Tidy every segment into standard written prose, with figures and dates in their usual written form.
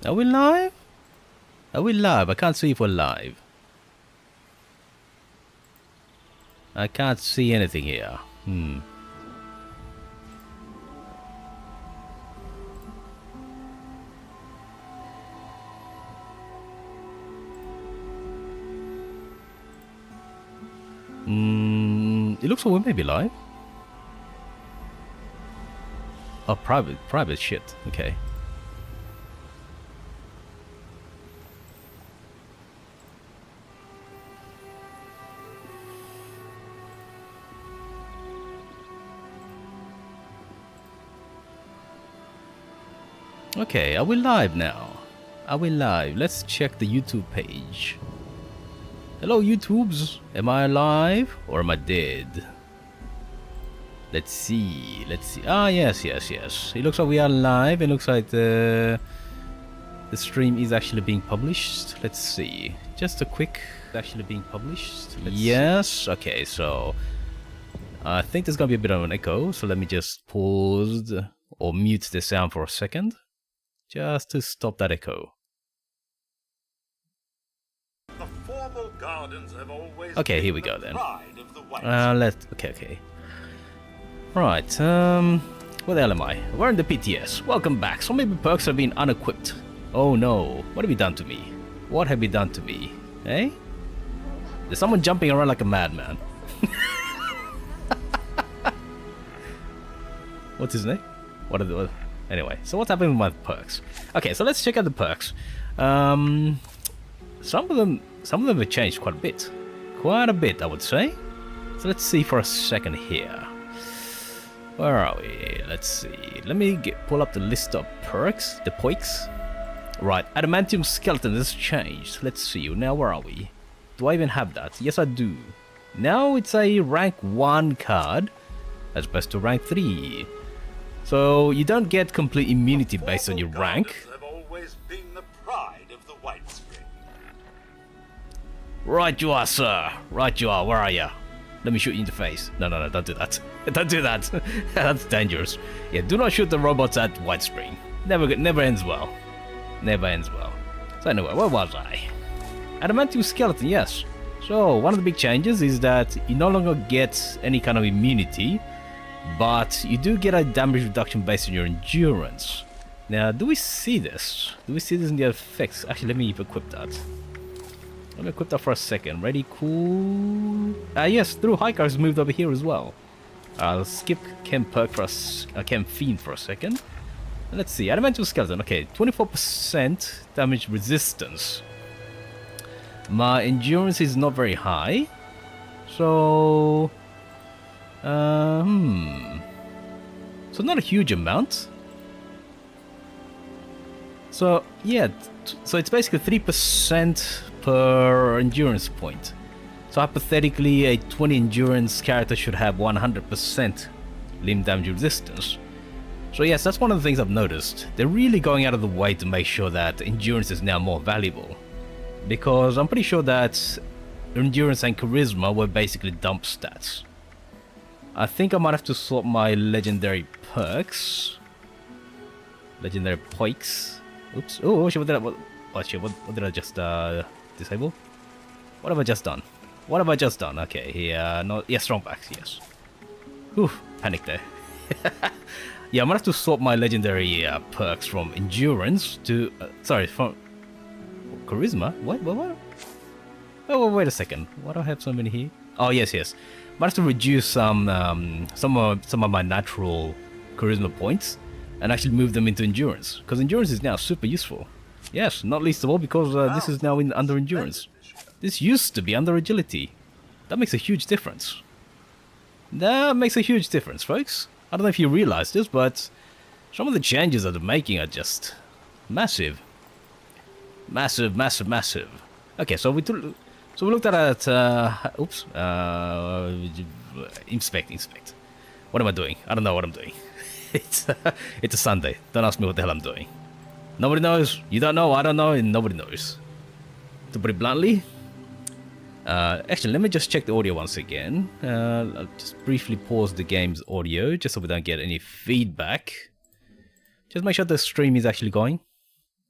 Are we live? Are we live? I can't see if we're live. I can't see anything here. It looks like we may be live. Oh, private shit. Okay. Okay, are we live now? Are we live? Let's check the YouTube page. Hello, YouTubes. Am I alive or am I dead? Let's see. Let's see. Ah, yes. It looks like we are live. It looks like the stream is actually being published. Let's see. Just a quick. Actually being published. Yes. Okay. So I think there's gonna be a bit of an echo. So let me just pause or mute the sound for a second, just to stop that echo. The formal gardens have always Okay, been here we the go then. pride of the Whites. Okay. Right, where the hell am I? We're in the PTS. Welcome back. So many perks have been unequipped. Oh no, what have you done to me? What have you done to me? Eh? There's someone jumping around like a madman. What's his name? Anyway, so what's happening with my perks? Okay, so let's check out the perks. Some of them have changed quite a bit. Quite a bit, I would say. So let's see for a second here. Where are we? Let's see. Let me pull up the list of perks, the poiks. Right, adamantium skeleton has changed. Let's see. Now where are we? Do I even have that? Yes, I do. Now it's a rank 1 card as opposed to rank 3. So you don't get complete immunity based on your rank. Have always been the pride of the White Spring. Right you are, sir. Right you are. Where are you? Let me shoot you in the face. No, don't do that. Don't do that. That's dangerous. Yeah, do not shoot the robots at White Spring. Never ends well. Never ends well. So anyway, where was I? Adamantium skeleton, yes. So one of the big changes is that you no longer get any kind of immunity, but you do get a damage reduction based on your endurance. Now, do we see this? Do we see this in the effects? Actually, let me equip that. Let me equip that for a second. Ready, cool. Yes, through Hiker has moved over here as well. I'll skip Chem Perk for Chem Fiend for a second. Let's see, Adamantium Skeleton. Okay, 24% damage resistance. My endurance is not very high, so so not a huge amount. So yeah, so it's basically 3% per endurance point. So hypothetically, a 20 endurance character should have 100% limb damage resistance. So yes, that's one of the things I've noticed. They're really going out of the way to make sure that endurance is now more valuable. Because I'm pretty sure that endurance and charisma were basically dump stats. I think I might have to sort my legendary perks. Legendary poiks. Oops. Oh shit, what did I just disable? What have I just done? Okay, yeah, strong backs, yes. Whew, panic there. Yeah, I'm gonna have to swap my legendary perks from endurance to from charisma. What? Oh, wait a second. Why do I have so many here? Oh, yes. I'm gonna have to reduce some of my natural charisma points and actually move them into endurance, because endurance is now super useful. Yes, not least of all because this is now under endurance. This used to be under agility. That makes a huge difference. That makes a huge difference, folks. I don't know if you realize this, but some of the changes that they're making are just massive. Massive. Okay, so we looked at inspect. What am I doing? I don't know what I'm doing. It's a Sunday. Don't ask me what the hell I'm doing. Nobody knows. You don't know. I don't know, and nobody knows. To put it bluntly. Actually, let me just check the audio once again. I'll just briefly pause the game's audio, just so we don't get any feedback. Just make sure the stream is actually going.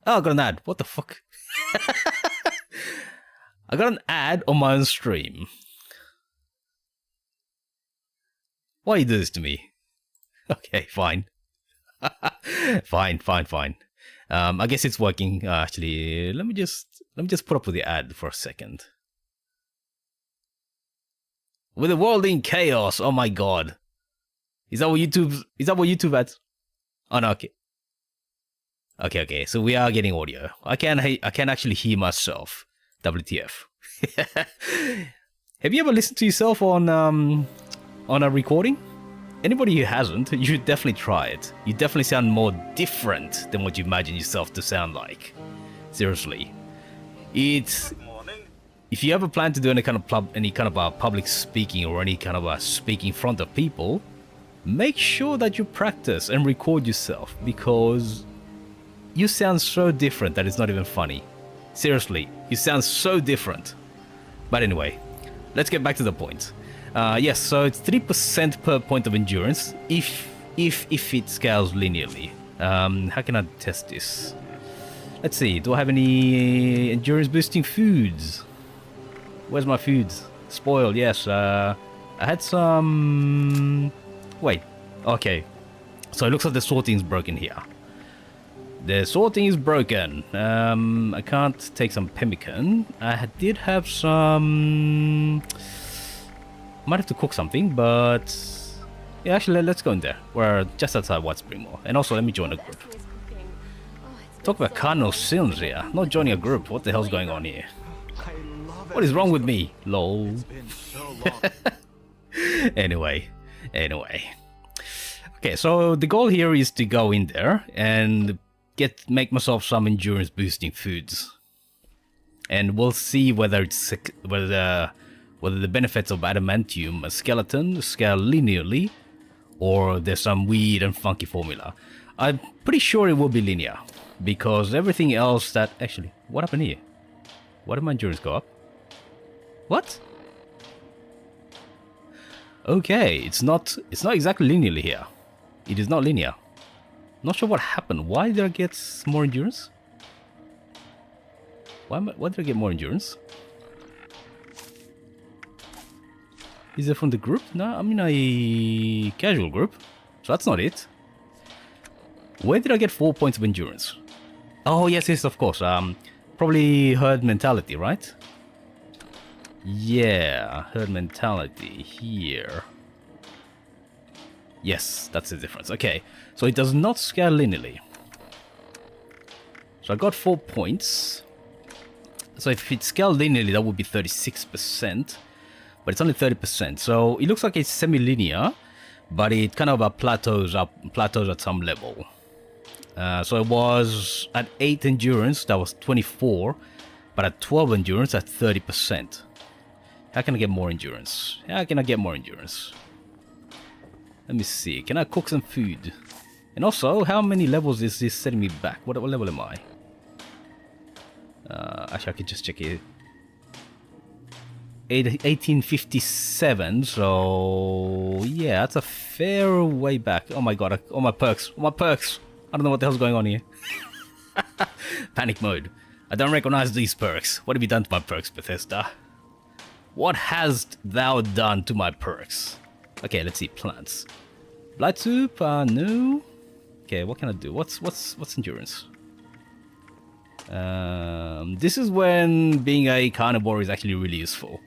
Oh, I got an ad. What the fuck? I got an ad on my own stream. Why you do this to me? Okay, fine. Fine. I guess it's working. Actually, let me just put up with the ad for a second. With the world in chaos. Oh my god. Is that what YouTube ads? Oh no, okay. Okay. So we are getting audio. I can actually hear myself. WTF. Have you ever listened to yourself on a recording? Anybody who hasn't, you should definitely try it. You definitely sound more different than what you imagine yourself to sound like. Seriously. It's... Morning. If you ever plan to do any kind of public speaking or any kind of speaking in front of people, make sure that you practice and record yourself, because you sound so different that it's not even funny. Seriously, you sound so different. But anyway, let's get back to the point. Yes, so it's 3% per point of endurance if it scales linearly. How can I test this? Let's see, do I have any endurance boosting foods? Where's my foods? Spoiled, yes. I had some... Wait, okay. So it looks like the sorting's broken here. The sorting is broken. I can't take some pemmican. I did have some... Might have to cook something, but... Yeah, actually, let's go in there. We're just outside White Spring Mall. And also, let me join a group. Talk about cardinal sins here. Not joining a group. What the hell's going on here? What is wrong with me? Lol. Anyway. Okay, so the goal here is to go in there and make myself some endurance boosting foods. And we'll see whether the benefits of adamantium, a skeleton, scale linearly, or there's some weird and funky formula. I'm pretty sure it will be linear, because everything else that... Actually, what happened here? Why did my endurance go up? What? Okay, it's not exactly linearly here. It is not linear. Not sure what happened. Why did I get more endurance? Why did I get more endurance? Is it from the group? No, I'm in a casual group, so that's not it. Where did I get 4 points of endurance? Oh, yes, of course. Probably herd mentality, right? Yeah, herd mentality here. Yes, that's the difference. Okay, so it does not scale linearly. So I got 4 points. So if it scaled linearly, that would be 36%. But it's only 30%, so it looks like it's semi-linear, but it kind of plateaus at some level. So it was at 8 endurance, that was 24, but at 12 endurance, at 30%. How can I get more endurance? How can I get more endurance? Let me see, can I cook some food? And also, how many levels is this setting me back? What level am I? Actually, I could just check it. 1857, so yeah, that's a fair way back. Oh my god, all my perks. I don't know what the hell's going on here. Panic mode. I don't recognize these perks. What have you done to my perks, Bethesda? What hast thou done to my perks? Okay, let's see, plants. Blight soup, no. Okay, what can I do? What's endurance? This is when being a carnivore is actually really useful.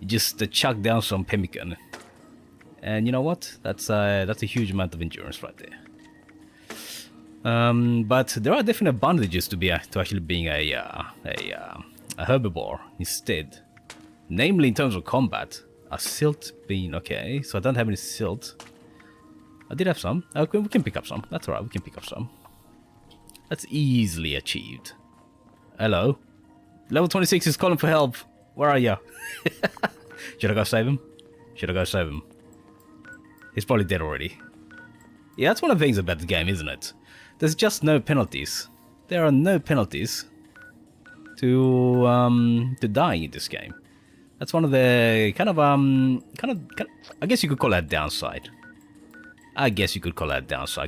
You just chuck down some pemmican, and you know what? That's a huge amount of endurance right there. But there are definite advantages to actually being a herbivore instead. Namely, in terms of combat, a silt bean. Okay, so I don't have any silt. I did have some. Okay, we can pick up some. That's alright. We can pick up some. That's easily achieved. Hello. Level 26 is calling for help. Where are you? Should I go save him? He's probably dead already. Yeah, that's one of the things about the game, isn't it? There's just no penalties. There are no penalties to dying in this game. That's one of the kind of I guess you could call that downside.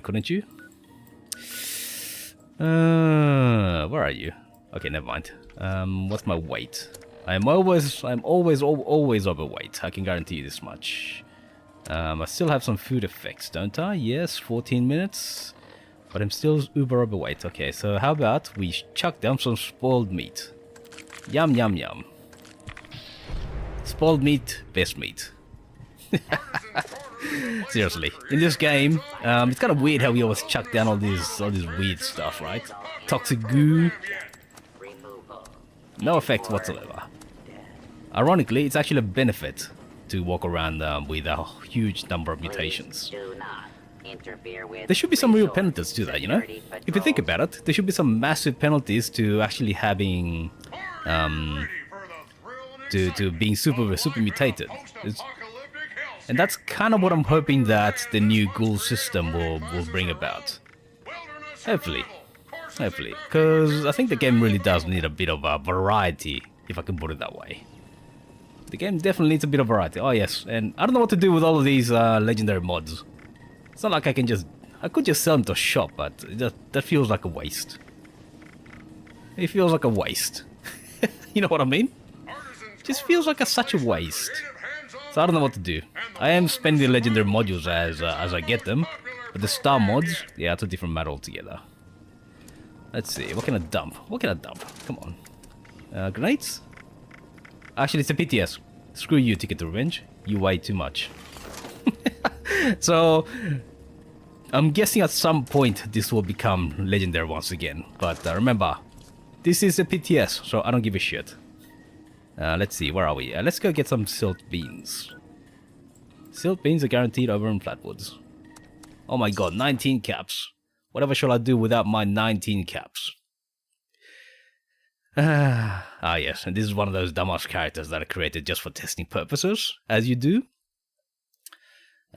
Couldn't you? Where are you? Okay, never mind. What's my weight? I'm always overweight. I can guarantee you this much. I still have some food effects, don't I? Yes, 14 minutes. But I'm still uber overweight. Okay, so how about we chuck down some spoiled meat? Yum, yum, yum. Spoiled meat, best meat. Seriously, in this game, it's kind of weird how we always chuck down all this weird stuff, right? Toxic goo, no effect whatsoever. Ironically, it's actually a benefit to walk around with a huge number of mutations. There should be some real penalties to that, you know? If you think about it, there should be some massive penalties to actually having, to being super mutated. And that's kind of what I'm hoping that the new ghoul system will bring about. Hopefully. Hopefully. Because I think the game really does need a bit of a variety, if I can put it that way. The game definitely needs a bit of variety. Oh yes, and I don't know what to do with all of these legendary mods. It's not like I could just sell them to a shop, but that feels like a waste. It feels like a waste. You know what I mean? Just feels like such a waste. So I don't know what to do. I am spending the legendary modules as I get them, but the star mods, yeah, it's a different matter altogether. Let's see, what can I dump? What can I dump? Come on. Grenades? Actually, it's a PTS. Screw you, Ticket to Revenge. You weigh too much. So, I'm guessing at some point this will become legendary once again. But remember, this is a PTS, so I don't give a shit. Let's see, where are we? Let's go get some silt beans. Silt beans are guaranteed over in Flatwoods. Oh my god, 19 caps. Whatever shall I do without my 19 caps? Yes, and this is one of those dumbass characters that are created just for testing purposes, as you do.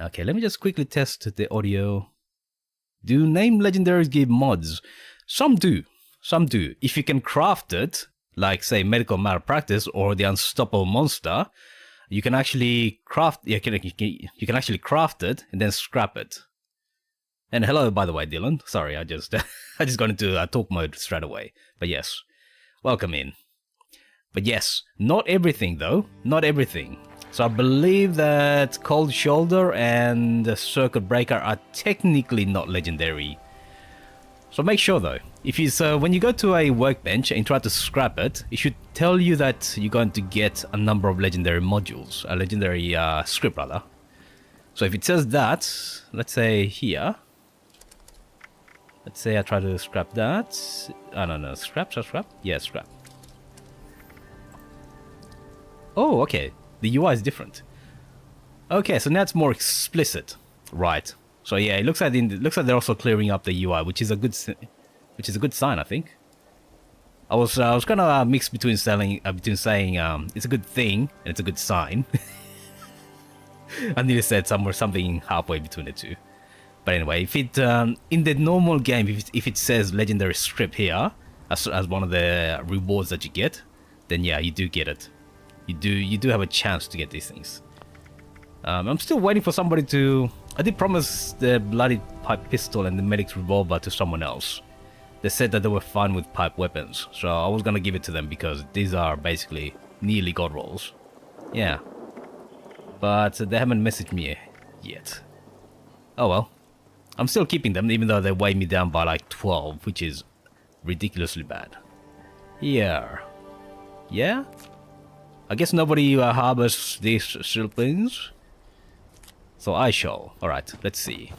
Okay, let me just quickly test the audio. Do name legendaries give mods? Some do. Some do. If you can craft it, like say medical malpractice or the unstoppable monster, you can actually craft. You can actually craft it and then scrap it. And hello, by the way, Dylan. Sorry, I just got into talk mode straight away. But yes, welcome in. But yes, not everything though. Not everything. So I believe that Cold Shoulder and Circuit Breaker are technically not legendary. So make sure though, if you when you go to a workbench and try to scrap it, it should tell you that you're going to get a number of legendary modules, a legendary script rather. So if it says that, let's say here, let's say I try to scrap that. I don't know, scrap? Yeah, scrap. Oh, okay. The UI is different. Okay, so now it's more explicit, right? So yeah, it looks like they're also clearing up the UI, which is a good sign, I think. I was kind of mixed between saying it's a good thing and it's a good sign. I nearly said something halfway between the two. But anyway, if it in the normal game, if it says legendary script here as one of the rewards that you get, then yeah, you do get it. You do have a chance to get these things. I'm still waiting for somebody to. I did promise the bloody pipe pistol and the medic's revolver to someone else. They said that they were fine with pipe weapons, so I was gonna give it to them because these are basically nearly god rolls. Yeah, but they haven't messaged me yet. Oh well, I'm still keeping them even though they weigh me down by like 12, which is ridiculously bad. Yeah. I guess nobody harbors these silklings. So I shall. Alright, let's see.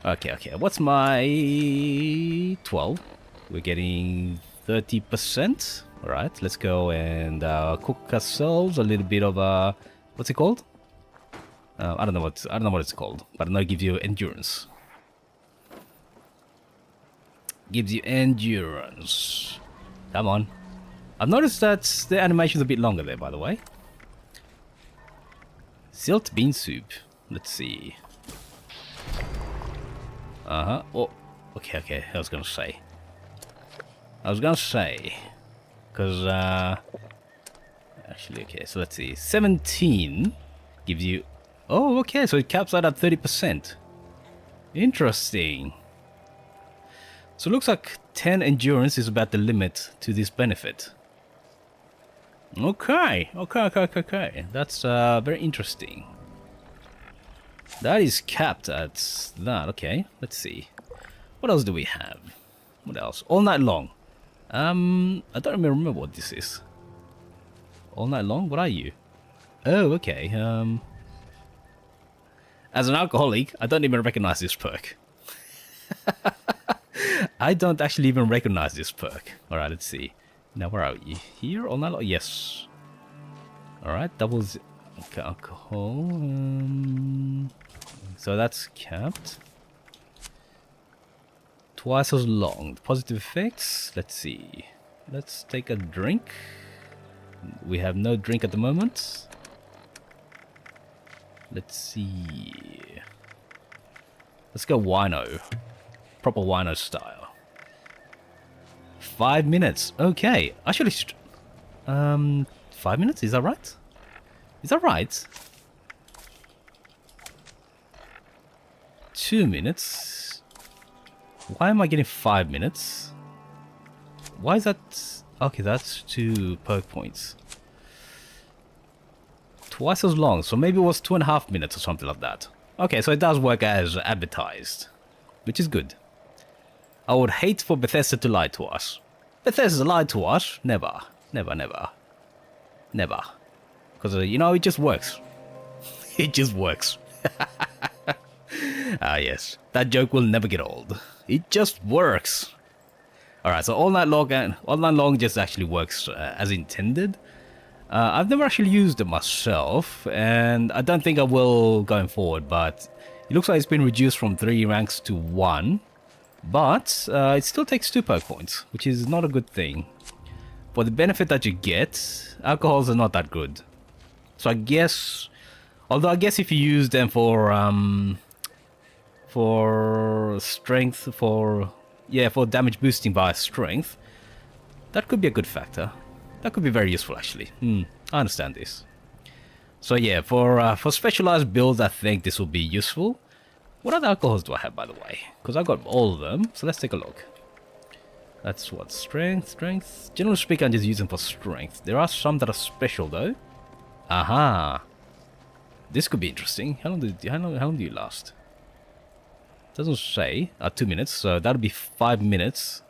Okay. What's my 12? We're getting 30%. Alright, let's go and cook ourselves a little bit of what's it called? I don't know what it's called, but I know it gives you endurance. Gives you endurance. Come on. I've noticed that the animation's a bit longer there, by the way. Silt bean soup. Let's see. Oh, okay. I was gonna say. Because, actually, okay, so let's see. 17 gives you... Oh, okay, so it caps out at 30%. Interesting. So it looks like 10 endurance is about the limit to this benefit. Okay. That's very interesting. That is capped at that. Okay, let's see. What else do we have? What else? All night long. I don't even remember what this is. All night long? What are you? Oh, okay. As an alcoholic, I don't even recognize this perk. I don't actually even recognize this perk. Alright, let's see. Now, where are you? Here? All night long? Yes. Alright, doubles... Okay, alcohol. So that's capped. Twice as long. Positive effects. Let's see. Let's take a drink. We have no drink at the moment. Let's see. Let's go wino. Proper wino style. 5 minutes. Okay. Actually, 5 minutes? Is that right? Is that right? 2 minutes. Why am I getting 5 minutes? Why is that? Okay, that's 2 perk points. Twice as long, so maybe it was 2.5 minutes or something like that. Okay, so it does work as advertised, which is good. I would hate for Bethesda to lie to us. Bethesda lied to us? Never. Never. Because, you know, it just works. It just works. Ah, yes. That joke will never get old. It just works. Alright, so all night long just actually works as intended. I've never actually used it myself, and I don't think I will going forward, but it looks like it's been reduced from 3 ranks to 1. But it still takes 2 perk points, which is not a good thing. For the benefit that you get, alcohols are not that good. So I guess, although I guess if you use them for strength, for damage boosting by strength, that could be a good factor. That could be very useful actually. I understand this. So yeah, for specialized builds, I think this will be useful. What other alcohols do I have, by the way? Because I got all of them, so let's take a look. That's what, strength. Generally speaking, I'm just using for strength. There are some that are special though. Aha. This could be interesting. How long do you last? Doesn't say. 2 minutes, so that'll be 5 minutes.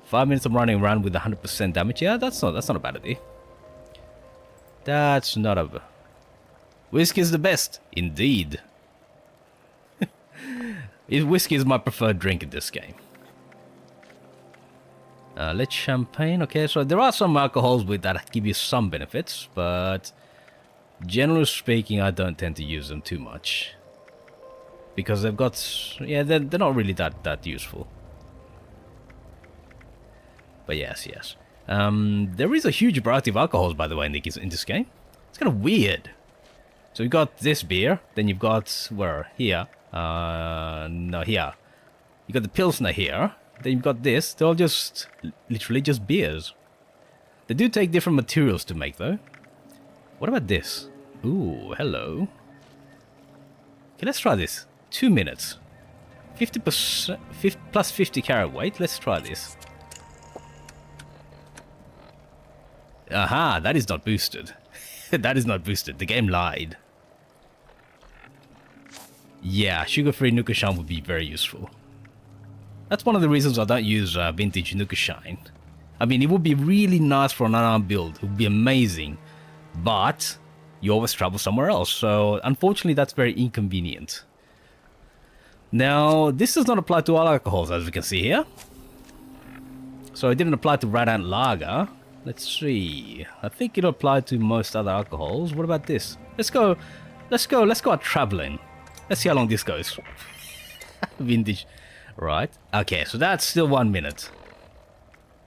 5 minutes of running around with 100% damage. Yeah, that's not a bad idea. That's not a... Whiskey is the best, indeed. Whiskey is my preferred drink in this game. Let's champagne. Okay, so there are some alcohols with that give you some benefits, but generally speaking, I don't tend to use them too much because they've got, yeah, they're not really that useful. But yes. There is a huge variety of alcohols, by the way, in this game. It's kind of weird. So you've got this beer, then you've got here. No, here. You got the Pilsner here. Then you've got this. They're all just literally just beers. They do take different materials to make, though. What about this? Ooh, hello. Okay, let's try this. 2 minutes. 50% plus 50 carat weight. Let's try this. Aha, that is not boosted. That is not boosted. The game lied. Yeah, sugar-free Nuka Shine would be very useful. That's one of the reasons I don't use vintage Nuka Shine. I mean, it would be really nice for an unarmed build. It would be amazing. But you always travel somewhere else. So, unfortunately, that's very inconvenient. Now, this does not apply to all alcohols, as we can see here. So, it didn't apply to Red Ant Lager. Let's see. I think it'll apply to most other alcohols. What about this? Let's go out traveling. Let's see how long this goes. Vintage. Right. Okay, so that's still 1 minute.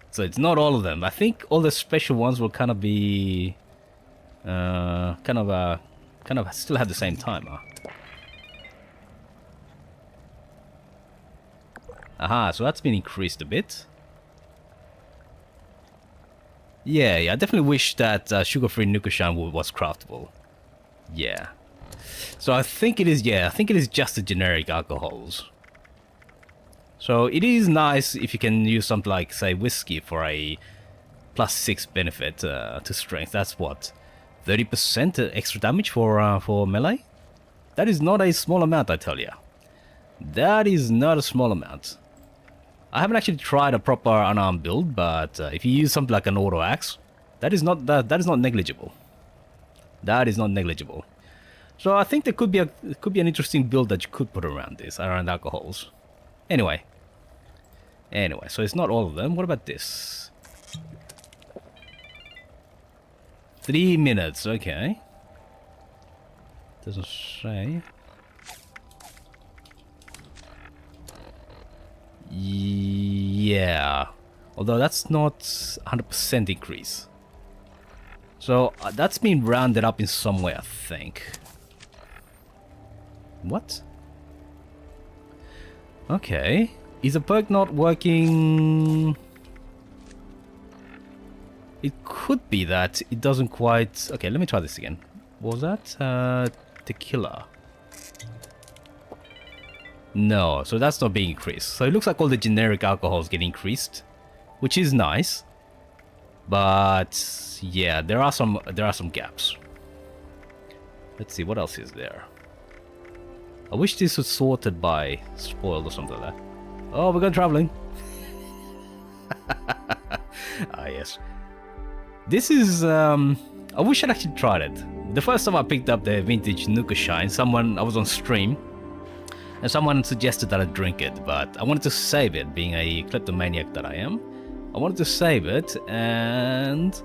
So it's not all of them. I think all the special ones will kind of be... kind of still have the same timer. Aha, so that's been increased a bit. Yeah, I definitely wish that sugar-free Nuka Shine was craftable. Yeah. So I think it is just the generic alcohols. So it is nice if you can use something like, say, whiskey for a +6 benefit to strength. That's what, 30% extra damage for melee? That is not a small amount, I tell ya. That is not a small amount. I haven't actually tried a proper unarmed build, but if you use something like an auto axe, that is not negligible. That is not negligible. So I think there could be an interesting build that you could put around this, around alcohols. Anyway, so it's not all of them. What about this? 3 minutes, okay. Doesn't say. Yeah. Although that's not 100% increase. So that's been rounded up in some way, I think. What? Okay. Is the perk not working? It could be that it doesn't quite... Okay, let me try this again. What was that? Tequila. No, so that's not being increased. So it looks like all the generic alcohols get increased, which is nice. But yeah, there are some gaps. Let's see, what else is there? I wish this was sorted by spoiled or something like that. Oh, we're going traveling. Ah, yes. This is, I wish I'd actually tried it. The first time I picked up the vintage Nuka Shine, I was on stream, and someone suggested that I drink it, but I wanted to save it, being a kleptomaniac that I am. I wanted to save it, and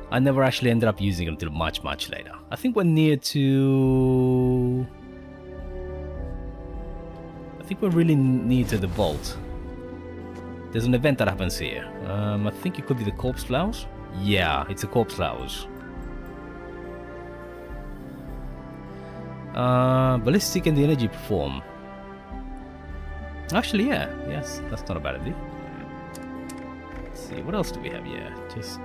I never actually ended up using it until much, much later. I think we're near to... I think we're really near to the vault. There's an event that happens here. I think it could be the corpse flowers. Yeah, it's the corpse flowers. Ballistic and the energy perform. Actually, yeah. Yes, that's not a bad idea. Let's see, what else do we have here? Just,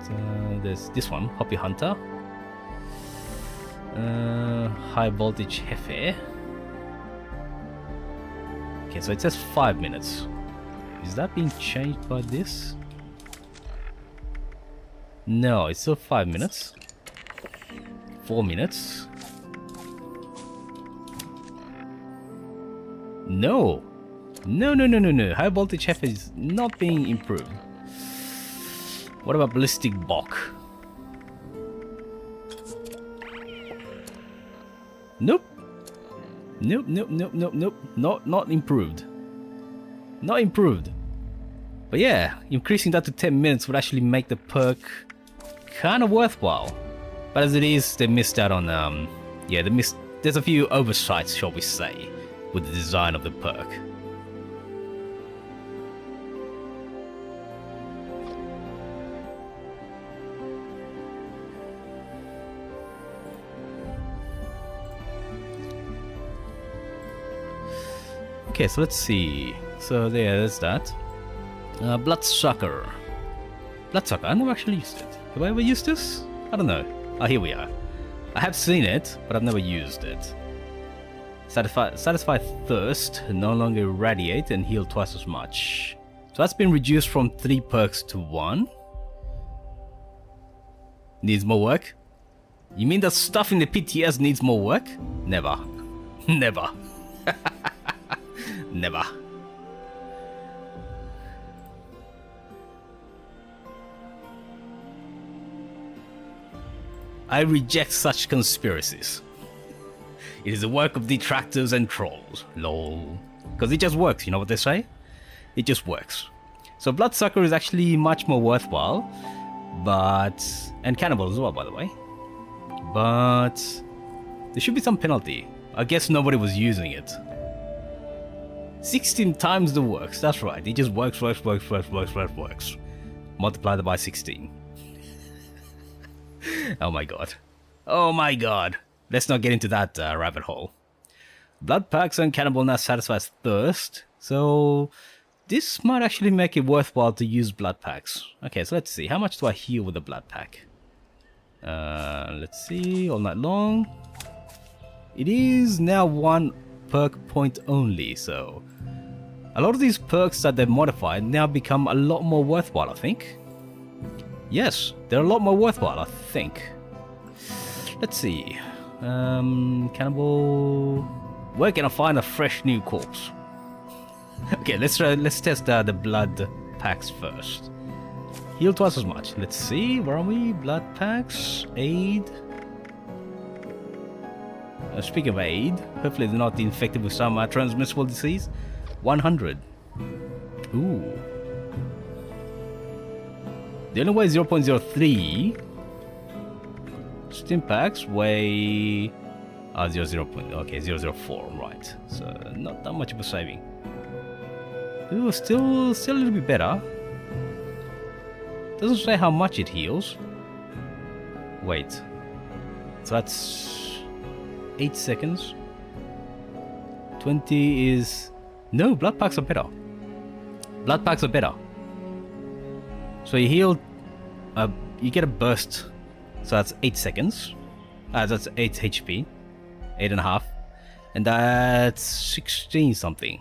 there's this one, Hoppy Hunter. High voltage Hefe. Okay, so it says 5 minutes. Is that being changed by this? No, it's still 5 minutes. 4 minutes. No. No. High voltage Hefe is not being improved. What about ballistic Bok? Nope. Nope. Not improved. Not improved. But yeah, increasing that to 10 minutes would actually make the perk kind of worthwhile. But as it is, they missed out on, yeah, there's a few oversights, shall we say, with the design of the perk. Okay, so let's see. So there's that. Bloodsucker. Bloodsucker, I never actually used it. Have I ever used this? I don't know. Oh, here we are. I have seen it, but I've never used it. Satisfy thirst, no longer irradiate and heal twice as much. So that's been reduced from 3 perks to 1. Needs more work? You mean the stuff in the PTS needs more work? Never. Never. Never. I reject such conspiracies. It is the work of detractors and trolls. Lol. Because it just works, you know what they say? It just works. So Bloodsucker is actually much more worthwhile, but... and Cannibal as well, by the way. But... there should be some penalty. I guess nobody was using it. 16 times the works, that's right. It just works. Multiply that by 16. Oh my god. Oh my god. Let's not get into that rabbit hole. Blood packs and Cannibal now satisfies thirst, so this might actually make it worthwhile to use blood packs. Okay, so let's see. How much do I heal with a blood pack? Let's see. All night long. It is now 1 perk point only, so A lot of these perks that they've modified now become a lot more worthwhile, I think. Yes, they're a lot more worthwhile, I think. Let's see. Cannibal... Where can I find a fresh new corpse? Okay, let's test the blood packs first. Heal twice as much. Let's see, where are we? Blood packs, aid. Speaking of aid, hopefully they're not infected with some transmissible disease. 100. Ooh. The only way is 0.03. Stim packs weigh 0.04, right. So not that much of a saving. Ooh, still a little bit better. Doesn't say how much it heals. Wait. So that's 8 seconds. 20 is... No, blood packs are better. Blood packs are better. So you heal... you get a burst. So that's 8 seconds. That's 8 HP. 8.5. And that's 16 something.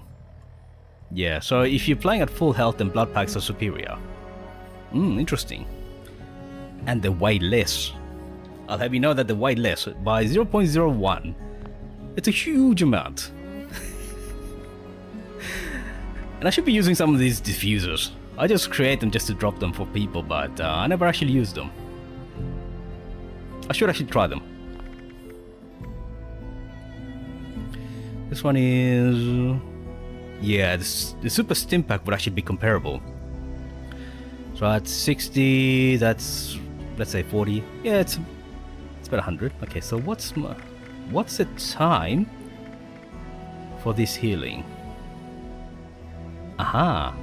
Yeah, so if you're playing at full health, then blood packs are superior. Interesting. And they weigh less. I'll have you know that they weigh less by 0.01. It's a huge amount. And I should be using some of these diffusers. I just create them just to drop them for people, but I never actually use them. I should actually try them. This one is... Yeah, the Super Stim Pack would actually be comparable. So at 60, that's... Let's say 40. Yeah, it's about 100. Okay, so what's the time for this healing? Aha.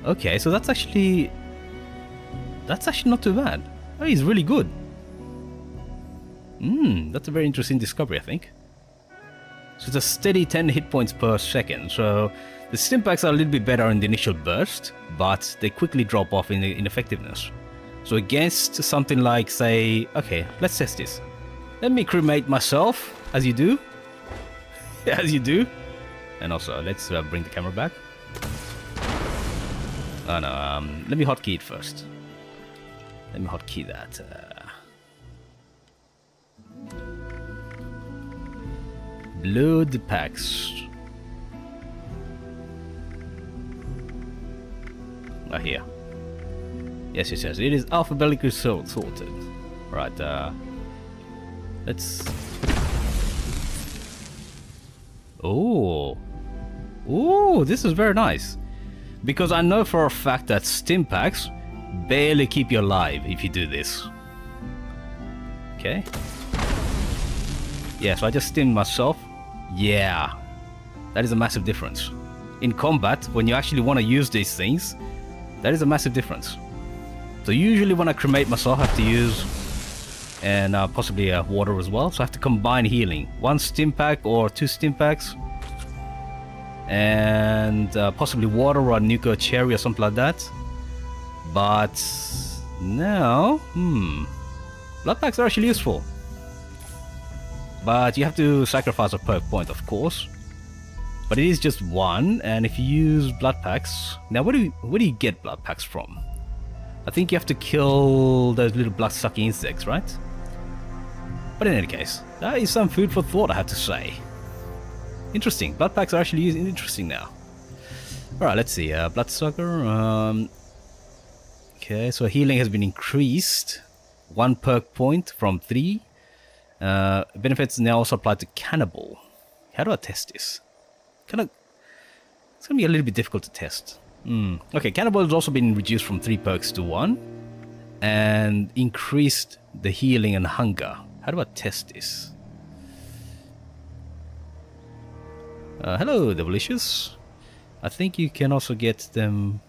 Okay, so that's actually not too bad. Oh, he's really good. That's a very interesting discovery, I think. So it's a steady 10 hit points per second. So the stim packs are a little bit better in the initial burst, but they quickly drop off in effectiveness. So against something like, say, okay, let's test this. Let me cremate myself, as you do. As you do. And also, let's bring the camera back. Oh no, let me hotkey it first. Let me hotkey that. Blood packs. Ah, here. Yes. It is alphabetically sorted. Right, let's... Oh, this is very nice. Because I know for a fact that stim packs barely keep you alive if you do this. Okay. Yeah, so I just stimmed myself. Yeah. That is a massive difference. In combat, when you actually want to use these things, that is a massive difference. So usually when I cremate myself, I have to use... and possibly water as well. So I have to combine healing. 1 stim pack or 2 stim packs. And possibly water or a nuclear cherry or something like that. But now, blood packs are actually useful. But you have to sacrifice a perk point, of course. But it is just 1, and if you use blood packs... Now, where do you get blood packs from? I think you have to kill those little blood-sucking insects, right? But in any case, that is some food for thought, I have to say. Interesting. Blood packs are actually interesting now. Alright, let's see. Bloodsucker. Okay, so healing has been increased. 1 perk point from 3. Benefits now also apply to Cannibal. How do I test this? It's going to be a little bit difficult to test. Okay, Cannibal has also been reduced from 3 perks to 1. And increased the healing and hunger. How do I test this? Hello, Devilicious. I think you can also get them...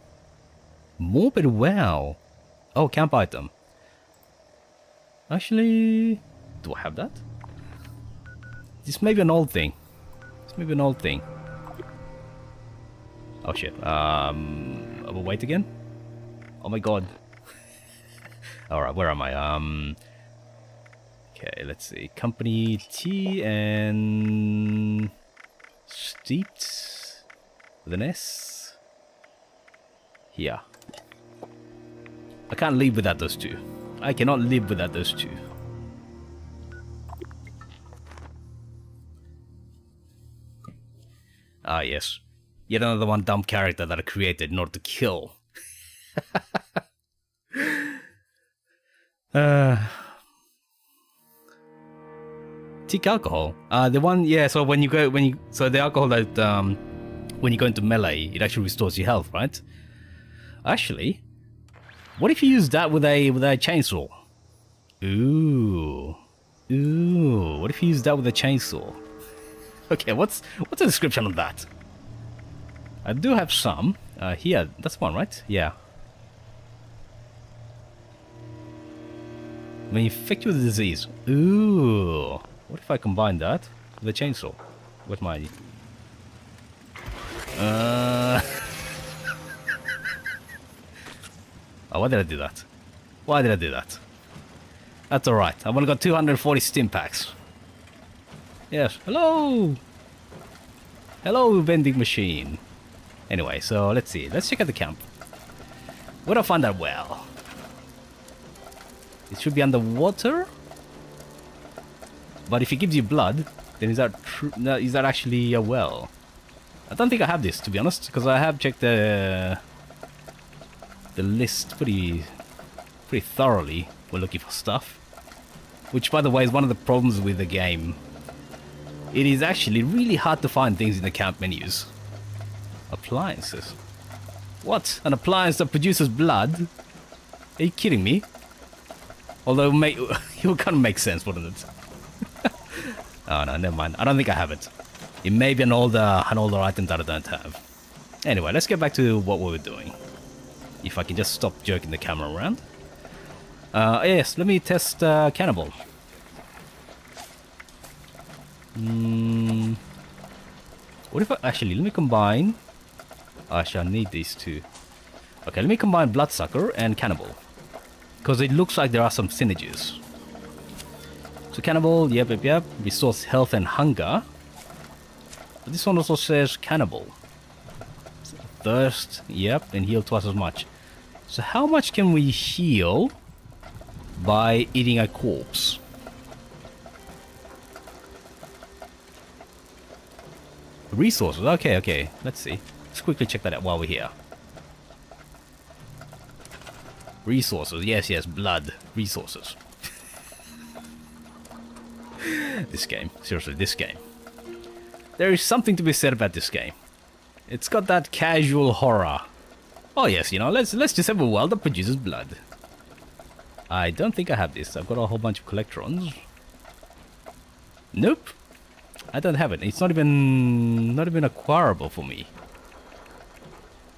Morbid Wow. Oh, camp item. Actually... Do I have that? This may be an old thing. Oh shit. Wait again? Oh my god. Alright, where am I? Okay, let's see. Company T and... Steeped with an S. Here. I can't live without those two. I cannot live without those two. Ah, yes. Yet another one dumb character that I created in order to kill. Teak alcohol. The one, yeah. So so the alcohol that when you go into melee, it actually restores your health, right? Actually, what if you use that with a chainsaw? Ooh. What if you use that with a chainsaw? Okay, what's the description of that? I do have some. Here, that's one, right? Yeah. When you infect you with a disease. Ooh. What if I combine that with a chainsaw? Where's my... Oh, why did I do that? Why did I do that? That's alright. I've only got 240 stim packs. Yes. Hello! Hello, vending machine. Anyway, so let's see. Let's check out the camp. Where do I find that well? It should be underwater? But if it gives you blood, then is that true? No, is that actually a well? I don't think I have this, to be honest, because I have checked the list pretty thoroughly when looking for stuff. Which, by the way, is one of the problems with the game. It is actually really hard to find things in the camp menus. Appliances. What? An appliance that produces blood? Are you kidding me? Although, it would kind of make sense, wouldn't it? Oh no, never mind. I don't think I have it. It may be an older item that I don't have. Anyway, let's get back to what we were doing. If I can just stop jerking the camera around. Yes, let me test Cannibal. What if I... Actually, let me combine... Actually, I need these two. Okay, let me combine Bloodsucker and Cannibal. Because it looks like there are some synergies. So Cannibal, yep. Restores health and hunger. But this one also says Cannibal. Thirst, yep, and heal twice as much. So how much can we heal by eating a corpse? Resources, okay. Let's see. Let's quickly check that out while we're here. Resources, yes, blood. Resources. This game. Seriously, this game. There is something to be said about this game. It's got that casual horror. Oh yes, you know, let's just have a world that produces blood. I don't think I have this. I've got a whole bunch of collectrons. Nope. I don't have it. It's not even acquirable for me.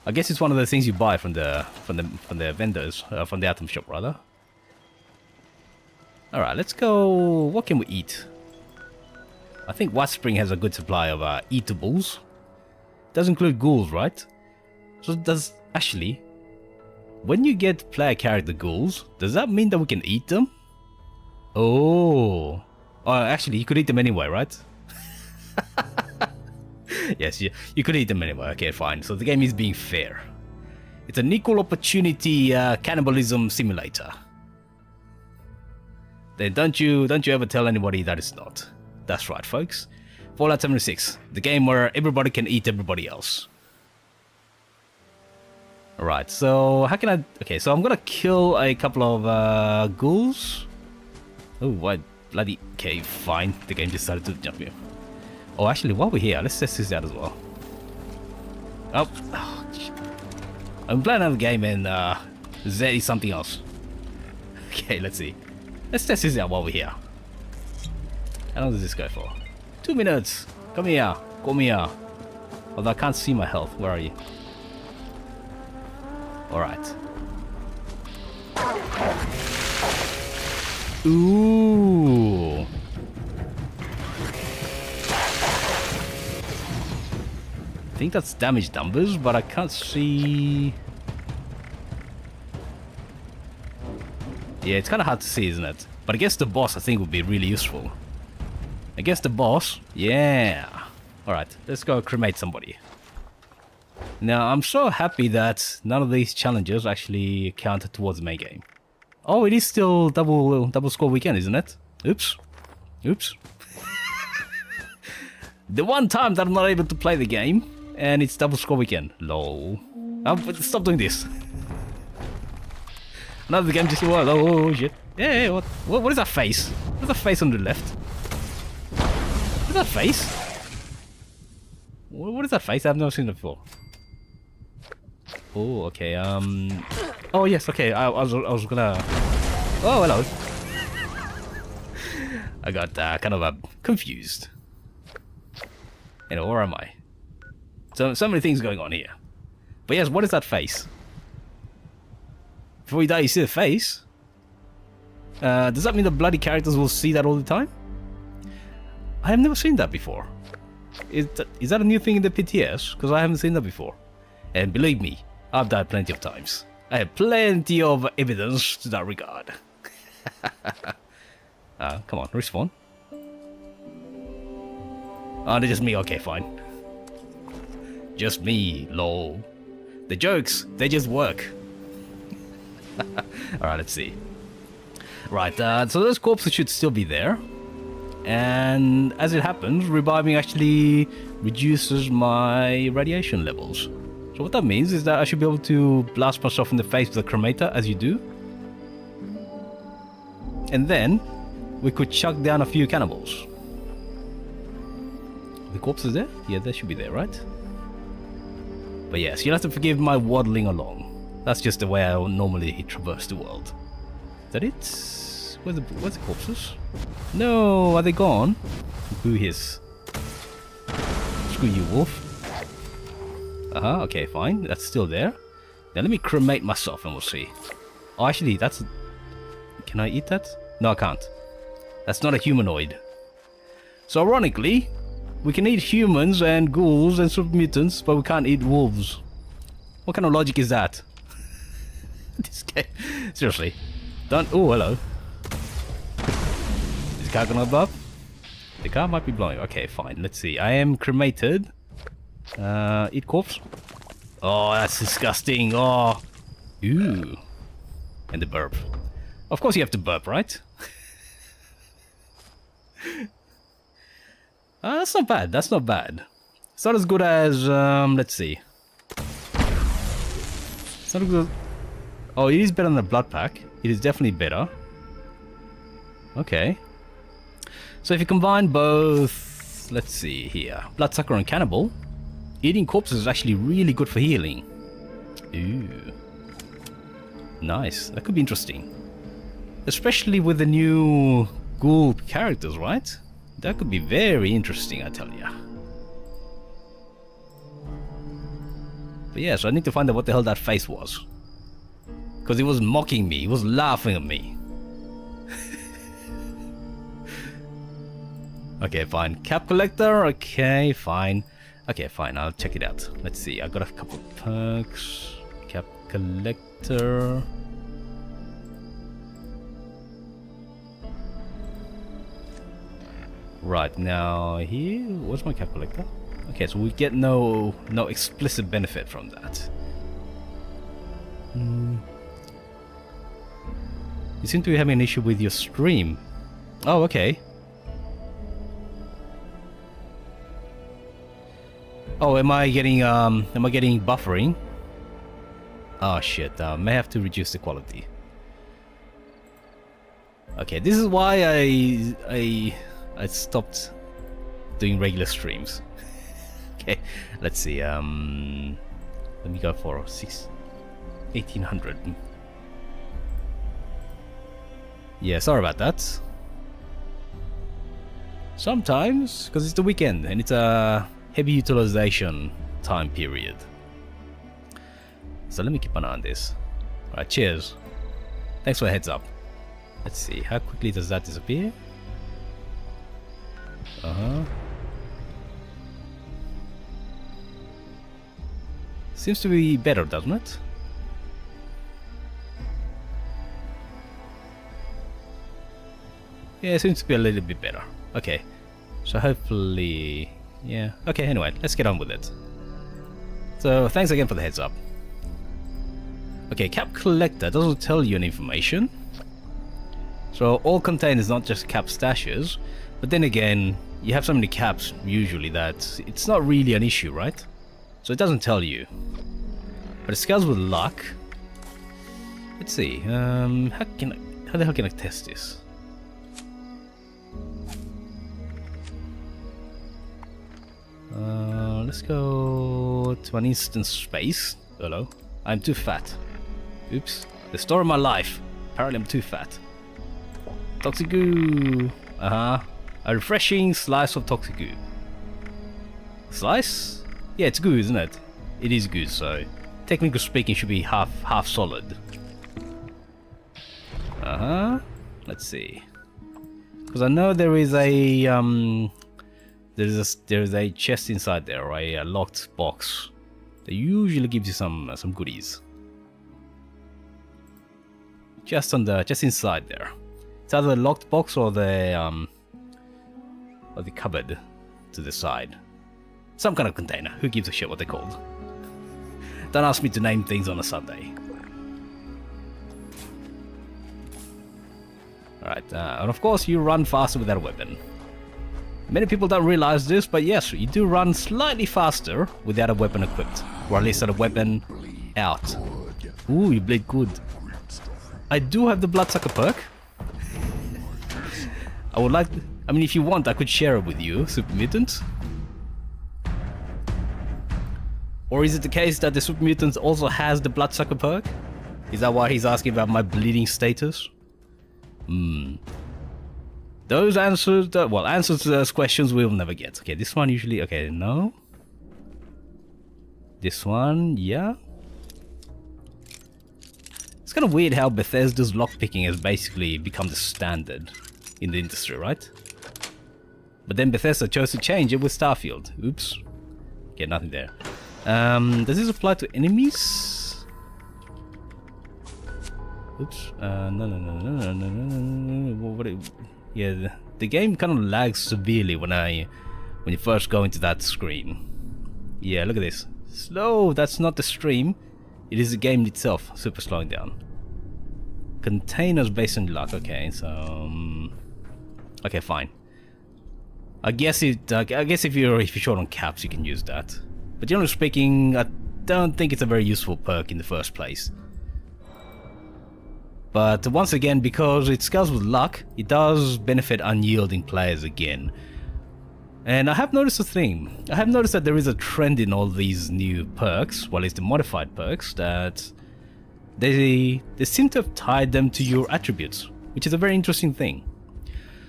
I guess it's one of the things you buy from the vendors, from the item shop rather. All right, let's go. What can we eat? I think White Spring has a good supply of eatables. Does include ghouls, right? So does actually, when you get player character ghouls, does that mean that we can eat them? Oh, actually, you could eat them anyway, right? Yes, you could eat them anyway. Okay, fine. So the game is being fair. It's an equal opportunity cannibalism simulator. Then don't you ever tell anybody that it's not. That's right, folks. Fallout 76, the game where everybody can eat everybody else. Alright, so how can I... Okay, so I'm gonna kill a couple of ghouls. Oh, what? Bloody... Okay, fine. The game decided to jump here. Oh, actually, while we're here, let's test this out as well. Oh, I'm playing another game and Z is something else. Okay, let's see. Let's test this out while we're here. How long does this go for? 2 minutes. Come here. Come here. Although I can't see my health. Where are you? Alright. Ooh. I think that's damage numbers, but I can't see... Yeah, it's kind of hard to see, isn't it? But against the boss, I think would be really useful. Against the boss, yeah. Alright, let's go cremate somebody. Now, I'm so happy that none of these challenges actually counted towards the main game. Oh, it is still double score weekend, isn't it? Oops. Oops. The one time that I'm not able to play the game, and it's double score weekend. Lol. Stop doing this. Another game just... Oh, shit. Yeah, what is that face? What's that face on the left? What is that face? What is that face? I've never seen it before. Oh, okay, Oh, yes, okay, I was gonna... Oh, hello. I got kind of confused. You know, where am I? So many things going on here. But yes, what is that face? Before you die, you see the face? Does that mean the bloody characters will see that all the time? I have never seen that before. Is that a new thing in the PTS? Because I haven't seen that before. And believe me, I've died plenty of times. I have plenty of evidence to that regard. Come on, respawn. Oh, they're just me. Okay, fine. Just me, lol. The jokes, they just work. Alright, let's see. Right, so those corpses should still be there. And as it happens, reviving actually reduces my radiation levels. So what that means is that I should be able to blast myself in the face with a cremator, as you do. And then we could chuck down a few cannibals. The corpse is there? Yeah, they should be there, right? But yes, you'll have to forgive my waddling along. That's just the way I normally traverse the world. Is that it? Where's the corpses? No, are they gone? Boo hiss. Screw you, wolf. Okay, fine. That's still there. Now let me cremate myself and we'll see. Oh, actually, that's... Can I eat that? No, I can't. That's not a humanoid. So ironically, we can eat humans and ghouls and super mutants, but we can't eat wolves. What kind of logic is that? This game... Seriously. Don't... Oh, hello. Is the car gonna blow up? The car might be blowing. Okay, fine. Let's see. I am cremated. Eat corpse. Oh, that's disgusting. Oh. Ooh. And the burp. Of course you have to burp, right? That's not bad. That's not bad. It's not as good as, let's see. It's not as good. Oh, it is better than the blood pack. It is definitely better. Okay. So if you combine both, let's see here, bloodsucker and cannibal, eating corpses is actually really good for healing. Ooh. Nice. That could be interesting. Especially with the new ghoul characters, right? That could be very interesting, I tell ya. But yeah, so I need to find out what the hell that face was. Because he was mocking me, he was laughing at me. Okay, fine. Cap collector, okay, fine. Okay, fine, I'll check it out. Let's see, I got a couple of perks. Cap collector. Right, now here, what's my cap collector? Okay, so we get no explicit benefit from that. You seem to be having an issue with your stream. Oh, okay. Oh, am I getting buffering? Oh shit, may have to reduce the quality. Okay, this is why I stopped doing regular streams. Okay, let's see, let me go for 1800. Yeah, sorry about that. Sometimes, because it's the weekend and it's a heavy utilization time period. So let me keep an eye on this. Alright, cheers. Thanks for a heads up. Let's see, how quickly does that disappear? Seems to be better, doesn't it? Yeah, it seems to be a little bit better. Okay, so hopefully... Yeah. Okay, anyway, let's get on with it. So, thanks again for the heads up. Okay, cap collector doesn't tell you any information. So, all contained is not just cap stashes, but then again, you have so many caps usually that it's not really an issue, right? So it doesn't tell you. But it scales with luck. Let's see, how the hell can I test this? Let's go to an instant space. Hello. I'm too fat. Oops. The story of my life. Apparently I'm too fat. Toxic goo. A refreshing slice of toxic goo. Slice? Yeah, it's goo, isn't it? It is goo, so technically speaking, it should be half solid. Let's see. Because I know there is a there's a chest inside there, or a locked box that usually gives you some goodies. Just inside there. It's either the locked box or the cupboard to the side. Some kind of container. Who gives a shit what they're called? Don't ask me to name things on a Sunday. Alright, and of course you run faster without a weapon. Many people don't realize this, but yes, you do run slightly faster without a weapon equipped. Or at least a weapon out. Ooh, you bleed good. I do have the Bloodsucker perk. I would like... I mean, if you want, I could share it with you, Super Mutant. Or is it the case that the Super Mutant also has the Bloodsucker perk? Is that why he's asking about my bleeding status? Those answers... answers to those questions we'll never get. Okay, this one usually... Okay, no. This one, yeah. It's kind of weird how Bethesda's lockpicking has basically become the standard in the industry, right? But then Bethesda chose to change it with Starfield. Oops. Okay, nothing there. Does this apply to enemies? Oops. No. Yeah, the game kind of lags severely when you first go into that screen. Yeah, look at this. Slow. That's not the stream. It is the game itself. Super slowing down. Containers based on luck. Okay, so okay, fine. I guess if you're short on caps, you can use that. But generally speaking, I don't think it's a very useful perk in the first place. But once again, because it scales with luck, it does benefit unyielding players again. And I have noticed a thing. I have noticed that there is a trend in all these new perks, well, it's the modified perks, that they seem to have tied them to your attributes, which is a very interesting thing.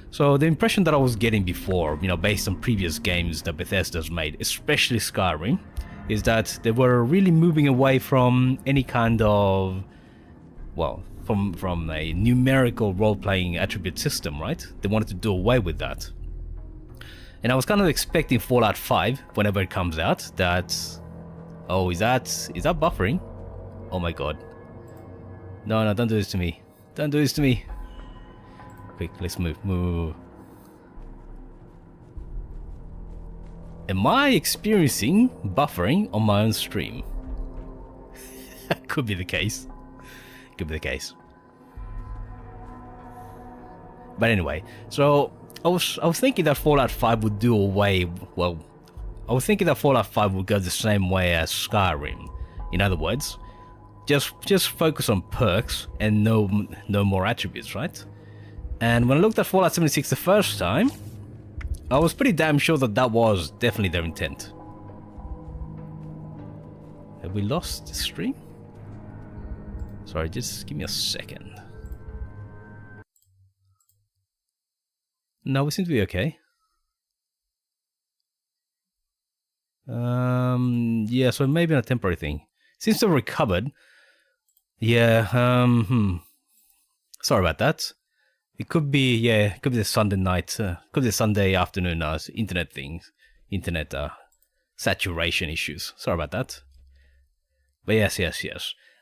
So the impression that I was getting before, based on previous games that Bethesda's made, especially Skyrim, is that they were really moving away from any kind of, from a numerical role-playing attribute system, right? They wanted to do away with that. And I was kind of expecting Fallout 5, whenever it comes out, that... Oh, is that buffering? Oh my god. No, don't do this to me. Don't do this to me. Quick, let's move. Am I experiencing buffering on my own stream? Could be the case. Could be the case. But anyway, so I was thinking that Fallout 5 would do away. Well, I was thinking that Fallout 5 would go the same way as Skyrim. In other words, just focus on perks and no more attributes, right? And when I looked at Fallout 76 the first time, I was pretty damn sure that was definitely their intent. Have we lost the stream? Sorry, just give me a second. No, we seem to be okay. Yeah, so maybe not a temporary thing. Seems to have recovered. Yeah, sorry about that. It could be, it could be the Sunday night, could be the Sunday afternoon internet things, internet saturation issues. Sorry about that. But yes.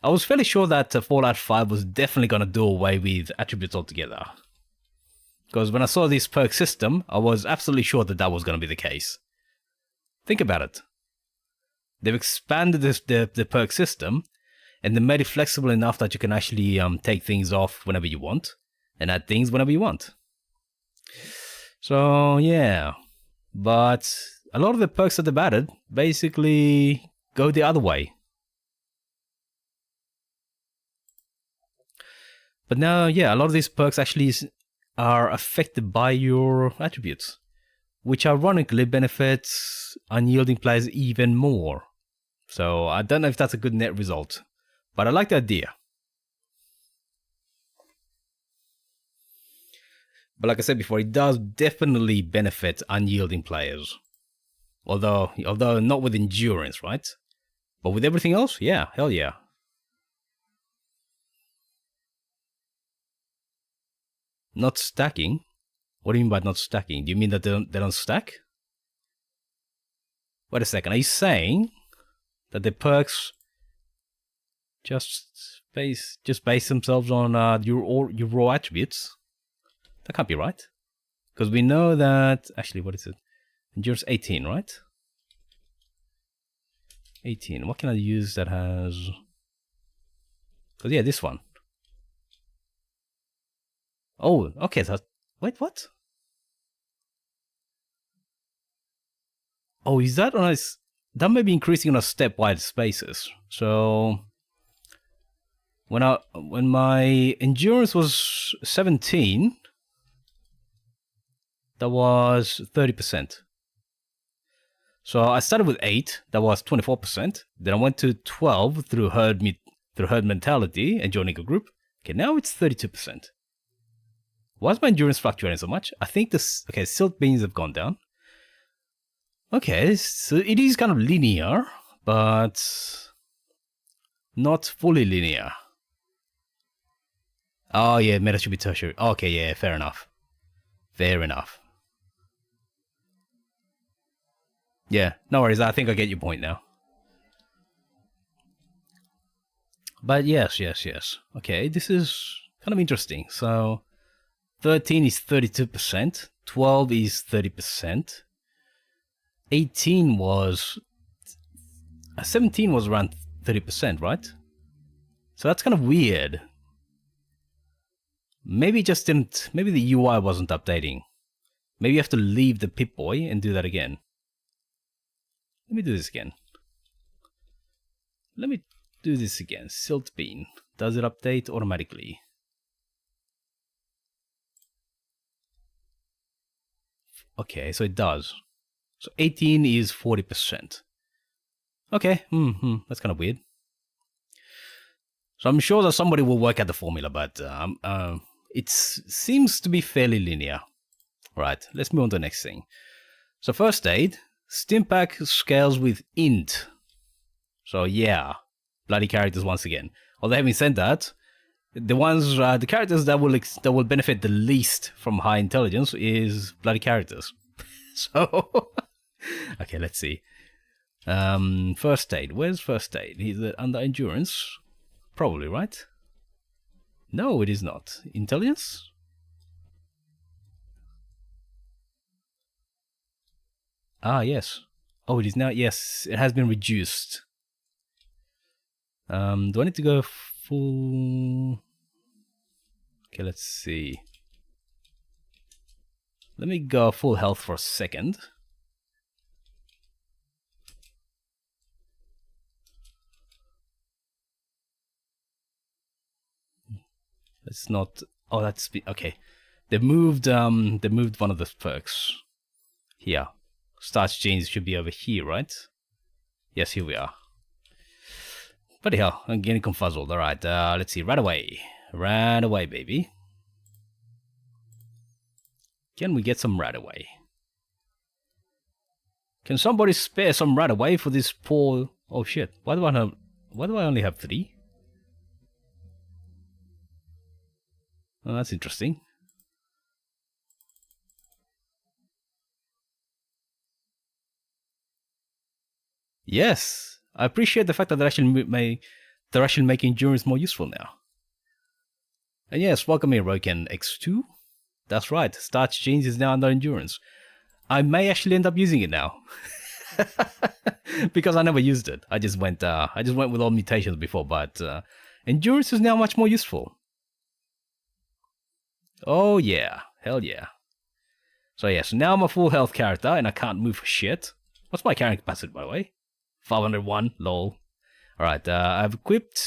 I was fairly sure that Fallout 5 was definitely going to do away with attributes altogether. Because when I saw this perk system, I was absolutely sure that was going to be the case. Think about it. They've expanded the perk system, and they made it flexible enough that you can actually take things off whenever you want, and add things whenever you want. So yeah, but a lot of the perks that they've added basically go the other way. But now, yeah, a lot of these perks actually are affected by your attributes, which ironically benefits unyielding players even more. So I don't know if that's a good net result, but I like the idea. But like I said before, it does definitely benefit unyielding players. Although not with endurance, right? But with everything else, yeah, hell yeah. Not stacking? What do you mean by not stacking? Do you mean that they don't stack? Wait a second, are you saying that the perks just base themselves on your raw attributes? That can't be right. Because we know that... Actually, what is it? Endurance 18, right? 18. What can I use that has... Because, yeah, this one. Oh, okay. So, wait, what? Oh, is that on a... That may be increasing on a stepwise basis. So... When my endurance was 17... That was 30%. So I started with 8, that was 24%. Then I went to 12 through herd mentality and joining a group. Okay, now it's 32%. Why is my endurance fluctuating so much? I think silt beans have gone down. Okay, so it is kind of linear, but not fully linear. Oh yeah, meta should be tertiary. Okay, yeah, fair enough. Fair enough. Yeah, no worries. I think I get your point now. But yes. Okay, this is kind of interesting. So, 13 is 32%, 12 is 30%, 17 was around 30%, right? So that's kind of weird. Maybe it just didn't, maybe the UI wasn't updating. Maybe you have to leave the Pip-Boy and do that again. Let me do this again. Silt Bean. Does it update automatically? Okay, so it does. So 18 is 40%. Okay, that's kind of weird. So I'm sure that somebody will work out the formula, but it seems to be fairly linear. Right, let's move on to the next thing. So first aid, Stimpack scales with int. So yeah, bloody characters once again. Although having said that, the characters that will benefit the least from high intelligence is bloody characters. So okay, let's see. First aid. Where's first aid? Is it under endurance? Probably, right? No, it is not. Intelligence? Ah, yes. Oh, it is now. Yes, it has been reduced. Do I need to go full? Okay, let's see. Let me go full health for a second. Let's not. Oh, that's okay. They moved one of the perks. Here. Starch genes should be over here, right? Yes, here we are. Bloody hell, I'm getting confuzzled. Alright, let's see. Right away. Right away, baby. Can we get some right away? Can somebody spare some right away for this poor... Oh shit, why do I only have 3? Oh, that's interesting. Yes, I appreciate the fact that they're actually making endurance more useful now. And yes, welcome here, Roken X2. That's right, Starch Genes is now under endurance. I may actually end up using it now. Because I never used it. I just went with all mutations before, but endurance is now much more useful. Oh yeah, hell yeah. So yeah, so now I'm a full health character and I can't move for shit. What's my carrying capacity, by the way? 501, lol. Alright, I've equipped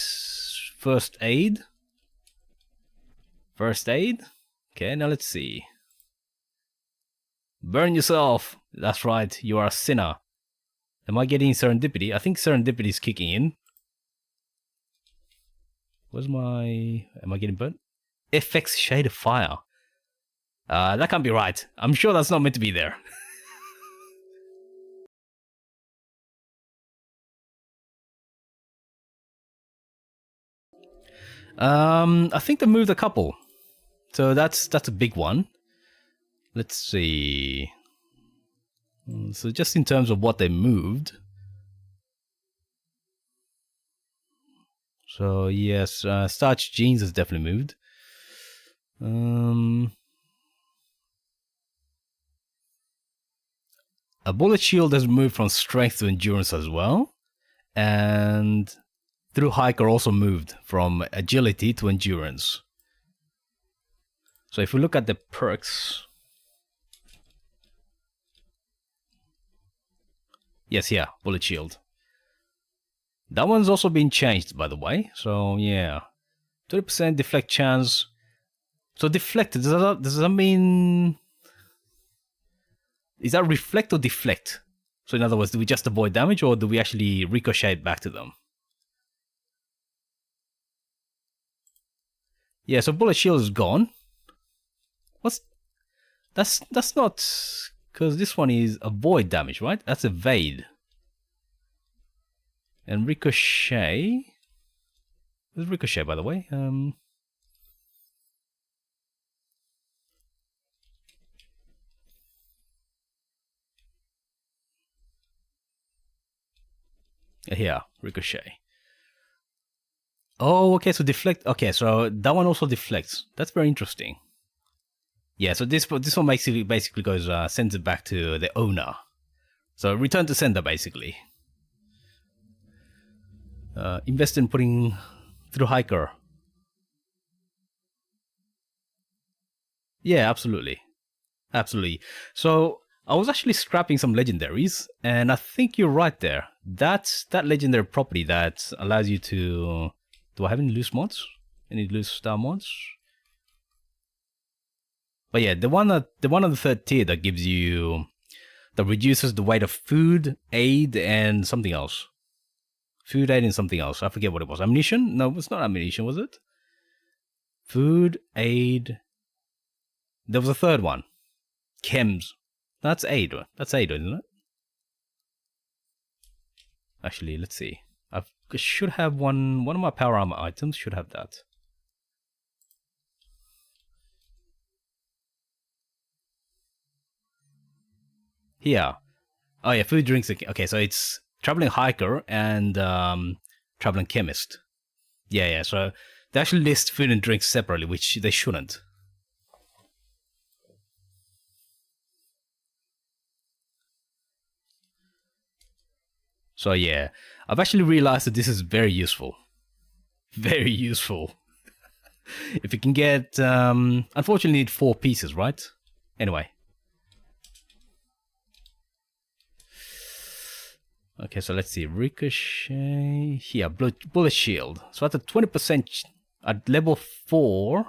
first aid. First aid. Okay, now let's see. Burn yourself. That's right, you are a sinner. Am I getting serendipity? I think serendipity is kicking in. Where's my... Am I getting burnt? FX Shade of Fire. That can't be right. I'm sure that's not meant to be there. I think they moved a couple. So that's a big one. Let's see. So just in terms of what they moved. So yes, Starch Jeans has definitely moved. A Bullet Shield has moved from Strength to Endurance as well. And Through Hiker also moved from Agility to Endurance. So if we look at the perks... Yes, yeah, Bullet Shield. That one's also been changed, by the way. So, yeah. 20% deflect chance. So, deflect, does that mean... Is that reflect or deflect? So, in other words, do we just avoid damage or do we actually ricochet back to them? Yeah, so Bullet Shield is gone. What's... That's not... Because this one is avoid damage, right? That's evade. And ricochet... Where's ricochet, by the way? Yeah, ricochet. Oh, okay, so deflect... Okay, so that one also deflects. That's very interesting. Yeah, so this one basically goes... sends it back to the owner. So return to sender, basically. Invest in putting through hiker. Yeah, absolutely. Absolutely. So I was actually scrapping some legendaries, and I think you're right there. That's that legendary property that allows you to... Do I have any loose mods? Any loose star mods? But yeah, the one on the third tier that gives you... That reduces the weight of food, aid, and something else. Food, aid, and something else. I forget what it was. Ammunition? No, it's not ammunition, was it? Food, aid... There was a third one. Chems. That's aid. That's aid, isn't it? Actually, let's see. I should have one of my power armor items should have that. Here. Oh yeah, food, drinks. Okay, so it's traveling hiker and traveling chemist. Yeah. So they actually list food and drinks separately, which they shouldn't. So yeah, I've actually realized that this is very useful. Very useful. If you can get... unfortunately, you need 4 pieces, right? Anyway. Okay, so let's see. Ricochet... Here, Bullet Shield. So at a 20% at level 4,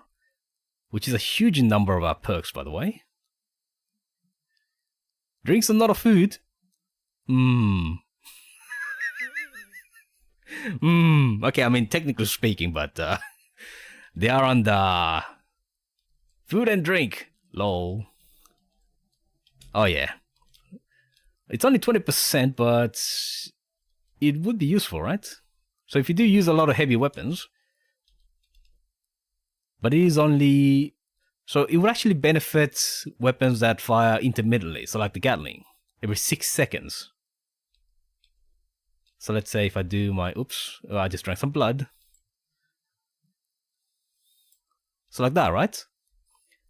which is a huge number of our perks, by the way. Drinks are not a food. Okay, I mean, technically speaking, but they are on the food and drink. Lol. Oh, yeah. It's only 20%, but it would be useful, right? So if you do use a lot of heavy weapons, but it is only... So it would actually benefit weapons that fire intermittently, so like the Gatling, every 6 seconds. So let's say if I do my... Oops, I just drank some blood. So like that, right?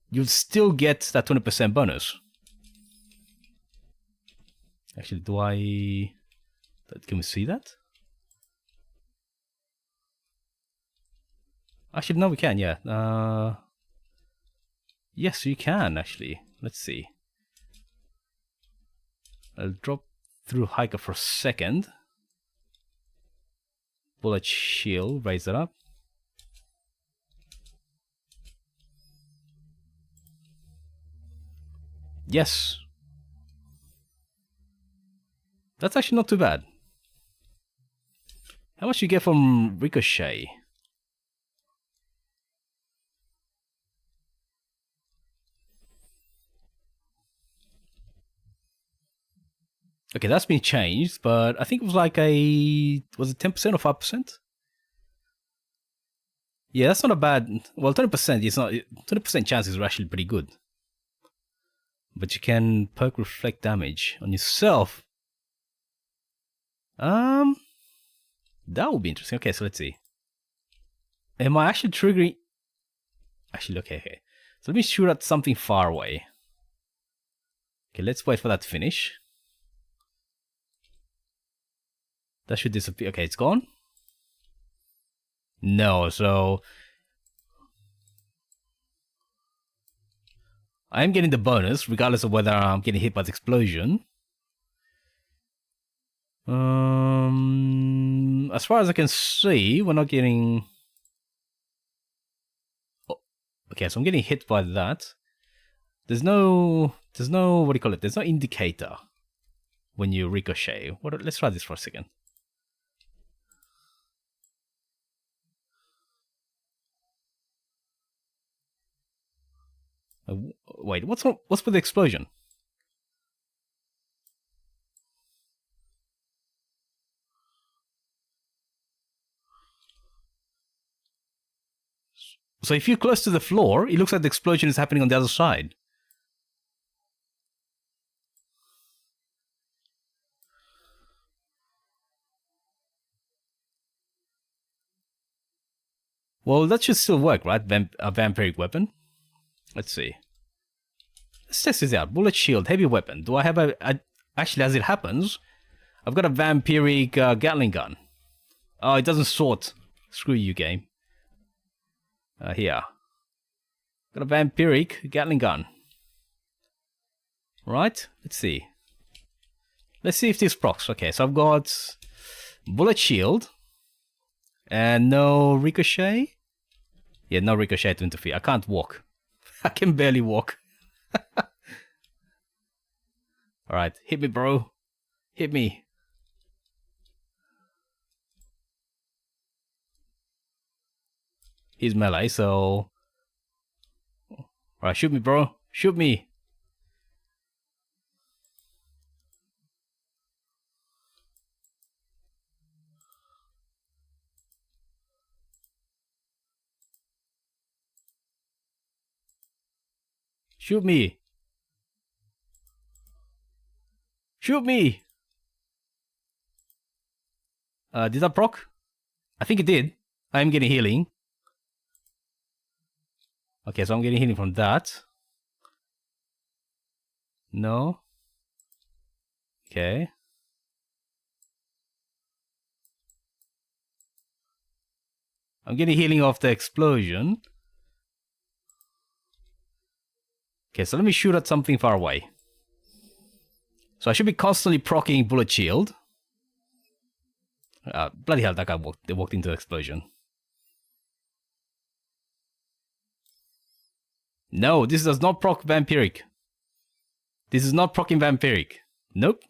You'll still get that 20% bonus. Actually, do I... Can we see that? Actually, no, we can, yeah. Yes, you can, actually. Let's see. I'll drop through Hiker for a second. Bullet shield, raise it up. Yes. That's actually not too bad. How much you get from Ricochet? Okay, that's been changed, but I think it was like a... Was it 10% or 5%? Yeah, that's not a bad... Well, 20% is not... 20% chances are actually pretty good. But you can perk reflect damage on yourself. That would be interesting. Okay, so let's see. Am I actually triggering... Actually, okay. So let me shoot at something far away. Okay, let's wait for that to finish. That should disappear. Okay, it's gone. No, so... I am getting the bonus, regardless of whether I'm getting hit by the explosion. As far as I can see, we're not getting... Oh, okay, so I'm getting hit by that. There's no... What do you call it? There's no indicator when you ricochet. Let's try this for a second. Wait, what's wrong? What's with the explosion? So if you're close to the floor, it looks like the explosion is happening on the other side. Well, that should still work, right? A vampiric weapon. Let's see. Let's test this out. Bullet shield, heavy weapon. Do I have actually, as it happens, I've got a vampiric Gatling gun. Oh, it doesn't sort. Screw you, game. Here. Got a vampiric Gatling gun. Right? Let's see. Let's see if this procs. Okay, so I've got bullet shield. And no ricochet? Yeah, no ricochet to interfere. I can't walk. I can barely walk. Alright, hit me, bro. Hit me. He's melee, so... Alright, shoot me, bro. Shoot me. Shoot me. Shoot me. Did that proc? I think it did. I am getting healing. Okay, so I'm getting healing from that. No. Okay. I'm getting healing off the explosion. Okay, so let me shoot at something far away. So I should be constantly proccing bullet shield. Bloody hell, that guy walked into the explosion. No, this does not proc vampiric. This is not proccing vampiric. Nope.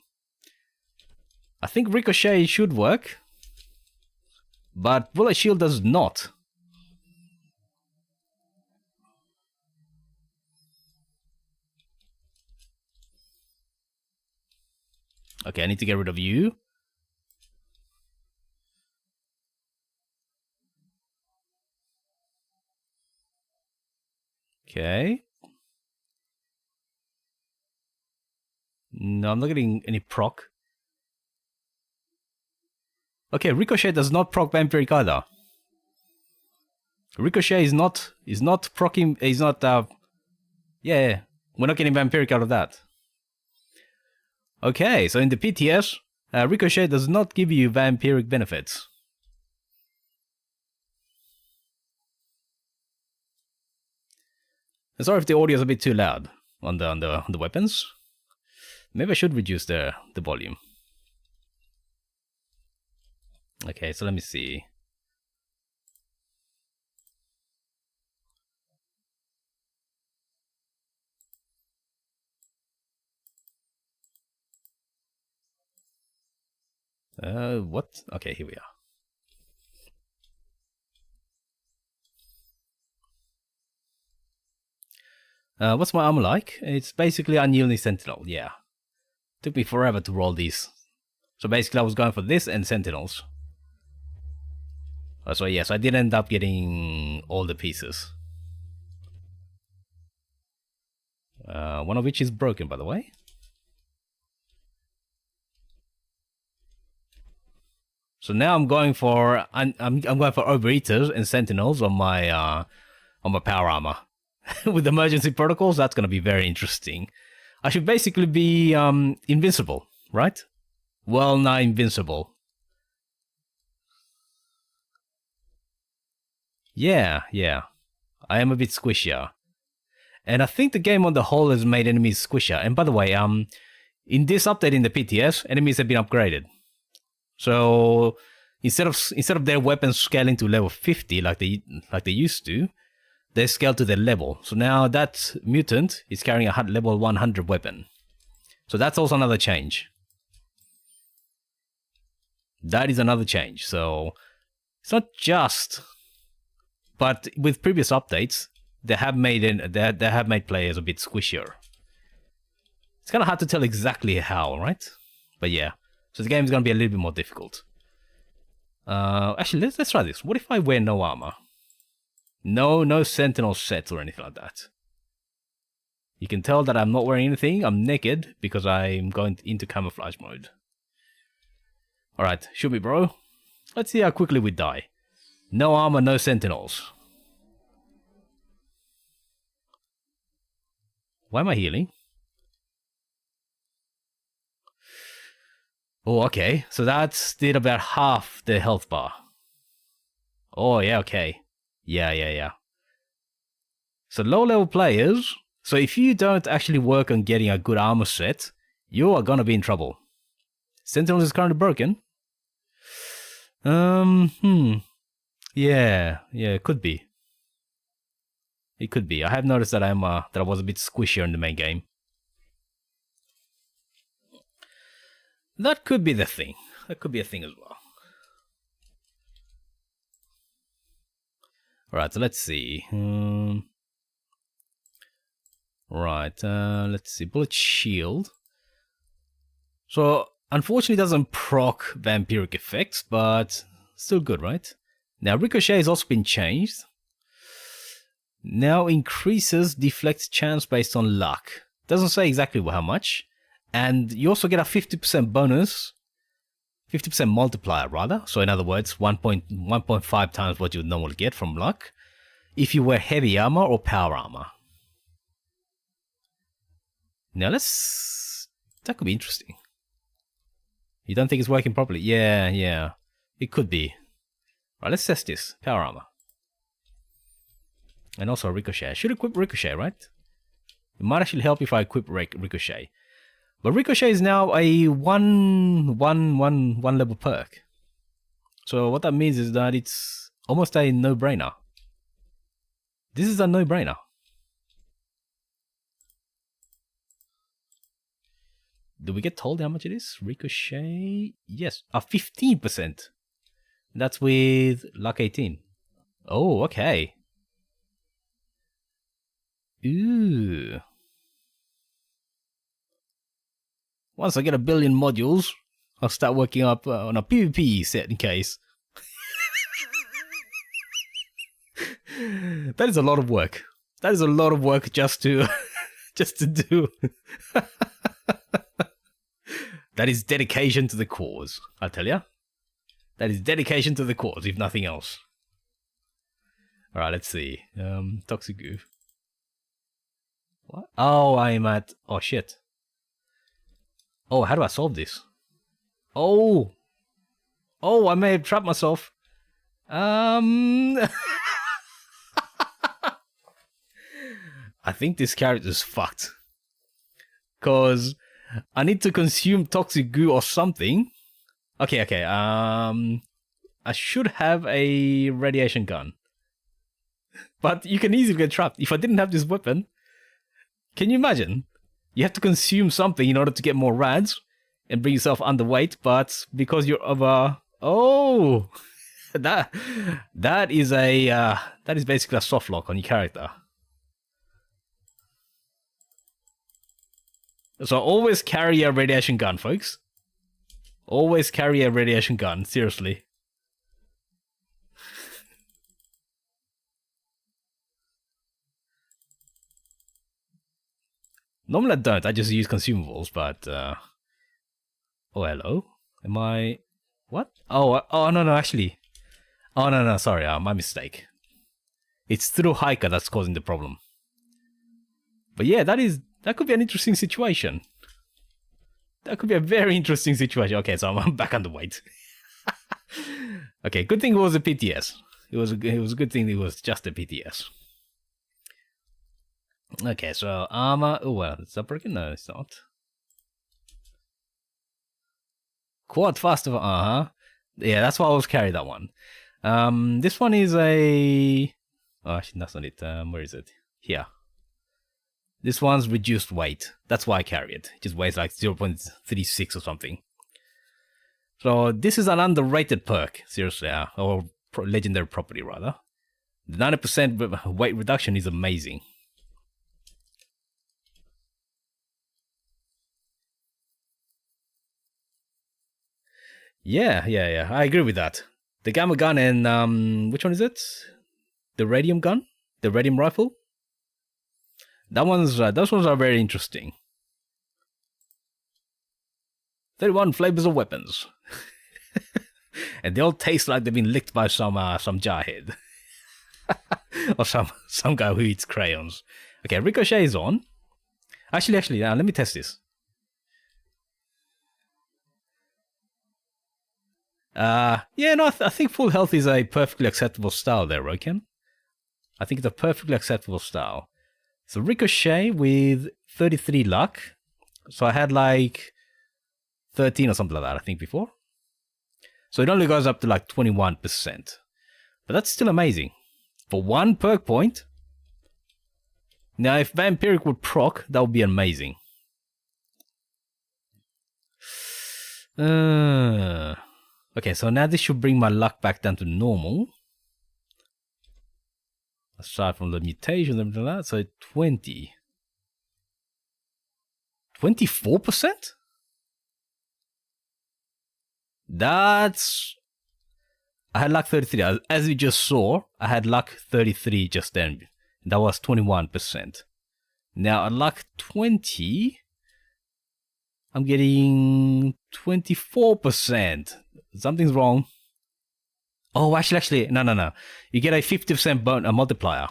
I think ricochet should work. But bullet shield does not. Okay, I need to get rid of you. Okay. No, I'm not getting any proc. Okay, ricochet does not proc vampiric either. Ricochet is not proccing. Is not. Yeah, we're not getting vampiric out of that. Okay, so in the PTS, Ricochet does not give you vampiric benefits. Sorry if the audio is a bit too loud on the weapons. Maybe I should reduce the volume. Okay, so let me see. What? Okay, here we are. What's my armor like? It's basically unyielding sentinel, yeah. Took me forever to roll these. So basically I was going for this and sentinels. So yes, I did end up getting all the pieces. One of which is broken, by the way. So now I'm going for I'm going for overeaters and sentinels on my power armor. With emergency protocols, that's gonna be very interesting. I should basically be invincible, right? Well nigh invincible. Yeah. I am a bit squishier. And I think the game on the whole has made enemies squishier. And by the way, in this update in the PTS, enemies have been upgraded. So instead of their weapons scaling to level 50 like they used to, they scale to their level. So now that mutant is carrying a level 100 weapon. So that's also another change. That is another change. So it's not just, but with previous updates, they have made players a bit squishier. It's kind of hard to tell exactly how, right? But yeah, so the game is gonna be a little bit more difficult. Actually, let's try this. What if I wear no armor? No sentinel sets or anything like that. You can tell that I'm not wearing anything. I'm naked because I'm going into camouflage mode. Alright, shoot me, bro. Let's see how quickly we die. No armor, no sentinels. Why am I healing? Oh, okay. So that did about half the health bar. Oh, yeah, okay. Yeah. So low-level players, so if you don't actually work on getting a good armor set, you are gonna be in trouble. Sentinels is currently broken. Yeah, it could be. It could be. I have noticed that I was a bit squishier in the main game. That could be the thing. That could be a thing as well. Alright, so let's see. Right, let's see. Bullet shield. So, unfortunately, it doesn't proc vampiric effects, but still good, right? Now, ricochet has also been changed. Now increases deflect chance based on luck. Doesn't say exactly how much. And you also get a 50% bonus. 50% multiplier, rather. So, in other words, 1.5 times what you would normally get from luck if you wear heavy armor or power armor. Now, that could be interesting. You don't think it's working properly? Yeah. It could be. Alright, let's test this. Power armor. And also ricochet. I should equip ricochet, right? It might actually help if I equip ricochet. But ricochet is now a one level perk. So what that means is that it's almost a no-brainer. This is a no-brainer. Do we get told how much it is? Ricochet? Yes. 15%. That's with luck 18. Oh, okay. Ooh. Once I get 1 billion modules, I'll start working up on a PvP set in case. That is a lot of work. That is a lot of work just to do. That is dedication to the cause, I tell ya. That is dedication to the cause, if nothing else. Alright, let's see. Toxic goof. What? Oh, I'm at... Oh, shit. Oh, how do I solve this? Oh! Oh, I may have trapped myself. I think this character's fucked. Cause I need to consume toxic goo or something. Okay. I should have a radiation gun. But you can easily get trapped. If I didn't have this weapon, can you imagine? You have to consume something in order to get more rads and bring yourself underweight, but because you're over... Oh! that is basically a soft lock on your character. So always carry a radiation gun, folks. Always carry a radiation gun, seriously. Normally I don't, I just use consumables, but... Oh, hello? Am I... What? Oh, no, actually. Oh, no, sorry, my mistake. It's through Hiker that's causing the problem. But yeah, that could be an interesting situation. That could be a very interesting situation. Okay, so I'm back underweight. Okay, good thing it was a PTS. It was a good thing it was just a PTS. Okay, so armor. Oh well, is that broken? No, it's not. Quad faster. Yeah, that's why I was carrying that one. This one is a. Oh, actually, that's not it. Where is it? Here. This one's reduced weight. That's why I carry it. It just weighs like 0.36 or something. So this is an underrated perk, seriously, or legendary property rather. The 90% weight reduction is amazing. Yeah, I agree with that. The gamma gun and which one is it? The radium gun? The radium rifle? Those ones are very interesting. 31 flavors of weapons. And they all taste like they've been licked by some jarhead. Or some guy who eats crayons. Okay, Ricochet is on. Actually, let me test this. I think full health is a perfectly acceptable style there, Roken. I think it's a perfectly acceptable style. So Ricochet with 33 luck. So I had like 13 or something like that, I think, before. So it only goes up to like 21%. But that's still amazing. For one perk point. Now, if Vampiric would proc, that would be amazing. Okay, so now this should bring my luck back down to normal. Aside from the mutations and everything like that, so 20. 24%? That's... I had luck 33. As you just saw, I had luck 33 just then. That was 21%. Now at luck 20, I'm getting 24%. Something's wrong. Oh, actually, no. You get a 50% multiplier.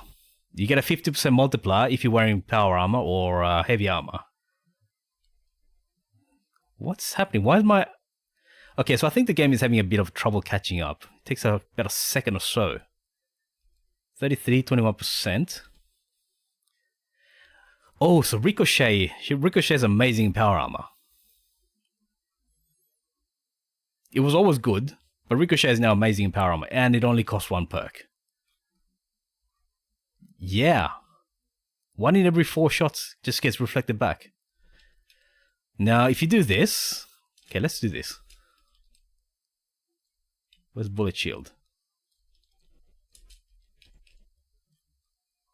You get a 50% multiplier if you're wearing power armor or heavy armor. What's happening? Why is my... Okay, so I think the game is having a bit of trouble catching up. It takes about a second or so. 33, 21%. Oh, so Ricochet. Ricochet is amazing in power armor. It was always good, but Ricochet is now amazing in power armor, and it only costs one perk. Yeah. 1 in every 4 shots just gets reflected back. Now, if you do this... Okay, let's do this. Where's bullet shield?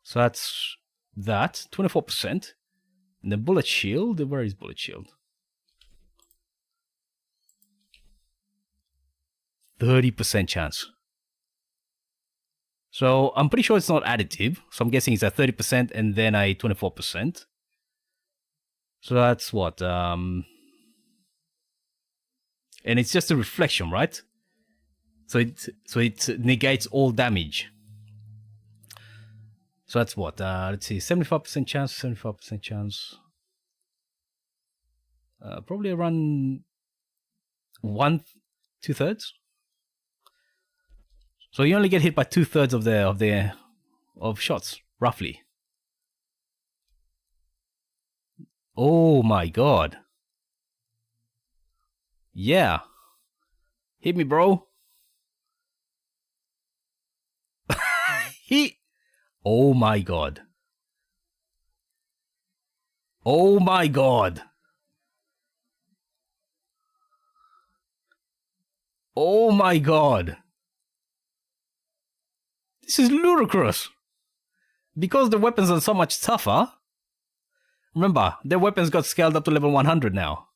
So that's that, 24%. And the bullet shield, where is bullet shield? 30% chance. So I'm pretty sure it's not additive. So I'm guessing it's a 30% and then a 24%. So that's what? And it's just a reflection, right? So it negates all damage. So that's what? Let's see, 75% chance, 75% chance. Probably around 2/3. So you only get hit by 2/3 of shots, roughly. Oh my god. Yeah. Hit me, bro. Oh my god. Oh my god. Oh my god. This is ludicrous. Because the weapons are so much tougher. Remember, their weapons got scaled up to level 100 now.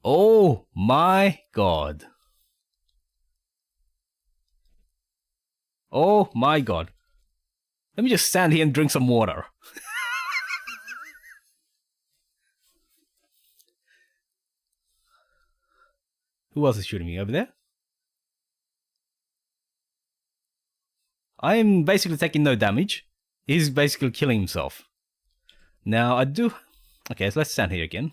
Oh my god. Oh my god. Let me just stand here and drink some water. Who else is shooting me over there? I'm basically taking no damage. He's basically killing himself. Now I do... Okay, so let's stand here again.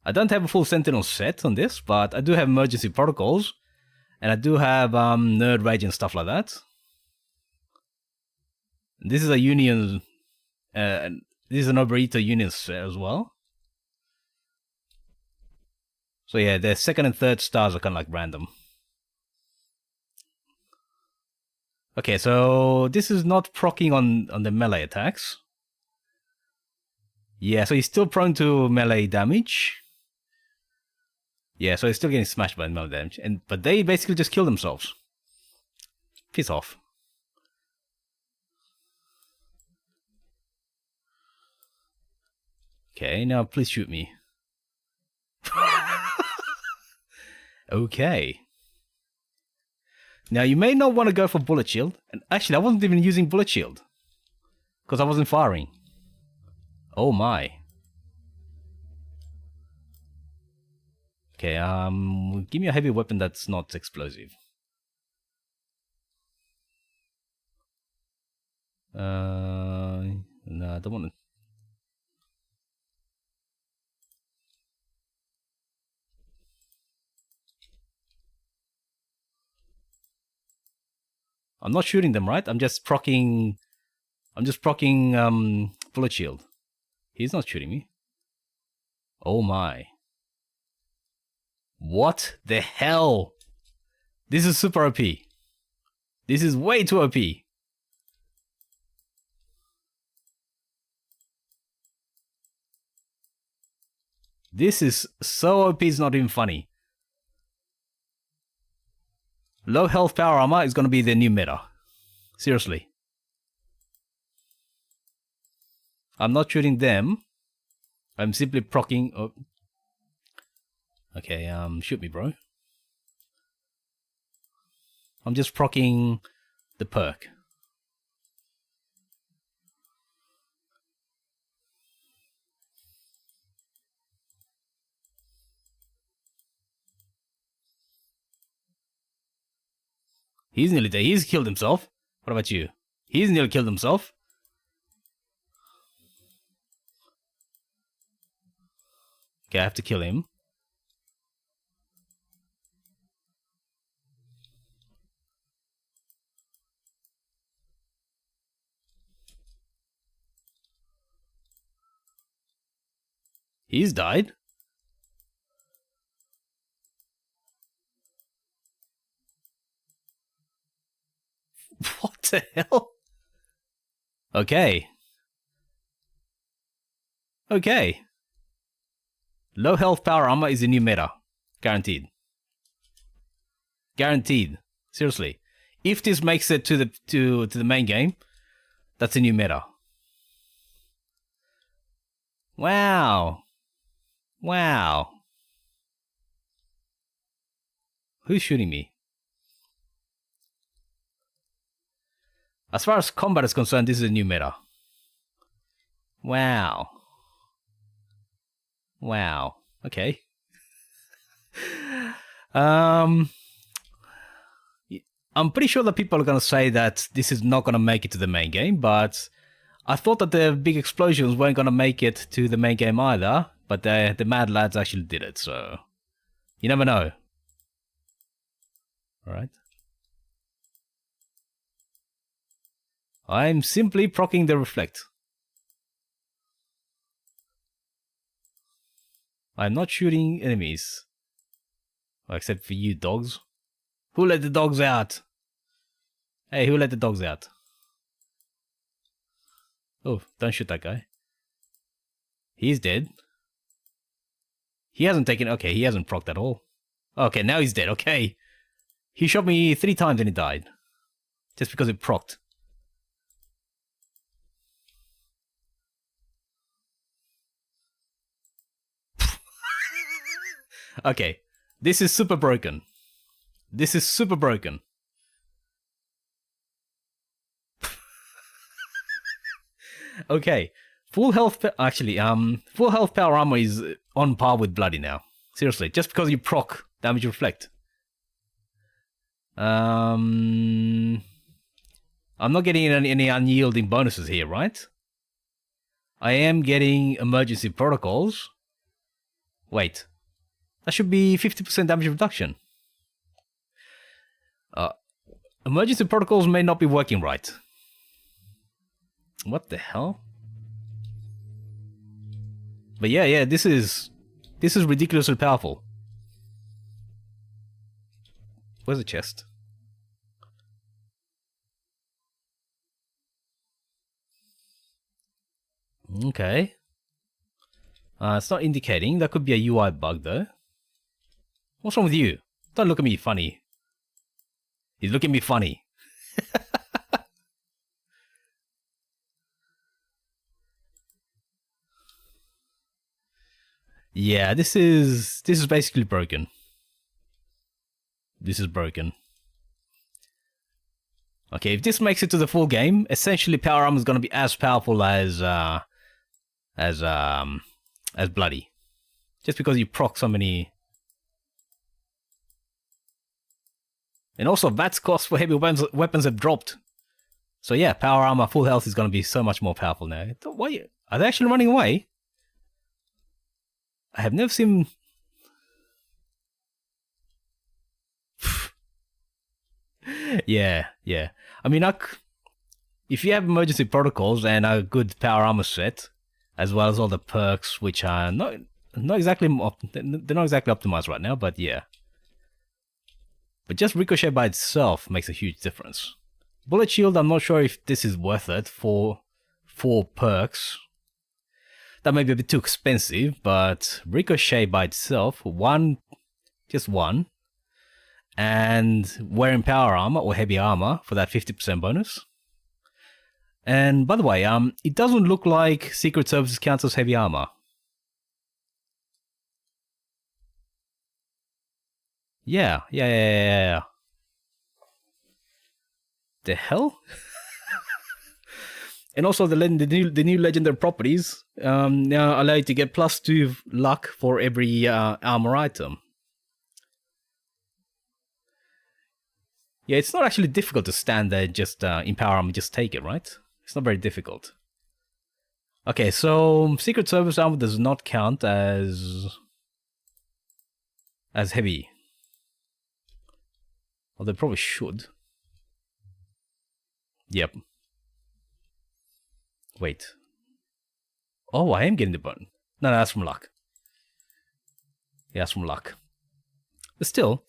I don't have a full Sentinel set on this, but I do have emergency protocols. And I do have Nerd Rage and stuff like that. This is a Union... this is an Oberito Union set as well. So yeah, the second and third stars are kind of like random. Okay, so this is not proccing on the melee attacks. Yeah, so he's still prone to melee damage. Yeah, so he's still getting smashed by melee damage. But they basically just kill themselves. Piss off. Okay, now please shoot me. Okay. Now you may not want to go for bullet shield. And actually I wasn't even using bullet shield. Because I wasn't firing. Oh my. Okay, give me a heavy weapon that's not explosive. No, I don't want to. I'm not shooting them, right? I'm just proccing bullet shield. He's not shooting me. Oh my. What the hell? This is super OP. This is way too OP. This is so OP, it's not even funny. Low health power armor is going to be the new meta. Seriously. I'm not shooting them. I'm simply proccing... Oh. Okay, shoot me, bro. I'm just proccing the perk. He's nearly dead. He's killed himself. What about you? He's nearly killed himself. Okay, I have to kill him. He's died. What the hell? Okay. Okay. Low health power armor is the new meta. Guaranteed. Guaranteed. Seriously. If this makes it to the main game, that's a new meta. Wow. Wow. Who's shooting me? As far as combat is concerned, this is a new meta. Wow. Wow. Okay. I'm pretty sure that people are going to say that this is not going to make it to the main game, but I thought that the big explosions weren't going to make it to the main game either, but the mad lads actually did it, so you never know. Alright. I'm simply proccing the reflect. I'm not shooting enemies. Well, except for you dogs. Who let the dogs out? Hey, who let the dogs out? Oh, don't shoot that guy. He's dead. He hasn't taken... Okay, he hasn't procced at all. Okay, now he's dead, okay. He shot me 3 times and he died. Just because it procced. Okay, this is super broken. This is super broken. Okay, full health. Actually, full health power armor is on par with bloody now. Seriously, just because you proc damage reflect. I'm not getting any unyielding bonuses here, right? I am getting emergency protocols. Wait, that should be 50% damage reduction. Emergency protocols may not be working right. What the hell? But yeah, this is ridiculously powerful. Where's the chest? Okay. It's not indicating. That could be a UI bug though. What's wrong with you? Don't look at me funny. He's looking at me funny. Yeah, this is basically broken. This is broken. Okay, if this makes it to the full game, essentially power armor is gonna be as powerful as bloody. Just because you proc so many. And also VATS costs for heavy weapons have dropped. So yeah, power armor full health is gonna be so much more powerful now. Why are they actually running away? I have never seen... yeah. I mean, if you have emergency protocols and a good power armor set, as well as all the perks, which are not exactly they're not exactly optimized right now, but yeah. But just Ricochet by itself makes a huge difference. Bullet Shield, I'm not sure if this is worth it for 4 perks. That may be a bit too expensive, but Ricochet by itself, just one, and wearing power armor or heavy armor for that 50% bonus. And by the way, it doesn't look like Secret Services counts as heavy armor. Yeah. The hell? And also the new legendary properties now allow you to get +2 luck for every armor item. Yeah, it's not actually difficult to stand there just in power armor, just take it, right? It's not very difficult. Okay, so Secret Service armor does not count as heavy. Well, they probably should. Yep. Wait. Oh, I am getting the button. No, that's from luck. Yeah, that's from luck. But still,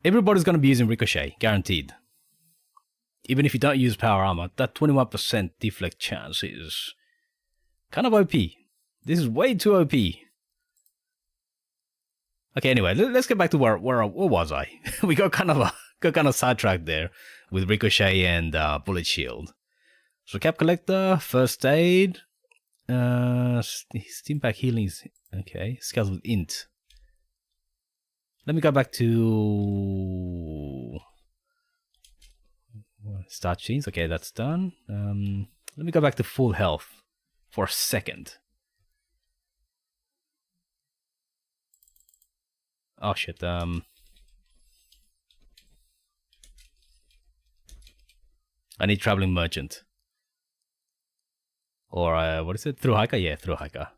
everybody's going to be using Ricochet, guaranteed. Even if you don't use power armor, that 21% deflect chance is kind of OP. This is way too OP. Okay, anyway, let's get back to where was I? We got kind of sidetracked there with Ricochet and Bullet Shield. So Cap Collector, First Aid, Steam Pack Healing, okay, Scales with Int. Let me go back to Start Chains, okay, that's done. Let me go back to full health for a second. Oh shit, I need Traveling Merchant. Or, what is it? Through Hiker? Yeah, Through Hiker.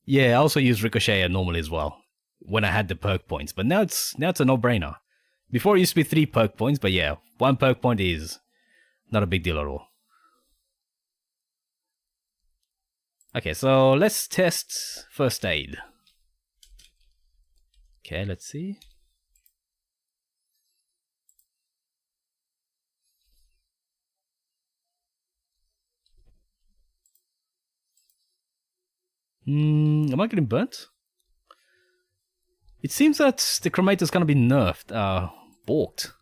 Yeah, I also use Ricochet normally as well when I had the perk points, but now it's a no-brainer. Before it used to be 3 perk points, but yeah, 1 perk point is not a big deal at all. Okay, so let's test first aid. Okay, let's see. Am I getting burnt? It seems that the Chromator's gonna be nerfed, balked.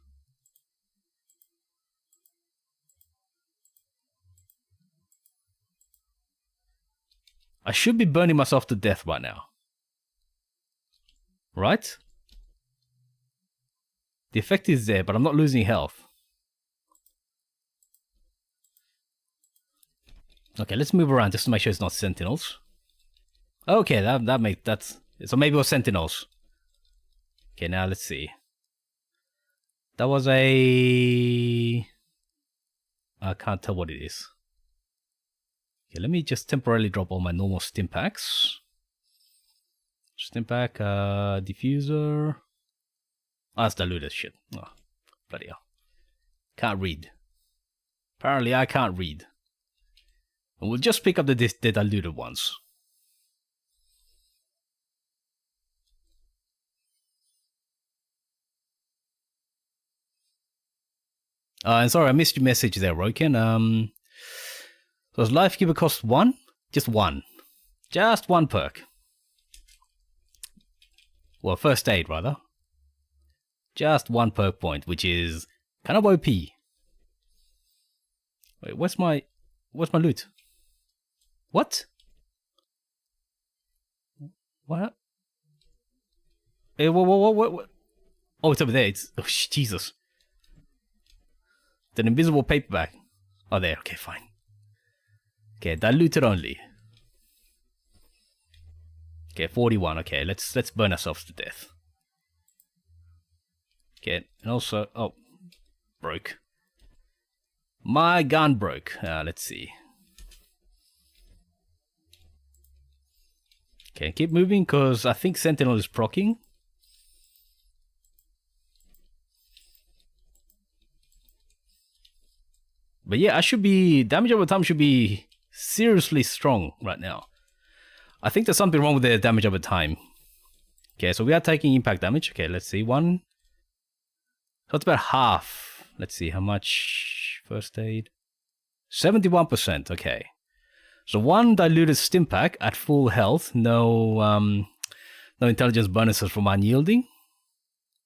I should be burning myself to death right now. Right? The effect is there, but I'm not losing health. Okay, let's move around just to make sure it's not sentinels. Okay, that's so maybe it was sentinels. Okay, now let's see. That was a... I can't tell what it is. Okay, let me just temporarily drop all my normal stim packs. Stim pack, diffuser. Oh, that's diluted shit. Oh, bloody hell. Can't read. Apparently I can't read. And we'll just pick up the diluted ones. And sorry, I missed your message there, Roken. So does Lifekeeper cost 1? Just 1. Just 1 perk. Well, first aid, rather. Just 1 perk point, which is kind of OP. Wait, what's my loot? What? What? Hey, what? Oh, it's over there. It's... Oh, Jesus. It's an invisible paperback. Oh, there. Okay, fine. Okay, diluted only. Okay, 41. Okay, let's burn ourselves to death. Okay, and also... Oh, broke. My gun broke. Let's see. Okay, keep moving because I think Sentinel is proccing. But yeah, I should be... Damage over time should be seriously strong right now. I think there's something wrong with the damage over time. Okay, so we are taking impact damage. Okay, let's see. 1. So it's about half. Let's see how much first aid. 71%. Okay. So 1 diluted stim pack at full health. No intelligence bonuses from unyielding.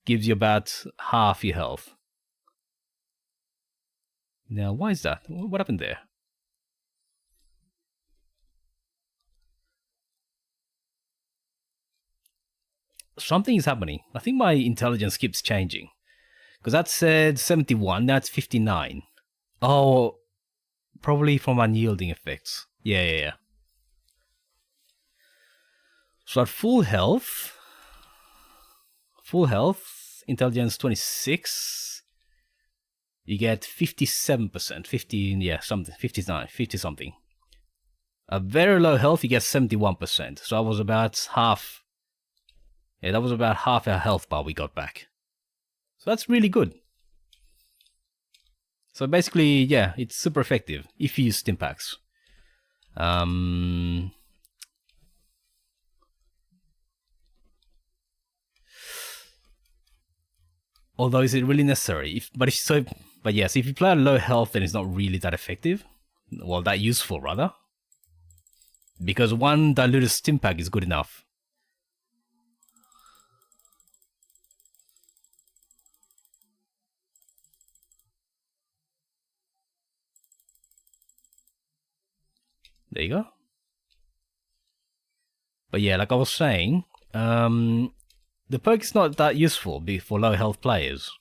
Gives you about half your health. Now, why is that? What happened there? Something is happening. I think my intelligence keeps changing. Because that said 71, now it's 59. Oh, probably from unyielding effects. Yeah. So at full health, intelligence 26, you get 57%, 50, yeah, something, 59, 50 something. At very low health, you get 71%. So I was about half. Yeah, that was about half our health bar we got back. So that's really good. So basically, yeah, it's super effective if you use stim packs. Although, is it really necessary? But yes, if you play at low health, then it's not really that effective. Well, that useful rather. Because 1 diluted stim pack is good enough. There you go. But yeah, like I was saying, the perk is not that useful for low health players.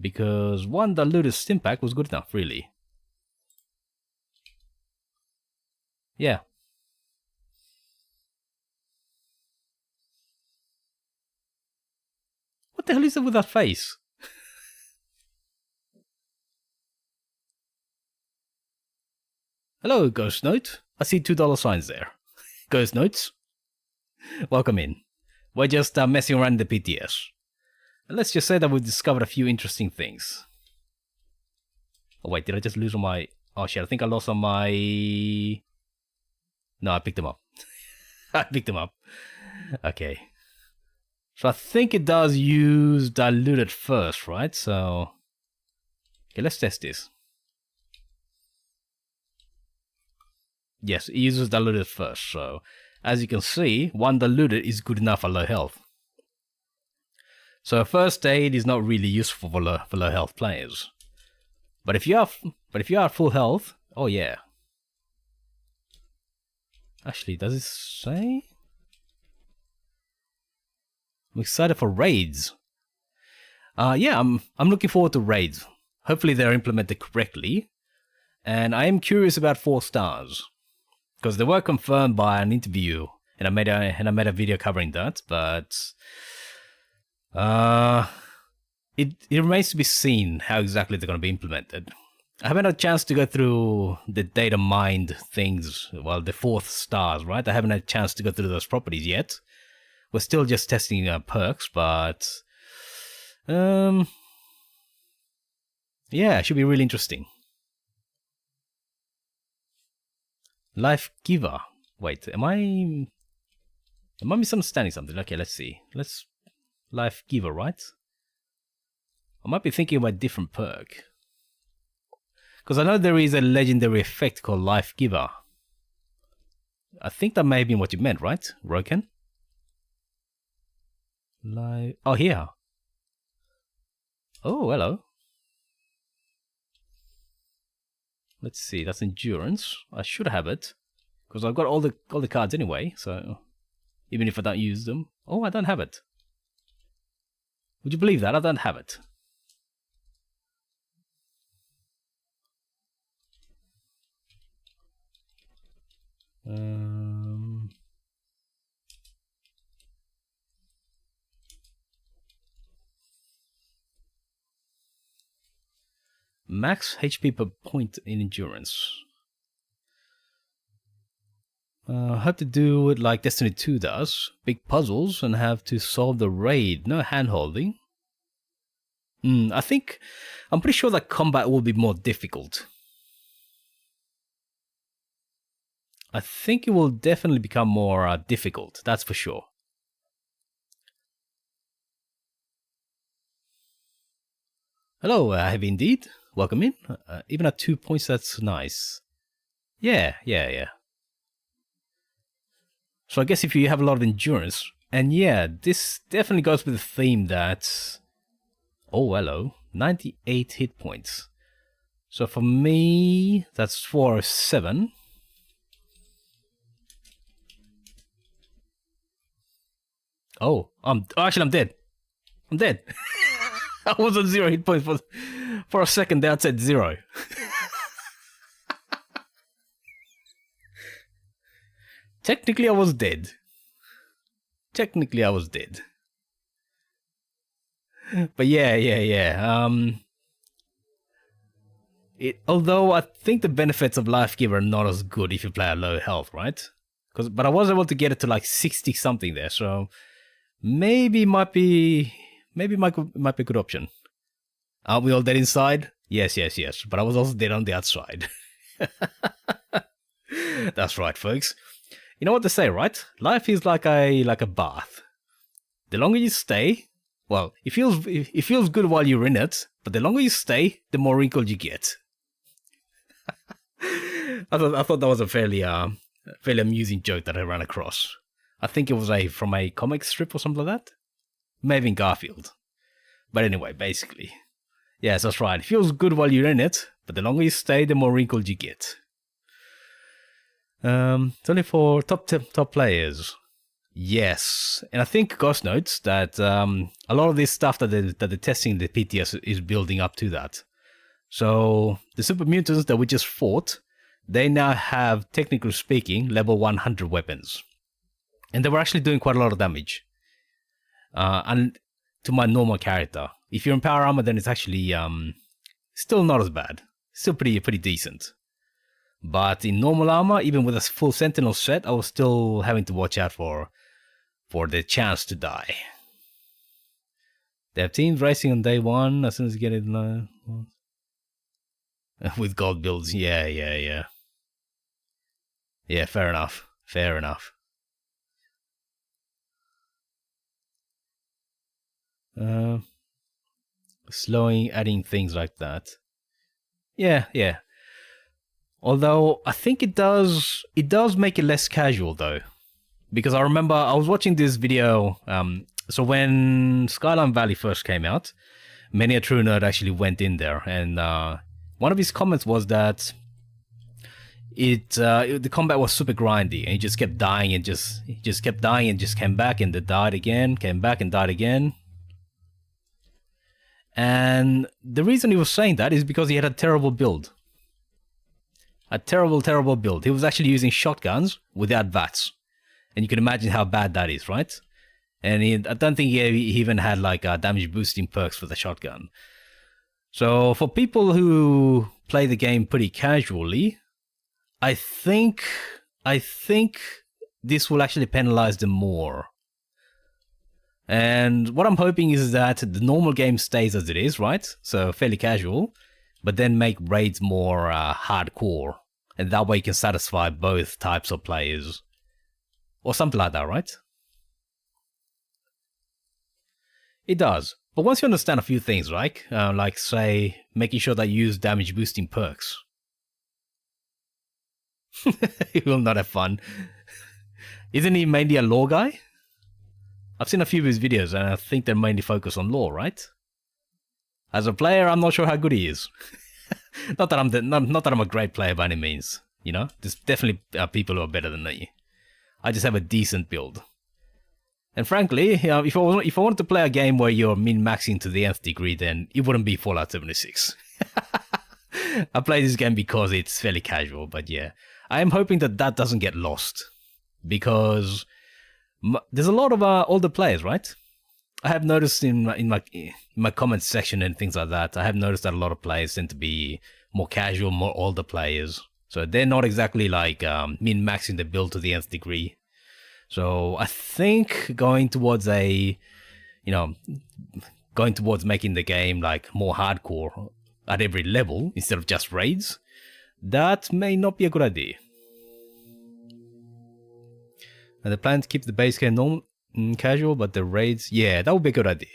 Because 1 diluted stim pack was good enough, really. Yeah. What the hell is it with that face? Hello, Ghost Note. I see $2 signs there. Ghost Notes. Welcome in. We're just messing around in the PTS. And let's just say that we've discovered a few interesting things. Oh wait, did I just lose on my... Oh shit, I think I lost on my... No, I picked them up. I picked them up. Okay. So I think it does use diluted first, right? So... Okay, let's test this. Yes, it uses diluted first, so... As you can see, 1 diluted is good enough for low health. So first aid is not really useful for low health players. But if you are full health, oh yeah. Actually, does it say? I'm excited for raids. Yeah, I'm looking forward to raids. Hopefully they're implemented correctly. And I am curious about 4 stars. Because they were confirmed by an interview, and I made a video covering that, but it remains to be seen how exactly they're going to be implemented. I haven't had a chance to go through the data mined things, well, the 4th stars, right? I haven't had a chance to go through those properties yet. We're still just testing perks, but yeah, it should be really interesting. Life Giver. Wait, am I misunderstanding something? Okay, let's see. Life Giver, right? I might be thinking about a different perk. Because I know there is a legendary effect called Life Giver. I think that may have been what you meant, right, Roken? Oh, here. Oh, hello. Let's see, that's endurance. I should have it. Because I've got all the cards anyway, so even if I don't use them. Oh, I don't have it. Would you believe that? I don't have it. Max HP per point in endurance. Have to do it like Destiny 2 does. Big puzzles and have to solve the raid. No hand-holding. I'm pretty sure that combat will be more difficult. I think it will definitely become more difficult, that's for sure. Hello, Heavy Indeed. Welcome in. Even at 2 points, that's nice. Yeah. So I guess if you have a lot of endurance, and yeah, this definitely goes with the theme that... Oh, hello. 98 hit points. So for me, that's 407. Oh, actually I'm dead. I'm dead. I was on 0 hit points for a second there. I said 0. Technically, I was dead. But yeah. Although I think the benefits of Life Giver are not as good if you play at low health, right? But I was able to get it to like 60 something there, so maybe might be a good option. Aren't we all dead inside? Yes. But I was also dead on the outside. That's right, folks. You know what they say, right? Life is like a bath. The longer you stay, well, it feels good while you're in it, but the longer you stay, the more wrinkled you get. I thought that was a fairly amusing joke that I ran across. I think it was from a comic strip or something like that. Maybe in Garfield. But anyway, basically. Yes, that's right. It feels good while you're in it, but the longer you stay, the more wrinkled you get. It's only for top players. Yes, and I think Ghost notes that a lot of this stuff that they're testing in the PTS is building up to that. So the super mutants that we just fought, they now have, technically speaking, level 100 weapons, and they were actually doing quite a lot of damage. And to my normal character, if you're in power armor, then it's actually still not as bad. Still pretty decent. But in normal armor, even with a full Sentinel set, I was still having to watch out for the chance to die. They have teams racing on day one as soon as you get it. With gold builds, yeah. Yeah, fair enough. Slowing, adding things like that. Yeah. Although I think it does make it less casual though, because I remember I was watching this video. So when Skyline Valley first came out, many a true nerd actually went in there, and one of his comments was that the combat was super grindy, and he just kept dying and just kept dying and just came back and then died again, came back and died again. And the reason he was saying that is because he had a terrible build. A terrible build. He was actually using shotguns without VATS. And you can imagine how bad that is, right? And I don't think he even had like damage boosting perks for the shotgun. So for people who play the game pretty casually, I think this will actually penalize them more. And what I'm hoping is that the normal game stays as it is, right? So fairly casual, but then make raids more hardcore. And that way you can satisfy both types of players. Or something like that, right? It does. But once you understand a few things, right? Like, say, making sure that you use damage boosting perks. You will not have fun. Isn't he mainly a lore guy? I've seen a few of his videos and I think they're mainly focused on lore, right? As a player, I'm not sure how good he is. Not that I'm a great player by any means, you know? There's definitely people who are better than me. I just have a decent build. And frankly, if I wanted to play a game where you're min-maxing to the nth degree, then it wouldn't be Fallout 76. I play this game because it's fairly casual, but yeah. I am hoping that doesn't get lost. Because there's a lot of older players, right? I have noticed in my comments section and things like that, I have noticed that a lot of players tend to be more casual, more older players. So they're not exactly like min-maxing the build to the nth degree. So I think going towards making the game like more hardcore at every level instead of just raids, that may not be a good idea. And the plan to keep the base game normal, casual, but the raids, yeah, that would be a good idea.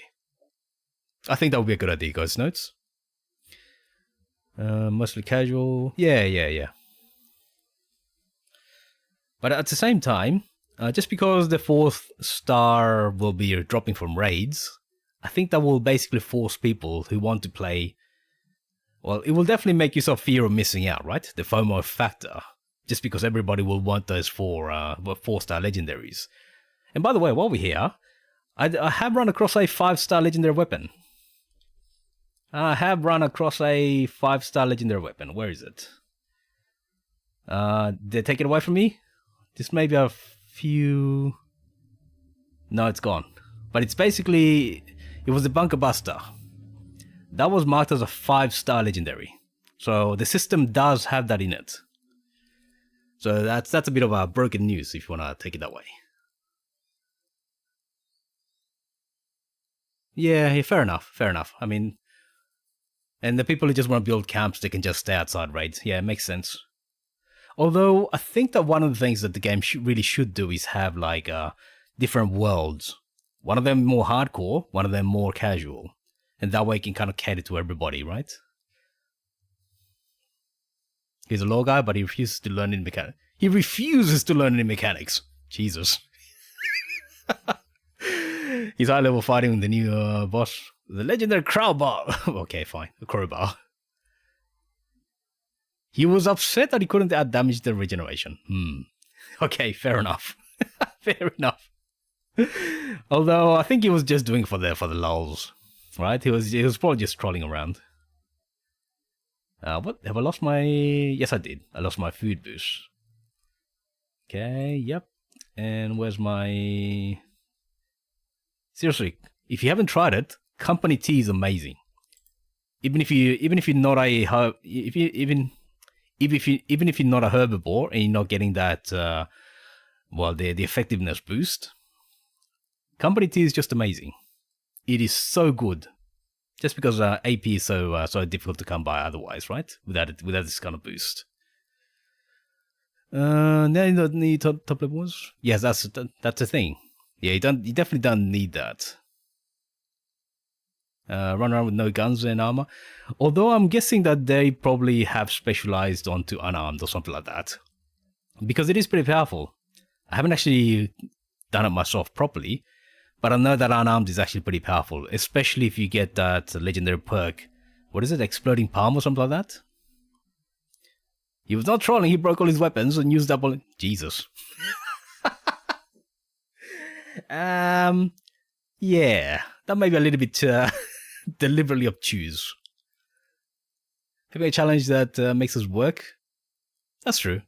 I think that would be a good idea, Ghost Notes. Mostly casual, yeah. But at the same time, just because the 4th star will be dropping from raids, I think that will basically force people who want to play. Well, it will definitely make you sort of fear of missing out, right? The FOMO factor. Just because everybody will want those 4-star legendaries. And by the way, while we're here, I have run across a 5-star legendary weapon. Where is it? Did they take it away from me? This may be a few... No, it's gone. But it's basically... It was a Bunker Buster. That was marked as a 5-star legendary. So the system does have that in it. So that's a bit of a broken news if you want to take it that way. Yeah, fair enough. I mean... And the people who just want to build camps, they can just stay outside raids. Yeah, it makes sense. Although, I think that one of the things that the game really should do is have, like, different worlds. One of them more hardcore, one of them more casual. And that way it can kind of cater to everybody, right? He's a lore guy, but he refuses to learn any mechanics. Jesus. He's high level fighting with the new boss. The legendary crowbar. Okay, fine. A crowbar. He was upset that he couldn't add damage to regeneration. Okay, fair enough. Fair enough. Although I think he was just doing it for the lulz, right? He was probably just trolling around. What? Have I lost my... Yes, I did. I lost my food boost. Okay, yep. And where's my... Seriously, if you haven't tried it, company tea is amazing. Even if you're not a even if you're not a herbivore and you're not getting that the effectiveness boost, Company T is just amazing. It is so good. Just because AP is so difficult to come by otherwise, right? Without this kind of boost. Now you don't need top level ones. Yes, that's the thing. Yeah, you definitely don't need that. Run around with no guns and armor. Although I'm guessing that they probably have specialized onto unarmed or something like that, because it is pretty powerful. I haven't actually done it myself properly, but I know that unarmed is actually pretty powerful, especially if you get that legendary perk. What is it, Exploding Palm or something like that? He was not trolling, he broke all his weapons and used up all... Jesus. Yeah, that may be a little bit deliberately obtuse. Maybe a challenge that makes us work. That's true.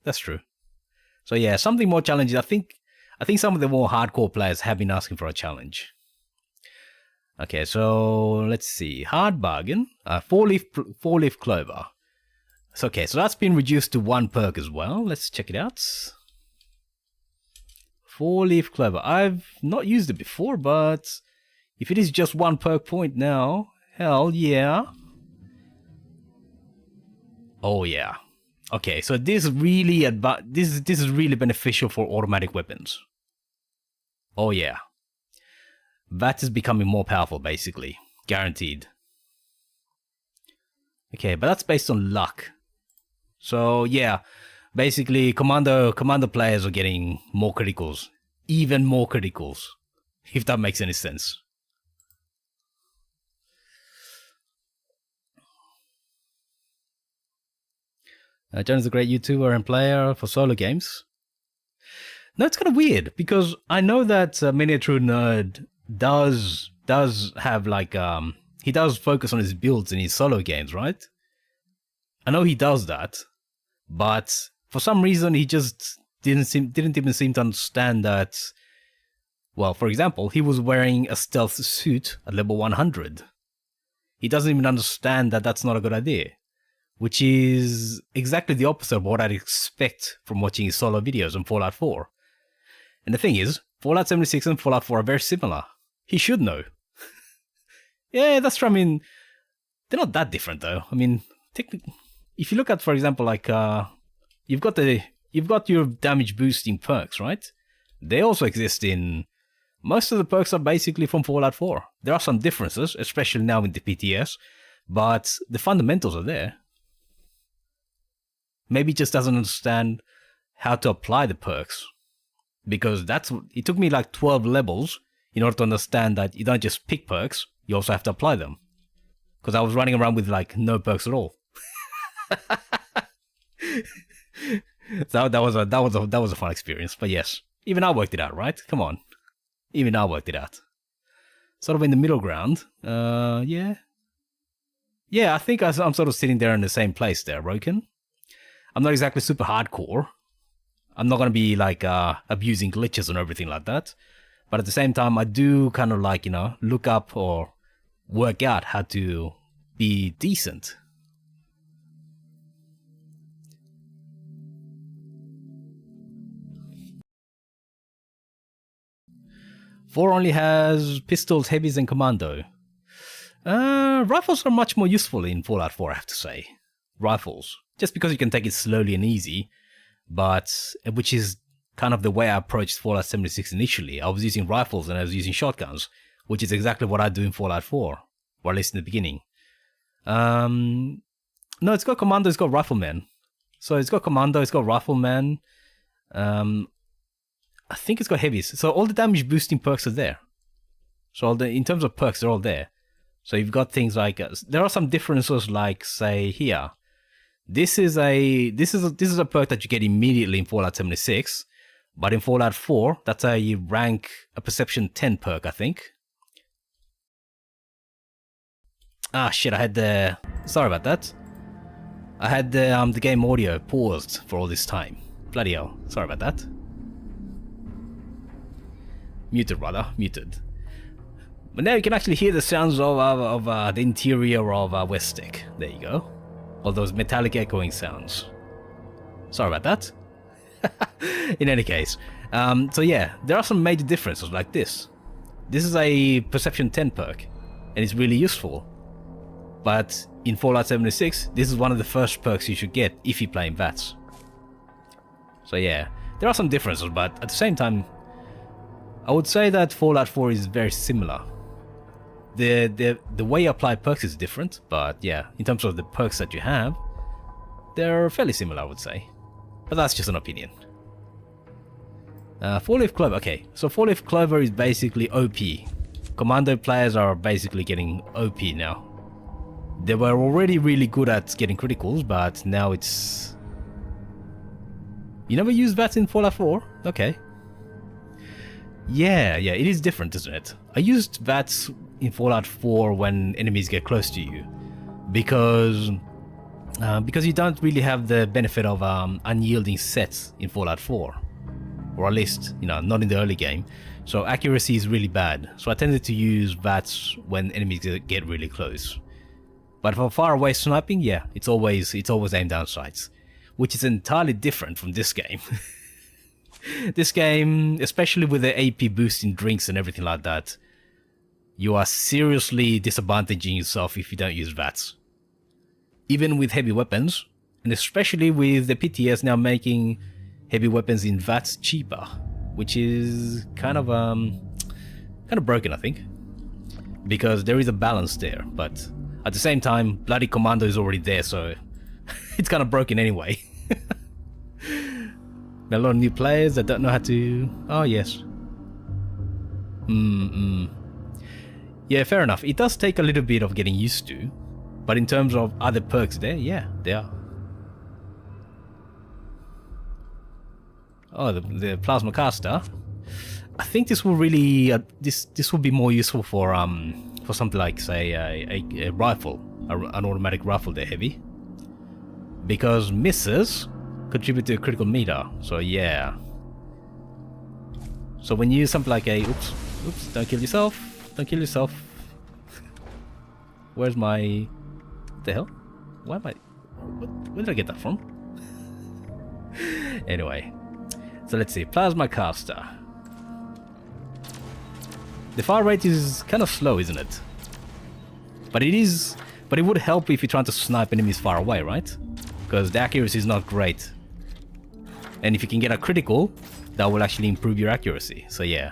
So yeah, something more challenging. I think some of the more hardcore players have been asking for a challenge. Okay, so let's see. Hard bargain. Four-leaf clover. So, okay, so that's been reduced to 1 perk as well. Let's check it out. Four-leaf clover. I've not used it before, but if it is just 1 perk point now, hell yeah. Oh yeah. Okay, so this is really this is really beneficial for automatic weapons. Oh yeah. That is becoming more powerful, basically. Guaranteed. Okay, but that's based on luck. So yeah, basically commando players are getting more criticals. Even more criticals. If that makes any sense. John is a great YouTuber and player for solo games. No, it's kind of weird because I know that Miniature Nerd does have like he does focus on his builds in his solo games, right? I know he does that, but for some reason he just didn't even seem to understand that. Well, for example, he was wearing a stealth suit at level 100. He doesn't even understand that that's not a good idea. Which is exactly the opposite of what I'd expect from watching his solo videos on Fallout 4. And the thing is, Fallout 76 and Fallout 4 are very similar. He should know. Yeah, that's true. I mean, they're not that different though. I mean, technically, if you look at, for example, like you've got your damage boosting perks, right? They also exist in... Most of the perks are basically from Fallout 4. There are some differences, especially now in the PTS, but the fundamentals are there. Maybe he just doesn't understand how to apply the perks. Because it took me like 12 levels in order to understand that you don't just pick perks, you also have to apply them. Because I was running around with like no perks at all. So that was a fun experience. But yes, even I worked it out, right? Come on. Even I worked it out. Sort of in the middle ground. Yeah. Yeah, I think I'm sort of sitting there in the same place there, Roken. I'm not exactly super hardcore. I'm not going to be like abusing glitches and everything like that. But at the same time, I do kind of like, look up or work out how to be decent. Four only has pistols, heavies, and commando. Rifles are much more useful in Fallout 4, I have to say. Rifles. Just because you can take it slowly and easy, but which is kind of the way I approached Fallout 76 initially. I was using rifles and I was using shotguns, which is exactly what I do in Fallout 4, or at least in the beginning. No, it's got commando, it's got rifleman. So it's got commando, it's got rifleman. I think it's got heavies. So all the damage boosting perks are there. So in terms of perks, they're all there. So you've got things like there are some differences, like say here. This is a perk that you get immediately in Fallout 76, but in Fallout 4, that's a perception 10 perk, I think. Ah shit! Sorry about that. I had the game audio paused for all this time. Bloody hell! Sorry about that. Muted, rather. Muted. But now you can actually hear the sounds of the interior of Westek. There you go. All those metallic echoing sounds. Sorry about that. In any case, so yeah, there are some major differences like this. This is a Perception 10 perk, and it's really useful. But in Fallout 76, this is one of the first perks you should get if you're playing VATS. So yeah, there are some differences, but at the same time, I would say that Fallout 4 is very similar. The way you apply perks is different, but yeah, in terms of the perks that you have, they're fairly similar, I would say. But that's just an opinion. 4-Leaf Clover, okay, so 4-Leaf Clover is basically OP. Commando players are basically getting OP now. They were already really good at getting criticals, but now it's... You never used VATS in Fallout 4? Okay. Yeah, it is different, isn't it? I used VATS in Fallout 4 when enemies get close to you. Because you don't really have the benefit of unyielding sets in Fallout 4. Or at least, not in the early game. So accuracy is really bad. So I tended to use VATS when enemies get really close. But for far away sniping, yeah, it's always aimed down sights. Which is entirely different from this game. This game, especially with the AP boosting drinks and everything like that, you are seriously disadvantaging yourself if you don't use VATS. Even with heavy weapons, and especially with the PTS now making heavy weapons in VATS cheaper, which is kind of broken, I think, because there is a balance there. But at the same time, bloody Commando is already there, so it's kind of broken anyway. A lot of new players that don't know how to... Oh, yes. Yeah, fair enough. It does take a little bit of getting used to. But in terms of other perks there, yeah, they are. Oh, the Plasma Caster. I think this will really... this will be more useful for something like, say, a rifle. An automatic rifle there, heavy. Because misses contribute to a critical meter, so yeah. So when you use something like a... Oops, don't kill yourself. Where's my... What the hell? Why am I... Where did I get that from? Anyway. So let's see, Plasma Caster. The fire rate is kind of slow, isn't it? But it would help if you're trying to snipe enemies far away, right? Because the accuracy is not great. And if you can get a critical, that will actually improve your accuracy. So yeah.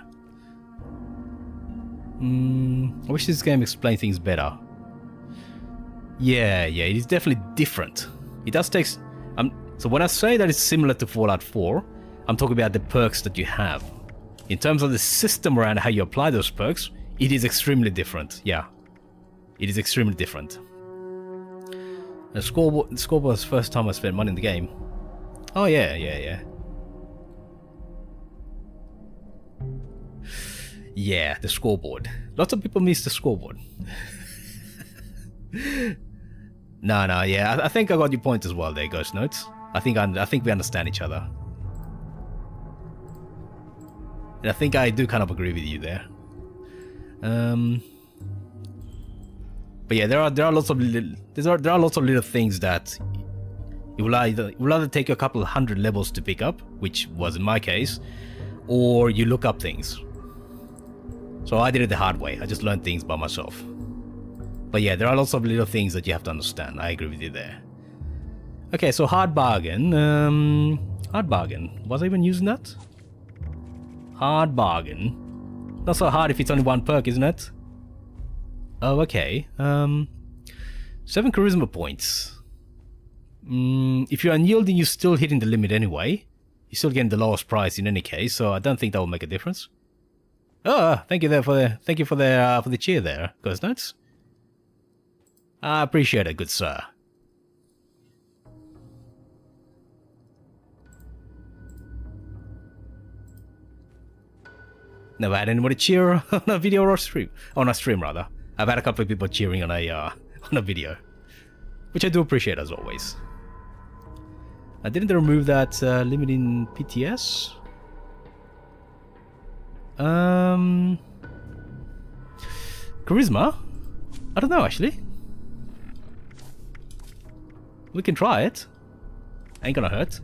I wish this game explained things better. Yeah, it is definitely different. It does take... so when I say that it's similar to Fallout 4, I'm talking about the perks that you have. In terms of the system around how you apply those perks, it is extremely different. Yeah. It is extremely different. The scoreboard was the first time I spent money in the game. Oh yeah. Yeah, the scoreboard. Lots of people miss the scoreboard. No, yeah. I think I got your point as well there, Ghost Notes. I think we understand each other. And I think I do kind of agree with you there. But yeah, there are lots of little things that it will either take you a couple of 100 levels to pick up, which was in my case, or you look up things. So I did it the hard way. I just learned things by myself. But yeah, there are lots of little things that you have to understand. I agree with you there. Okay, so hard bargain. Hard bargain. Was I even using that? Hard bargain. Not so hard if it's only one perk, isn't it? Oh, okay. 7 charisma points. If you're unyielding, you're still hitting the limit anyway. You're still getting the lowest price in any case, so I don't think that will make a difference. Oh, thank you for the cheer there, Ghost Notes. I appreciate it, good sir. Never had anybody cheer on a video or stream. On a stream, rather. I've had a couple of people cheering on a video, which I do appreciate as always. I didn't remove that limit in PTS. Charisma? I don't know actually. We can try it. Ain't gonna hurt.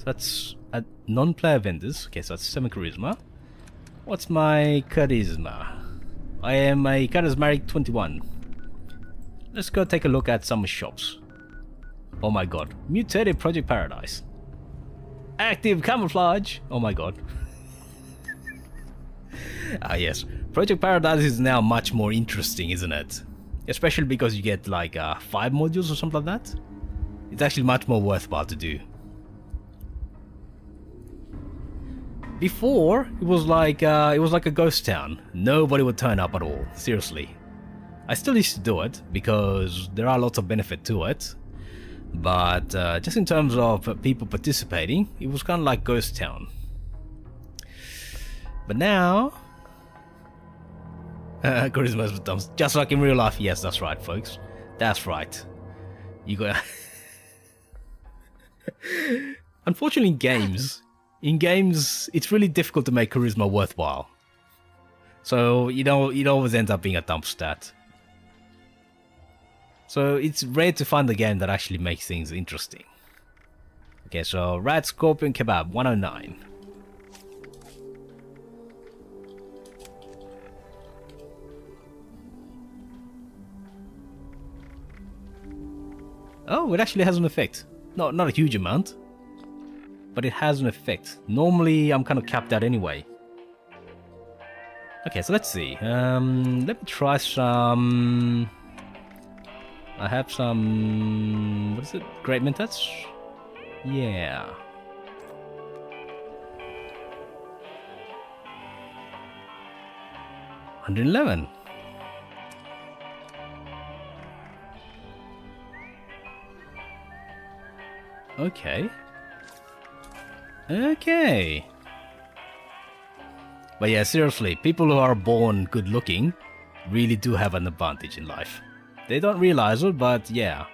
that's a non-player vendors. Okay, so that's 7 charisma. What's my charisma? I am a charismatic 21. Let's go take a look at some shops. Oh my god. Mutated Project Paradise. Active camouflage. Oh my god. Ah yes. Project Paradise is now much more interesting, isn't it? Especially because you get like 5 modules or something like that. It's actually much more worthwhile to do. Before, it was like a ghost town. Nobody would turn up at all. Seriously. I still used to do it because there are lots of benefit to it. But just in terms of people participating, it was kind of like ghost town. But now, charisma is dumb. Just like in real life. Yes, that's right, folks. That's right. You got. Unfortunately, in games, it's really difficult to make charisma worthwhile. So it always ends up being a dump stat. So it's rare to find a game that actually makes things interesting. Okay, so Rat Scorpion Kebab 109. Oh, it actually has an effect. Not a huge amount, but it has an effect. Normally, I'm kind of capped out anyway. Okay, so let's see. Let me try some. I have some. What is it? Great Mentats? Yeah. $111. Okay. Okay. But yeah, seriously, people who are born good looking really do have an advantage in life. They don't realize it, but yeah.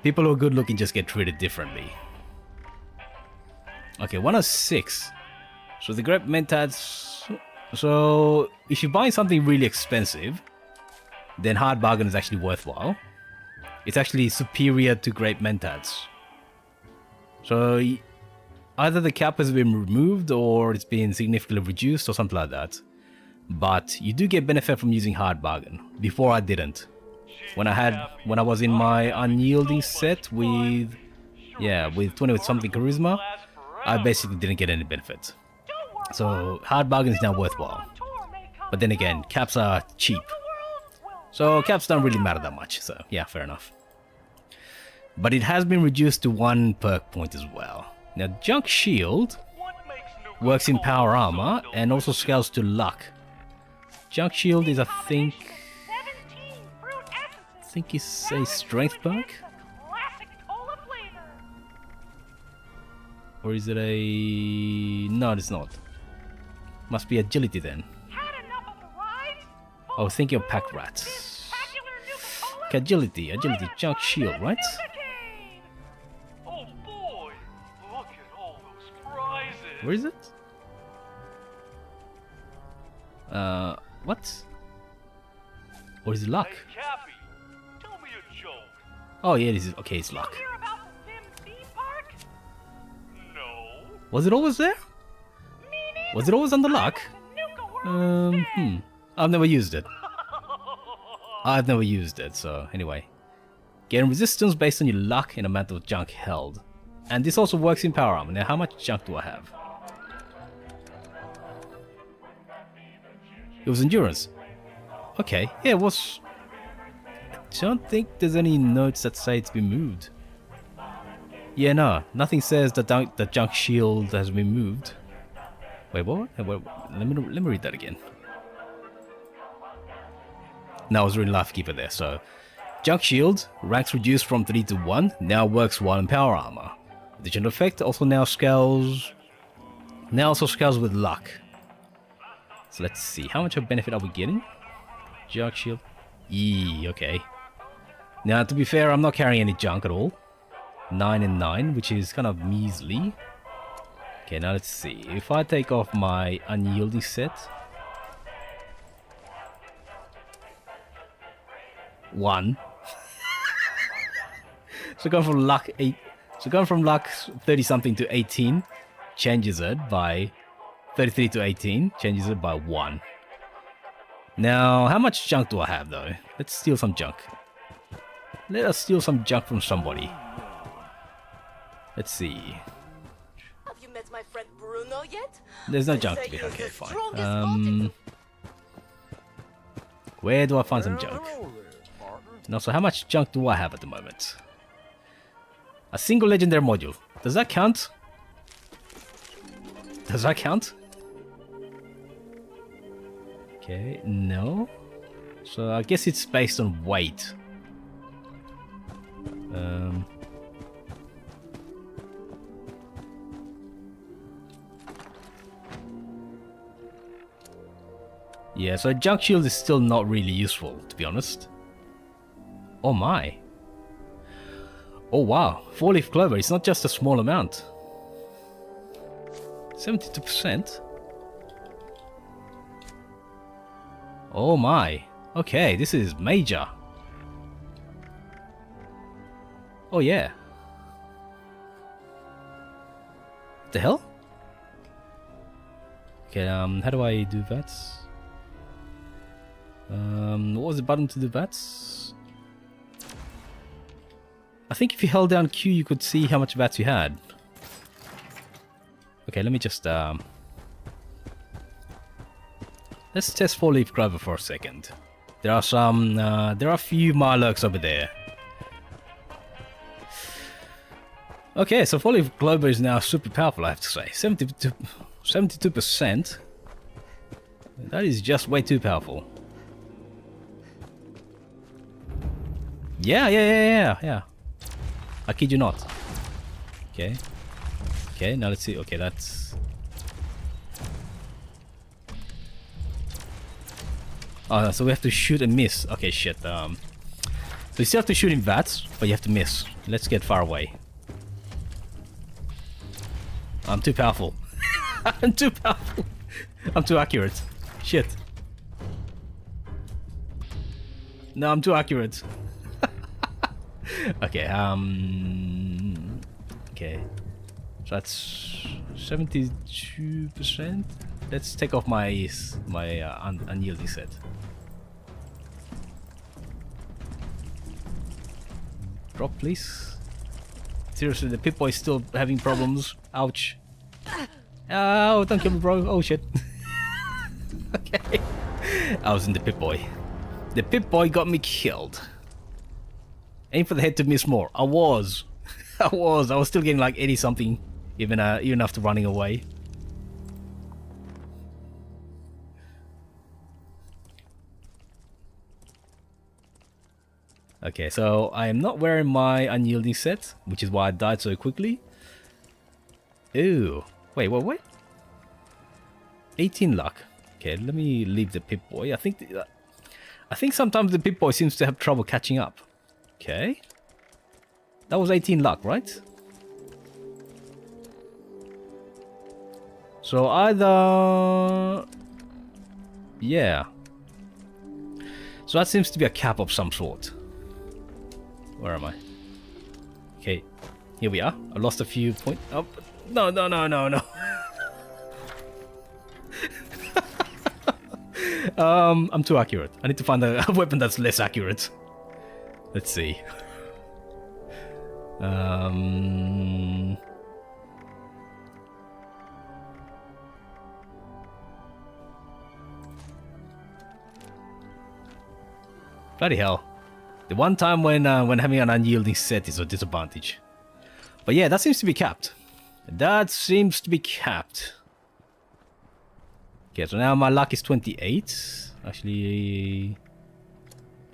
People who are good looking just get treated differently. Okay, 106. So the Great Mentats. So if you buy something really expensive, then Hard Bargain is actually worthwhile. It's actually superior to Great Mentats. So either the cap has been removed or it's been significantly reduced or something like that. But you do get benefit from using Hard Bargain. Before I didn't. When I was in my unyielding set with 20 with something charisma, I basically didn't get any benefit. So Hard Bargain is now worthwhile. But then again, caps are cheap. So caps don't really matter that much, so yeah, fair enough. But it has been reduced to 1 perk point as well. Now, Junk Shield works in Power Armor and also scales to Luck. Junk Shield is, I think it's a Strength perk? Or is it a... No, it's not. Must be Agility then. I was thinking of Pack Rats. Okay, Agility, Junk Shield, right? Where is it? What? Or is it Luck? Hey, Cappy, tell me a joke. Oh yeah, this is okay. It's Luck. Hear about the Sim theme park? No. Was it always there? Was it always under Luck? I've never used it. I've never used it. So anyway, gain resistance based on your luck and amount of junk held, and this also works in Power Armor. Now, how much junk do I have? It was endurance. Okay, yeah, it was. I don't think there's any notes that say it's been moved. Yeah, no, nothing says that the junk shield has been moved. Wait, what? Wait, let me read that again. No, I was reading Life Keeper there. So, junk shield ranks reduced from 3 to 1. Now works 1 in Power Armor. Additional effect also now scales with luck. So let's see, how much of benefit are we getting? Junk shield. Okay. Now, to be fair, I'm not carrying any junk at all. 9 and 9, which is kind of measly. Okay, now let's see. If I take off my unyielding set. 1. So going from luck 8. So So going from luck 30 something to 18 changes it by 33 to 18 changes it by 1. Now, how much junk do I have though? Let's steal some junk. Let us steal some junk from somebody. Let's see. Have you met my friend Bruno yet? There's no They junk say to be. he's Okay, the fine. strongest Baltic. Where do I find some junk? No, so how much junk do I have at the moment? A single legendary module. Does that count? Does that count? Okay, no. So I guess it's based on weight. Yeah, so junk shield is still not really useful, to be honest. Oh my. Oh wow, 4-leaf clover, it's not just a small amount. 72%? Oh my. Okay, this is major. Oh yeah. What the hell? Okay, how do I do that? What was the button to do that? I think if you held down Q, you could see how much VATS you had. Okay, let me just let's test 4-leaf clover for a second. There are some, there are a few Marlurks over there. Okay, so 4-leaf clover is now super powerful, I have to say. 72%. That is just way too powerful. Yeah. I kid you not. Okay. Okay, now let's see. Okay, that's... Oh, so we have to shoot and miss. Okay, shit. So you still have to shoot in VATS, but you have to miss. Let's get far away. I'm too powerful. I'm too powerful. I'm too accurate. Shit. No, I'm too accurate. Okay, okay. So that's 72%. Let's take off my unyielding set. Drop, please. Seriously, the Pip-Boy is still having problems. Ouch. Oh, don't kill me, bro. Oh, shit. Okay. I was in the Pip-Boy. The Pip-Boy got me killed. Aim for the head to miss more. I was still getting like 80 something, even after running away. Okay, so I am not wearing my unyielding set, which is why I died so quickly. Ew. Wait, what? 18 luck. Okay, let me leave the Pip-Boy. I think sometimes the Pip-Boy seems to have trouble catching up. Okay. That was 18 luck, right? So either... Yeah. So that seems to be a cap of some sort. Where am I? Okay. Here we are. I lost a few points. Oh, no. I'm too accurate. I need to find a weapon that's less accurate. Let's see. Bloody hell. The one time when having an unyielding set is a disadvantage. But yeah, that seems to be capped. That seems to be capped. Okay, so now my luck is 28. Actually,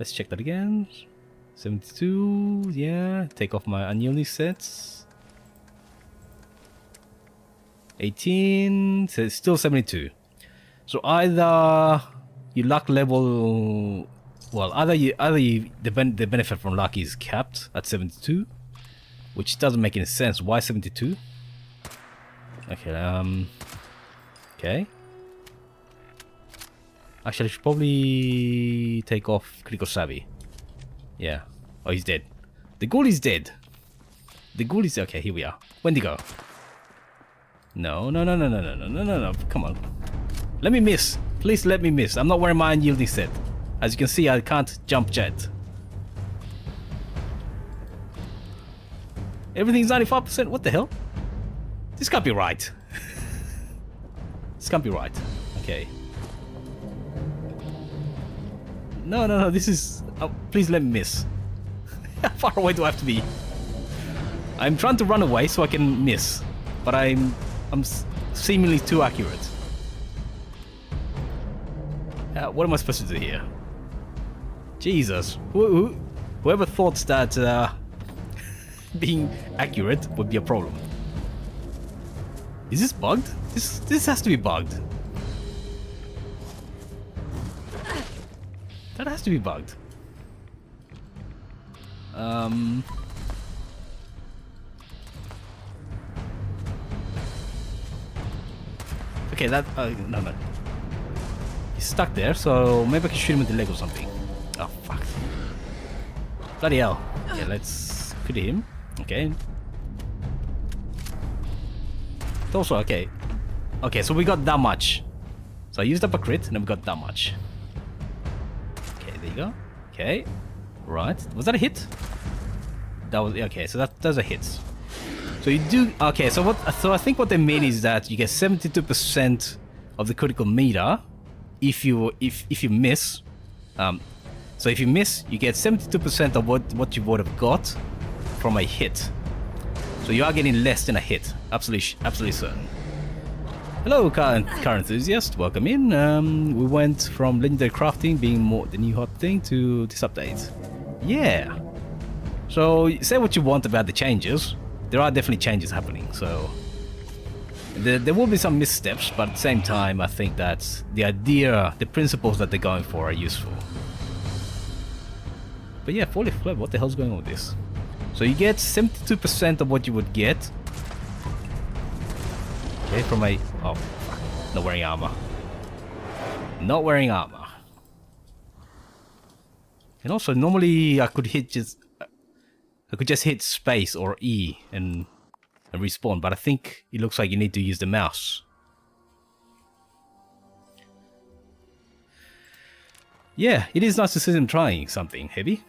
let's check that again. 72, yeah. Take off my unyielding sets. 18, so it's still 72. So either your luck level, well, the benefit from luck is capped at 72, which doesn't make any sense. Why 72? Okay, okay. Actually, I should probably take off Critical Savvy. Yeah. Oh, he's dead. The ghoul is dead. The ghoul is okay. Here we are. Wendigo. No, no, no, no, no, no, no, no, no, no. Come on. Let me miss. Please let me miss. I'm not wearing my unyielding set. As you can see, I can't jump jet. Everything's 95%. What the hell? This can't be right. This can't be right. Okay. No, no, no. This is... Oh, please let me miss. How far away do I have to be? I'm trying to run away so I can miss. But I'm seemingly too accurate. What am I supposed to do here? Jesus. Whoever thought that being accurate would be a problem. Is this bugged? This has to be bugged. That has to be bugged. Okay, that no. He's stuck there, so maybe I can shoot him with the leg or something. Oh fuck. Bloody hell. Okay, let's crit him. Okay. Also, okay. Okay, so we got that much. So I used up a crit, and then we got that much. Okay, there you go. Okay. Right. Was that a hit? That was okay, so that's a hit. So you do okay, so I think what they mean is that you get 72% of the critical meter if you miss. So if you miss, you get 72% of what you would have got from a hit. So you are getting less than a hit. Absolutely certain. Hello, car enthusiast. Welcome in. We went from legendary crafting being more the new hot thing to this update. Yeah. So say what you want about the changes. There are definitely changes happening. So there will be some missteps, but at the same time, I think that the idea, the principles that they're going for are useful. But yeah, 40 flip. What the hell's going on with this? So you get 72% of what you would get. Okay, from a... Oh, fuck. Not wearing armor. Not wearing armor. And also, normally I could just hit space or E and respawn, but I think it looks like you need to use the mouse. Yeah, it is nice to see them trying something heavy.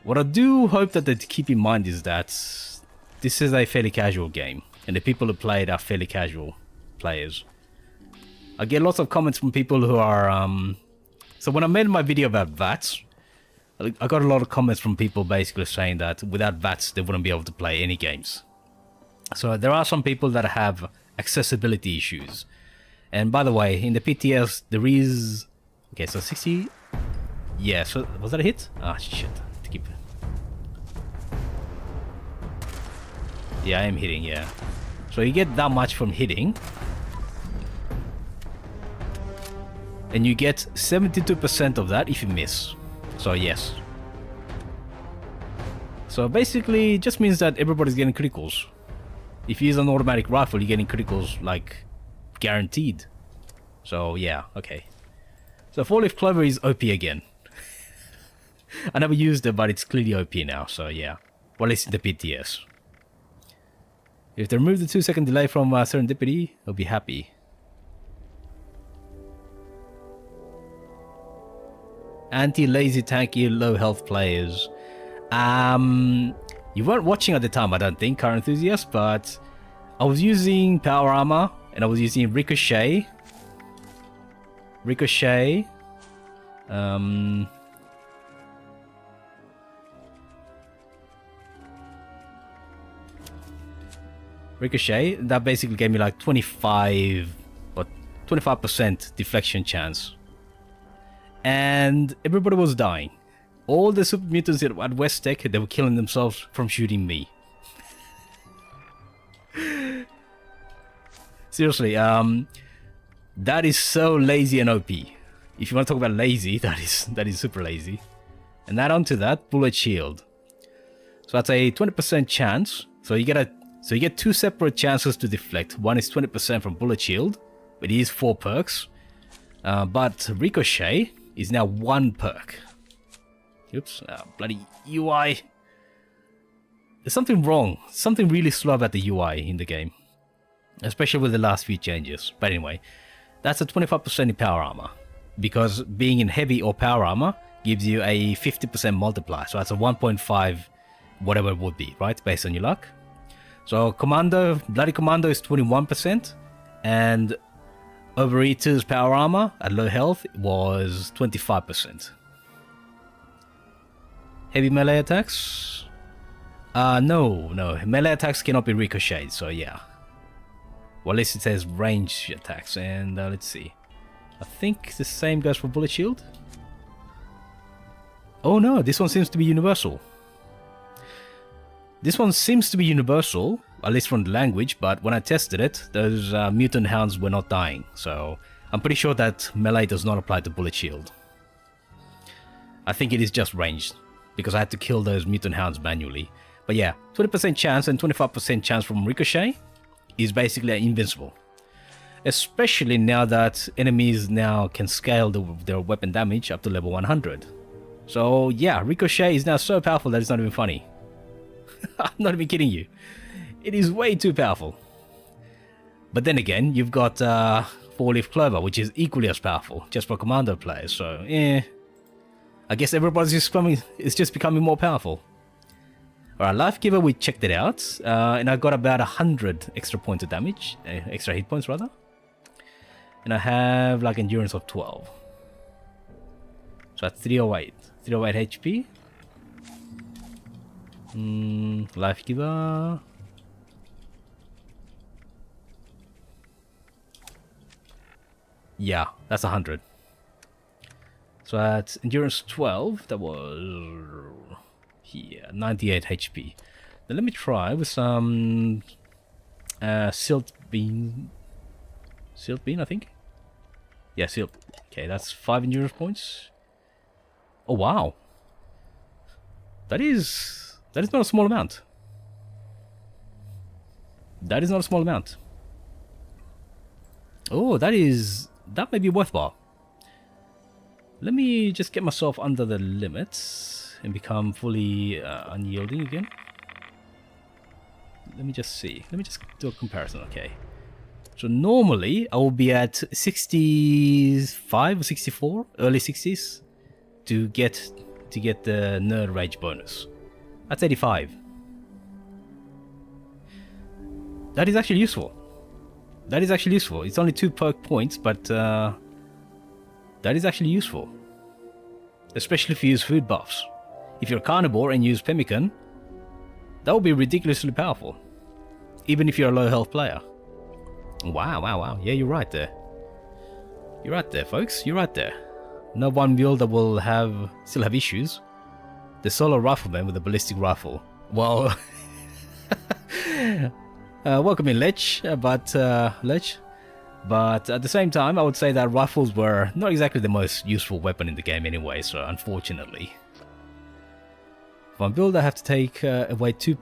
What I do hope that they keep in mind is that this is a fairly casual game, and the people who play it are fairly casual players. I get lots of comments from people who are... So when I made my video about VATS, I got a lot of comments from people basically saying that without VATS they wouldn't be able to play any games. So there are some people that have accessibility issues. And by the way, in the PTS there is... Okay, so 60... Yeah, so was that a hit? Ah, shit. To keep... Yeah, I am hitting, yeah. So you get that much from hitting. And you get 72% of that if you miss. So yes. So basically it just means that everybody's getting criticals. If you use an automatic rifle, you're getting criticals like guaranteed. So yeah, okay. So 4-leaf clover is OP again. I never used it, but it's clearly OP now, so yeah. Well, at least in the PTS. If they remove the 2-second delay from Serendipity, I'll be happy. Anti-lazy tanky low health players. You weren't watching at the time, I don't think, car enthusiast, but I was using power armor and I was using ricochet. Ricochet. Ricochet. That basically gave me like 25% deflection chance. And everybody was dying. All the super mutants at West Tech, they were killing themselves from shooting me. Seriously, that is so lazy and OP. If you want to talk about lazy, that is super lazy. And add on to that, bullet shield. So that's a 20% chance. So you get two separate chances to deflect. One is 20% from bullet shield, but it is 4 perks. But ricochet is now 1 perk. Oops, bloody UI. There's something wrong. Something really slow about the UI in the game. Especially with the last few changes. But anyway, that's a 25% in power armor. Because being in heavy or power armor gives you a 50% multiplier. So that's a 1.5 whatever it would be, right? Based on your luck. So Commando, Bloody Commando is 21%. And Overeater's power armor at low health was 25%. Heavy melee attacks? No. Melee attacks cannot be ricocheted, so yeah. Well, at least it says range attacks, and let's see. I think the same goes for bullet shield. Oh no, this one seems to be universal. This one seems to be universal, at least from the language, but when I tested it, those mutant hounds were not dying, so I'm pretty sure that melee does not apply to bullet shield. I think it is just ranged, because I had to kill those mutant hounds manually. But yeah, 20% chance and 25% chance from ricochet is basically invincible. Especially now that enemies now can scale their weapon damage up to level 100. So yeah, ricochet is now so powerful that it's not even funny. I'm not even kidding you. It is way too powerful. But then again, you've got 4-leaf clover, which is equally as powerful, just for commando players, so I guess everybody's just becoming more powerful. Alright, Life Giver, we checked it out, and I got about 100 extra points of damage, extra hit points rather. And I have like endurance of 12. So that's 308 HP. Life Giver. Yeah, that's 100. So that's endurance 12, that was here, 98 HP. Now let me try with some silt bean, I think. Yeah, silt. Okay, that's 5 endurance points. Oh wow, that is not a small amount. That is not a small amount. Oh, that may be worthwhile. Let me just get myself under the limits and become fully unyielding again. Let me just see. Let me just do a comparison, okay. So normally I will be at 65 or 64, early 60s to get the Nerd Rage bonus. That's 85. That is actually useful. That is actually useful. It's only 2 perk points, but that is actually useful. Especially if you use food buffs. If you're a carnivore and use pemmican, that would be ridiculously powerful. Even if you're a low health player. Wow. Yeah, you're right there. You're right there, folks. You're right there. No one build that will still have issues. The solo rifleman with a ballistic rifle. Well, welcome in, Lech. But at the same time, I would say that rifles were not exactly the most useful weapon in the game anyway, so unfortunately. For my build, I have to take away 2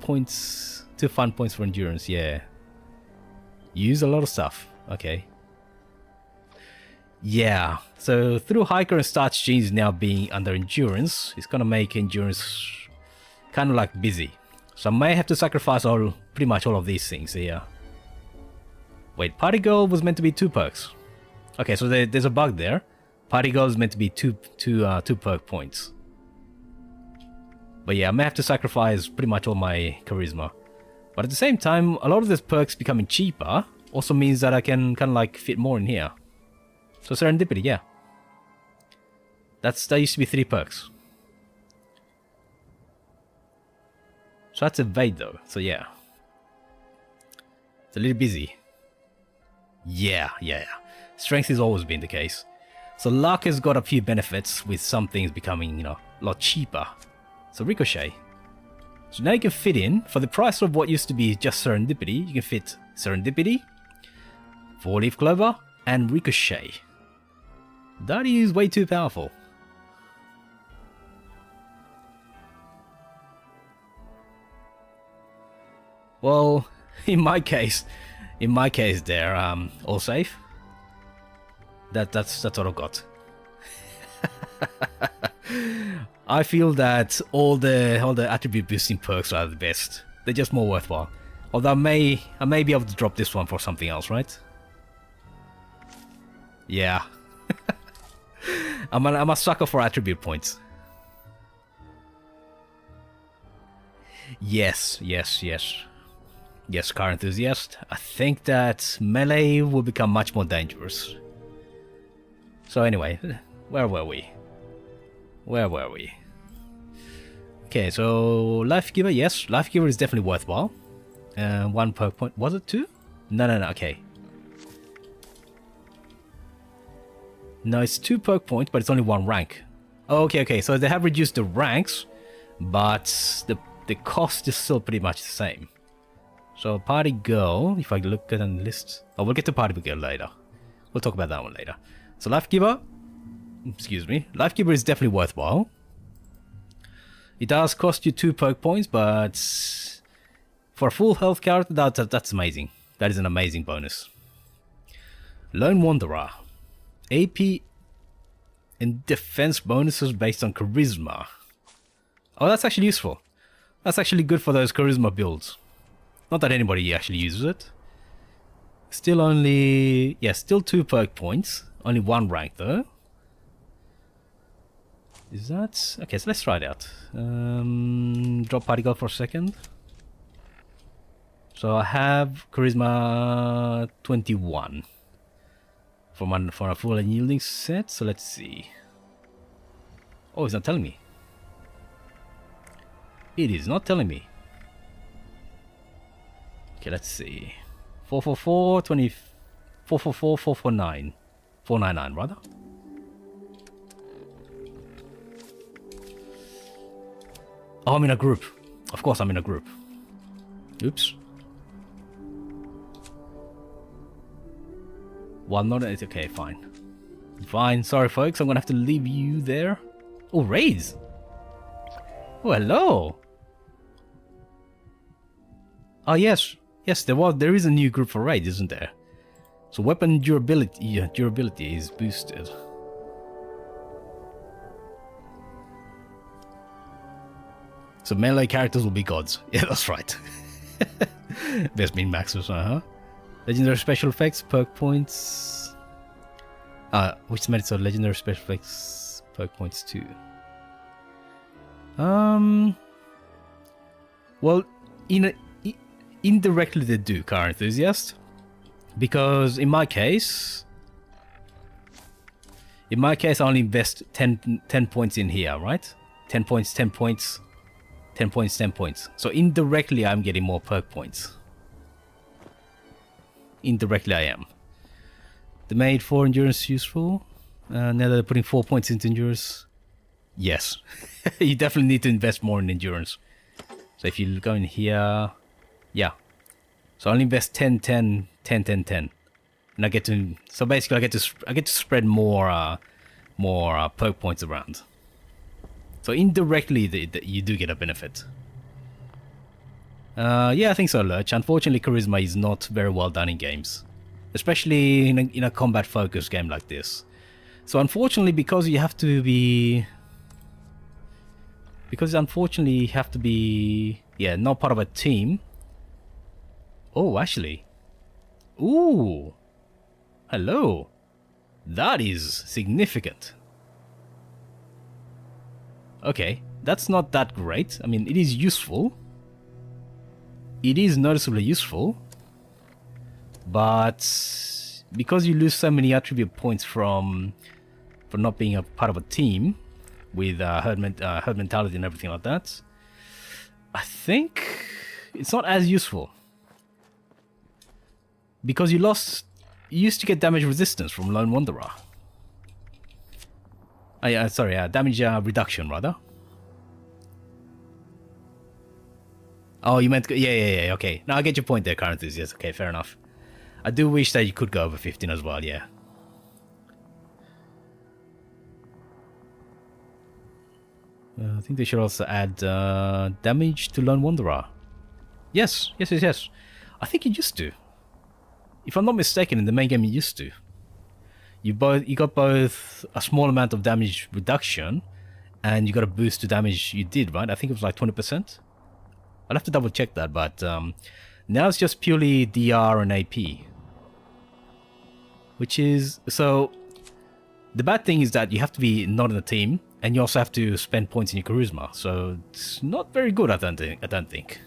fun points for endurance, yeah. Use a lot of stuff, okay. Yeah, so through Hiker and Starch Genes now being under endurance, it's gonna make endurance kind of like busy. So I may have to sacrifice pretty much all of these things here. Wait, Party Girl was meant to be 2 perks. Okay, so there's a bug there. Party Girl is meant to be 2 perk points. But yeah, I may have to sacrifice pretty much all my charisma. But at the same time, a lot of these perks becoming cheaper also means that I can kind of like fit more in here. So Serendipity, yeah. That used to be 3 perks. So that's Evade though, so yeah. It's a little busy. Yeah. Strength has always been the case. So luck has got a few benefits with some things becoming, a lot cheaper. So Ricochet. So now you can fit in, for the price of what used to be just Serendipity, you can fit Serendipity, 4-leaf clover, and Ricochet. That is way too powerful. Well, in my case there, all safe. That's what I've got. I feel that all the attribute boosting perks are the best. They're just more worthwhile. Although I may be able to drop this one for something else, right? Yeah. I'm a sucker for attribute points. Yes. Yes, car enthusiast. I think that melee will become much more dangerous. So anyway, where were we? Okay, so Life Giver, yes. Life Giver is definitely worthwhile. 1 perk point. Was it 2? No, okay. No, it's 2 perk points, but it's only 1 rank. Oh, okay. So they have reduced the ranks, but the cost is still pretty much the same. So Party Girl, if I look at the list... Oh, we'll get to Party Girl later. We'll talk about that one later. So Life Giver... Excuse me. Life Giver is definitely worthwhile. It does cost you 2 perk points, but... For a full health character, that's amazing. That is an amazing bonus. Lone Wanderer. AP and defense bonuses based on charisma. Oh, that's actually useful. That's actually good for those charisma builds. Not that anybody actually uses it. Still only... Yeah, still 2 perk points. Only 1 rank though. Is that... Okay, so let's try it out. Drop Party Girl for a second. So I have charisma 21 for a full unyielding set. So let's see. Oh, it's not telling me. It is not telling me. Okay, let's see. 444, 20, 444, 449. 499 rather. Oh, I'm in a group. Of course I'm in a group. Oops. Well, not... It's okay, fine. Fine, sorry folks, I'm gonna have to leave you there. Oh, raids! Oh, hello! Oh, yes. Yes, there is a new group for raid, isn't there? So weapon durability is boosted. So melee characters will be gods. Yeah, that's right. Best min maxes, Legendary special effects, perk points. Which made it so legendary special effects, perk points too. Well, indirectly they do, car enthusiast, because in my case I only invest 10 points in here, right? 10 points, 10 points, 10 points, 10 points. So indirectly I'm getting more perk points. Indirectly I am. They made 4 endurance useful. Now they're putting 4 points into endurance. Yes. You definitely need to invest more in endurance. So if you go in here... Yeah. So I only invest 10, 10, 10, 10, 10. And I get to... So basically I get to spread more perk points around. So indirectly you do get a benefit. Yeah, I think so, Lurch. Unfortunately, charisma is not very well done in games. Especially in a combat-focused game like this. So unfortunately, because you have to be... Yeah, not part of a team. Oh, actually. Ooh. Hello. That is significant. Okay, that's not that great. I mean, it is useful. It is noticeably useful. But because you lose so many attribute points for not being a part of a team with herd mentality and everything like that, I think it's not as useful. Because you used to get damage resistance from Lone Wanderer. Sorry, damage reduction rather. Oh, you meant... Yeah, okay. Now I get your point there, car enthusiast. Okay, fair enough. I do wish that you could go over 15 as well, yeah. I think they should also add damage to Lone Wanderer. Yes. I think you used to. If I'm not mistaken, in the main game you used to. You got both a small amount of damage reduction and you got a boost to damage you did, right? I think it was like 20%. I'll have to double check that, but now it's just purely DR and AP. Which is... So, the bad thing is that you have to be not in a team, and you also have to spend points in your charisma. So, it's not very good, I don't think.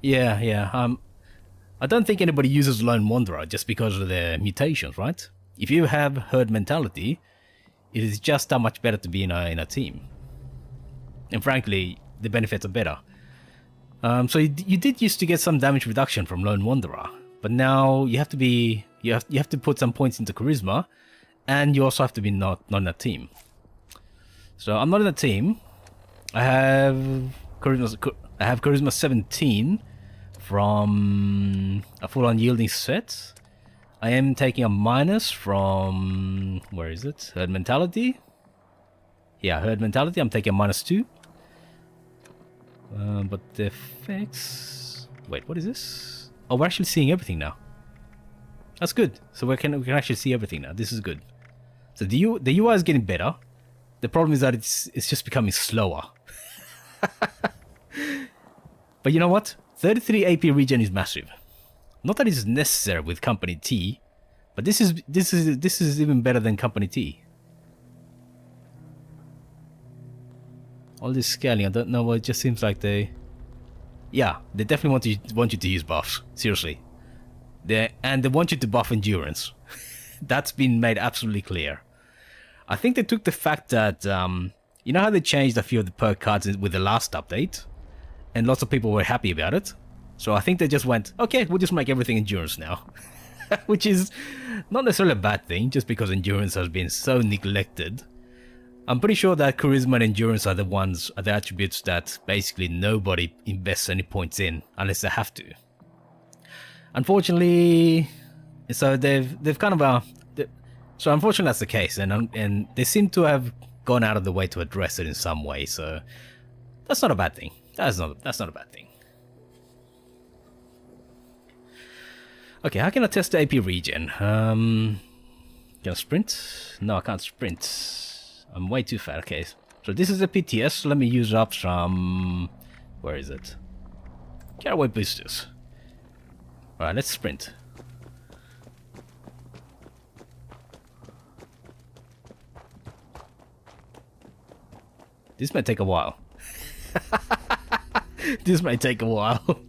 Yeah. I don't think anybody uses Lone Wanderer just because of their mutations, right? If you have herd mentality, it is just that much better to be in a team. And frankly, the benefits are better. So you did used to get some damage reduction from Lone Wanderer, but now you have to put some points into charisma, and you also have to be not in a team. So I'm not in a team. I have charisma 17 from a full unyielding set. I am taking a minus from, where is it? Herd mentality. Yeah, herd mentality. I'm taking a -2. But the effects... Wait, what is this? Oh, we're actually seeing everything now. That's good. So we can actually see everything now. This is good. So the UI is getting better. The problem is that it's just becoming slower. But you know what? 33 AP regen is massive. Not that it's necessary with Company T, but this is even better than Company T. All this scaling, I don't know, it just seems like they definitely want you to use buffs. Seriously. They want you to buff endurance. That's been made absolutely clear. I think they took the fact that, you know how they changed a few of the perk cards with the last update? And lots of people were happy about it. So I think they just went, okay, we'll just make everything endurance now. Which is not necessarily a bad thing, just because endurance has been so neglected. I'm pretty sure that charisma and endurance are the attributes that basically nobody invests any points in unless they have to. Unfortunately, so they've kind of so unfortunately that's the case, and they seem to have gone out of the way to address it in some way. So that's not a bad thing. That's not a bad thing. Okay, how can I test the AP regen? Can I sprint? No, I can't sprint. I'm way too fat. Okay, so this is the PTS. Let me use up some... Where is it? Caraway boosters. Alright, let's sprint. This might take a while. This might take a while.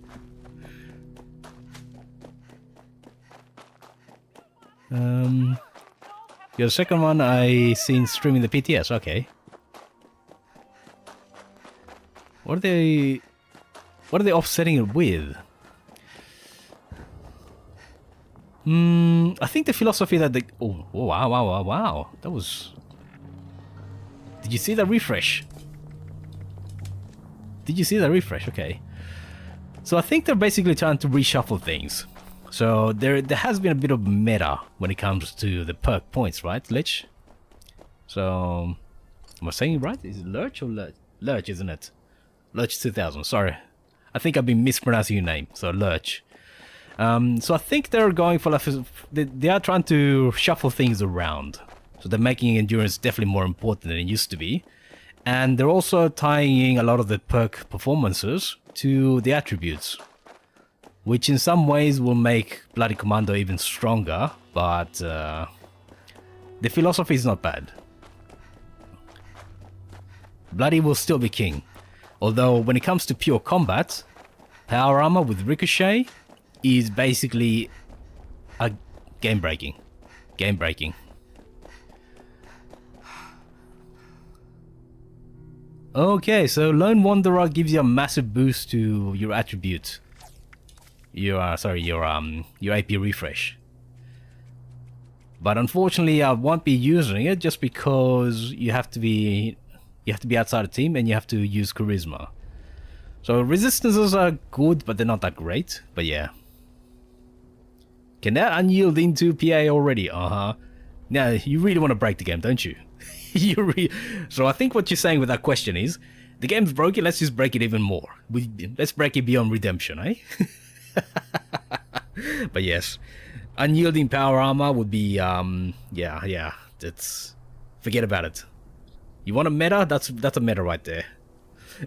The second one I seen streaming the PTS. Okay. What are they offsetting it with? I think the philosophy that they... Oh, wow. That was... Did you see that refresh? Okay. So I think they're basically trying to reshuffle things. So there has been a bit of meta when it comes to the perk points, right, Lich? So... Am I saying it right? Is it Lurch or Lurch? Lurch, isn't it? Lurch 2000, sorry. I think I've been mispronouncing your name, so Lurch. So I think they're going for... They are trying to shuffle things around. So they're making endurance definitely more important than it used to be. And they're also tying a lot of the perk performances to the attributes. Which in some ways will make Bloody Commando even stronger, but the philosophy is not bad. Bloody will still be king. Although when it comes to pure combat, power armor with ricochet is basically a game breaking. Okay, so Lone Wanderer gives you a massive boost to your attribute. Your AP refresh. But unfortunately, I won't be using it just because you have to be outside a team and you have to use charisma. So resistances are good, but they're not that great. But yeah. Can that unyield into PA already? Now you really want to break the game, don't you? So I think what you're saying with that question is, the game's broken, let's just break it even more. Let's break it beyond redemption, eh? But yes, unyielding power armor would be, yeah, that's Forget about it. You want a meta? That's a meta right there.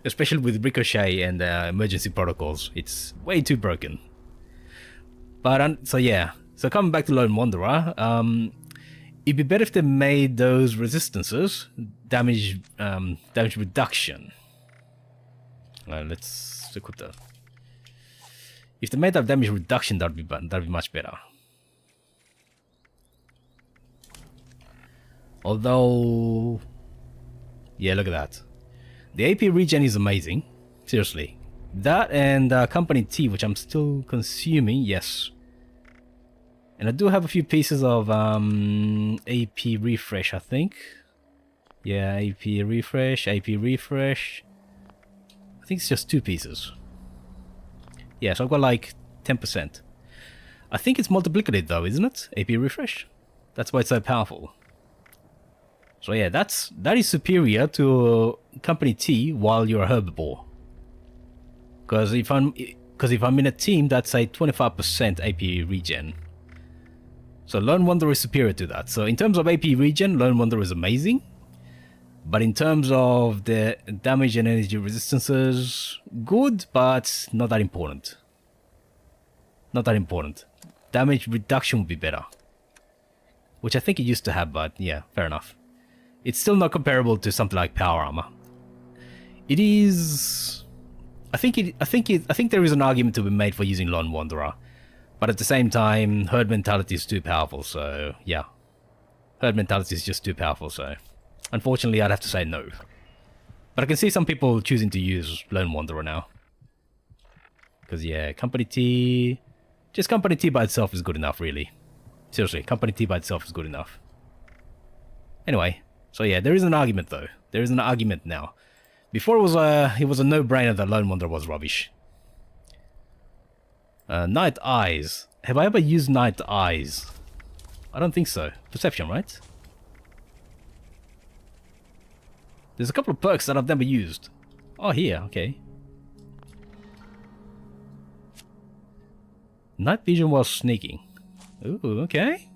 Especially with Ricochet and emergency protocols. It's way too broken. But, so yeah. So coming back to Lone Wanderer, it'd be better if they made those resistances damage reduction. Let's equip that. If they made that damage reduction, that'd be much better. Although, yeah, look at that. The AP regen is amazing. Seriously, that and Company T, which I'm still consuming. Yes. And I do have a few pieces of AP refresh, I think. Yeah, AP refresh. I think it's just 2 pieces. Yeah, so I've got like 10%. I think it's multiplicative though, isn't it? AP refresh. That's why it's so powerful. So yeah, that is superior to Company T while you're a herbivore. Because if I'm in a team, that's a 25% AP regen. So Lone Wanderer is superior to that. So in terms of AP regen, Lone Wanderer is amazing. But in terms of the damage and energy resistances, good, but not that important. Not that important. Damage reduction would be better. Which I think it used to have, but yeah, fair enough. It's still not comparable to something like power armor. It is... I think there is an argument to be made for using Lone Wanderer. But at the same time, herd mentality is too powerful, so yeah. Herd mentality is just too powerful, so... Unfortunately, I'd have to say no. But I can see some people choosing to use Lone Wanderer now. Because yeah, Company T... Just Company T by itself is good enough, really. Seriously, Company T by itself is good enough. Anyway, so yeah, there is an argument though. There is an argument now. Before it was a no-brainer that Lone Wanderer was rubbish. Night Eyes. Have I ever used Night Eyes? I don't think so. Perception, right? There's a couple of perks that I've never used. Oh, here, okay. Night vision while sneaking. Ooh, okay.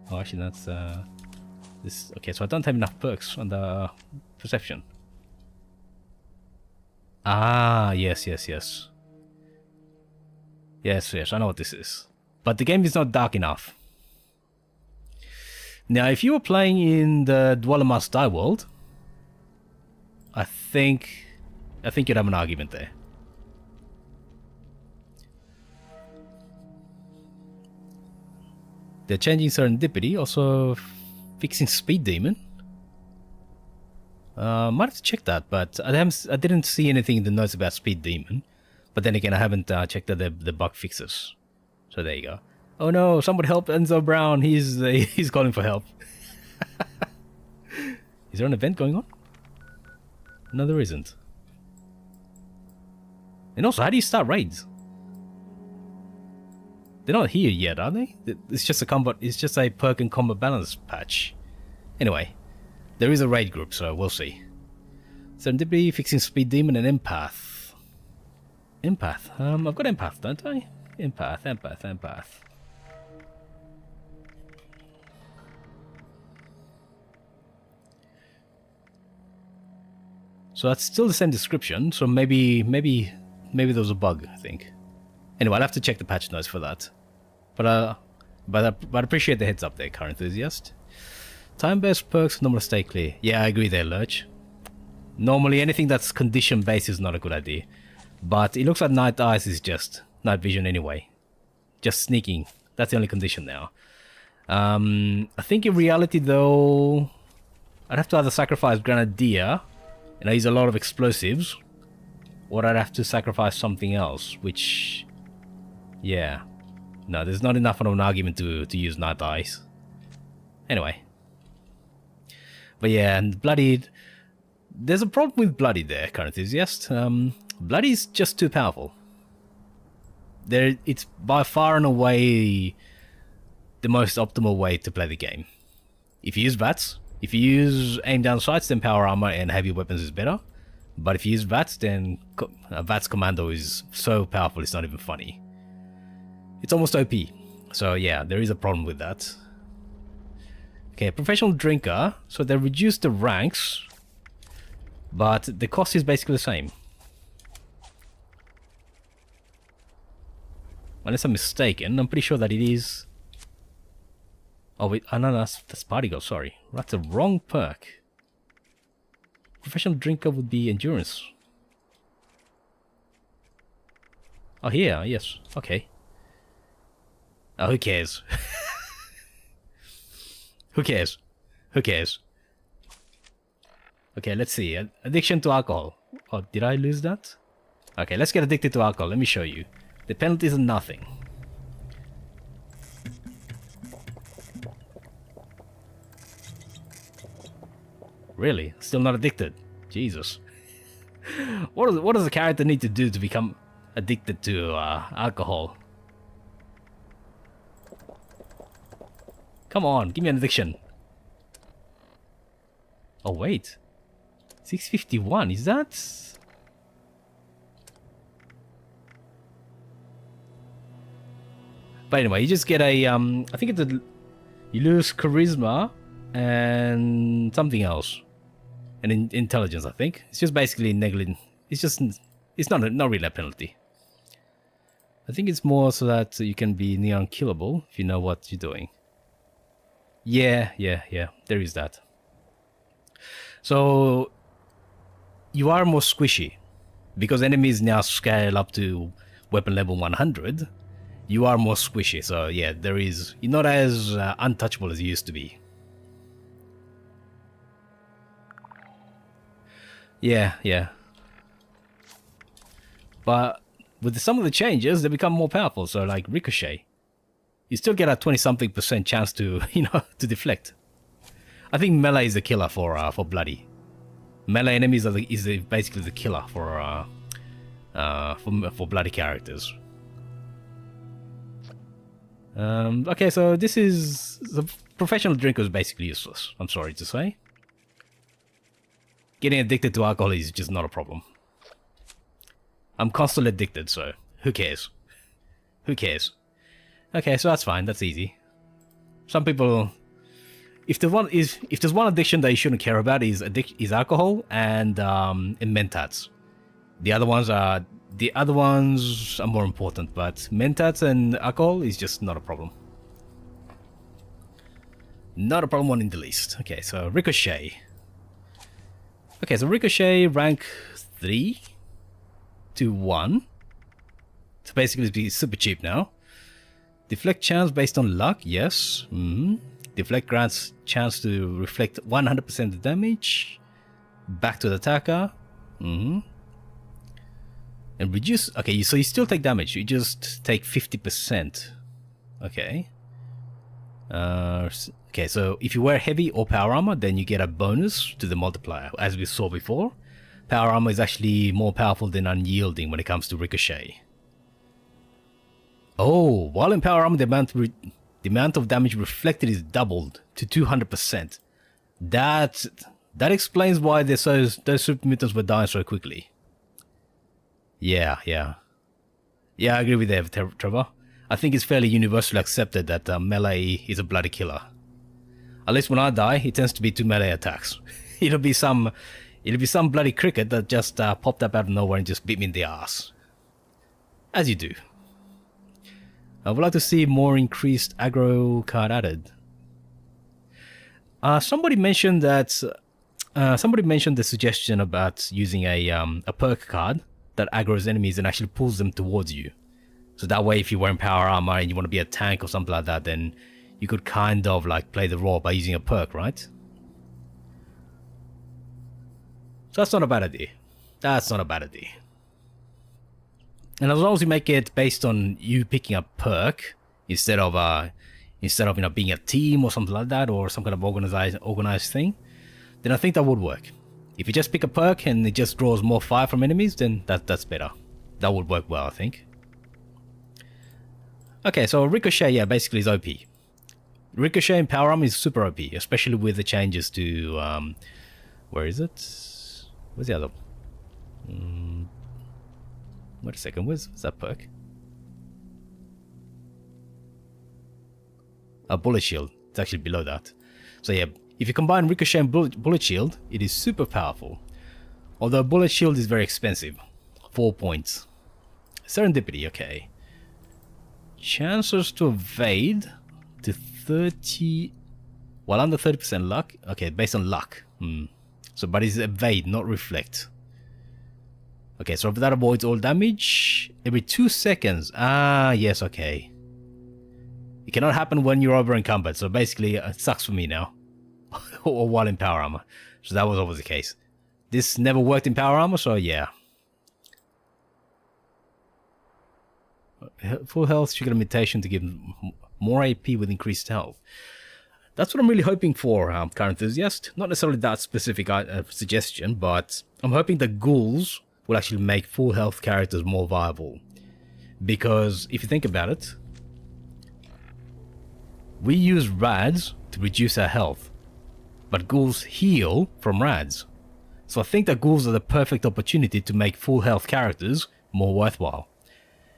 Oh, actually, that's this. Okay, so I don't have enough perks on the perception. Ah, yes. Yes, I know what this is. But the game is not dark enough. Now, if you were playing in the Dweller Must Die world, I think you'd have an argument there. They're changing Serendipity, also fixing Speed Demon. Might have to check that, but I didn't see anything in the notes about Speed Demon. But then again, I haven't checked the bug fixes. So there you go. Oh no, somebody help Enzo Brown. He's calling for help. Is there an event going on? No, there isn't. And also, how do you start raids? They're not here yet, are they? It's just a perk and combat balance patch. Anyway, there is a raid group, so we'll see. Serendipity, fixing Speed Demon, and Empath. Empath. I've got Empath, don't I? Empath. So that's still the same description, so maybe there was a bug, I think. Anyway, I'll have to check the patch notes for that. But I appreciate the heads up there, car enthusiast. Time-based perks normally stay clear. Yeah, I agree there, Lurch. Normally, anything that's condition-based is not a good idea. But it looks like Night Eyes is just night vision anyway. Just sneaking. That's the only condition now. I think in reality, though, I'd have to either sacrifice Grenadier, and I use a lot of explosives, or I'd have to sacrifice something else, which... Yeah. No, there's not enough of an argument to use Night Eyes. Anyway. But yeah, and Bloodied... There's a problem with Bloodied there, current enthusiast. Bloodied's just too powerful. It's by far and away the most optimal way to play the game. If you use VATS, if you use aim down sights, then power armor and heavy weapons is better. But if you use VATS, then VATS Commando is so powerful it's not even funny. It's almost OP. So yeah, there is a problem with that. Okay, professional drinker. So they reduced the ranks, but the cost is basically the same. Unless I'm mistaken, I'm pretty sure that it is. Oh wait, no, that's party girl, sorry. That's the wrong perk. Professional drinker would be endurance. Oh, here, yes, okay. Oh, who cares? Who cares? Who cares? Okay, let's see. Addiction to alcohol. Oh, did I lose that? Okay, let's get addicted to alcohol. Let me show you. The penalties are nothing. Really? Still not addicted? Jesus. What does the character need to do to become addicted to alcohol? Come on, give me an addiction. Oh wait. 651, is that? But anyway, you just get a I think it's a, you lose charisma and something else. And intelligence, I think. It's just basically negligent. It's not really a penalty. I think it's more so that you can be near unkillable if you know what you're doing. Yeah, there is that. So you are more squishy because enemies now scale up to weapon level 100. You are more squishy, so yeah, there is. You're not as untouchable as you used to be. Yeah. But with some of the changes, they become more powerful. So like Ricochet, you still get a 20-something% chance to, to deflect. I think melee is the killer for bloody. Melee enemies is basically the killer for bloody characters. Okay, so this is the professional drinker is basically useless. I'm sorry to say. Getting addicted to alcohol is just not a problem. I'm constantly addicted, so who cares? Who cares? Okay, so that's fine. That's easy. Some people, if there's one addiction that you shouldn't care about is alcohol and mentats. The other ones are more important, but mentats and alcohol is just not a problem. Not a problem one in the least. Okay, so Ricochet. Okay, so Ricochet rank 3 to 1. So basically it's super cheap now. Deflect chance based on luck, yes. Deflect grants chance to reflect 100% of the damage. Back to the attacker. And reduce... Okay, so you still take damage, you just take 50%. Okay. Okay, so if you wear heavy or power armor, then you get a bonus to the multiplier, as we saw before. Power armor is actually more powerful than unyielding when it comes to Ricochet. Oh, while in power armor, the amount of damage reflected is doubled to 200%. That explains why those super mutants were dying so quickly. Yeah, I agree with that, Trevor. I think it's fairly universally accepted that melee is a bloody killer. At least when I die, it tends to be 2 melee attacks. It'll be some bloody cricket that just popped up out of nowhere and just beat me in the ass. As you do. I would like to see more increased aggro card added. Somebody mentioned the suggestion about using a perk card that aggroes enemies and actually pulls them towards you. So that way, if you're wearing power armor and you want to be a tank or something like that, then you could kind of like play the role by using a perk, right? So that's not a bad idea. That's not a bad idea. And as long as you make it based on you picking a perk instead of being a team or something like that, or some kind of organized thing, then I think that would work. If you just pick a perk and it just draws more fire from enemies, then that's better. That would work well, I think. Okay, so Ricochet, yeah, basically is OP. Ricochet and Power Armor is super OP, especially with the changes to, where is it? Where's the other one? Wait a second, where's that perk? A bullet shield, it's actually below that. So yeah, if you combine Ricochet and Bullet Shield, it is super powerful. Although Bullet Shield is very expensive. 4 points. Serendipity, okay. Chances to evade to 30... Well, under 30% luck. Okay, based on luck. So, but it's evade, not reflect. Okay, so that avoids all damage every 2 seconds. Ah, yes, okay. It cannot happen when you're over encumbered, so basically it sucks for me now. Or while in power armor. So that was always the case. This never worked in power armor, so yeah. Full health trigger limitation to give more AP with increased health. That's what I'm really hoping for, Car Enthusiast. Not necessarily that specific suggestion, but I'm hoping the ghouls will actually make full health characters more viable. Because if you think about it, we use rads to reduce our health, but ghouls heal from rads. So I think that ghouls are the perfect opportunity to make full health characters more worthwhile.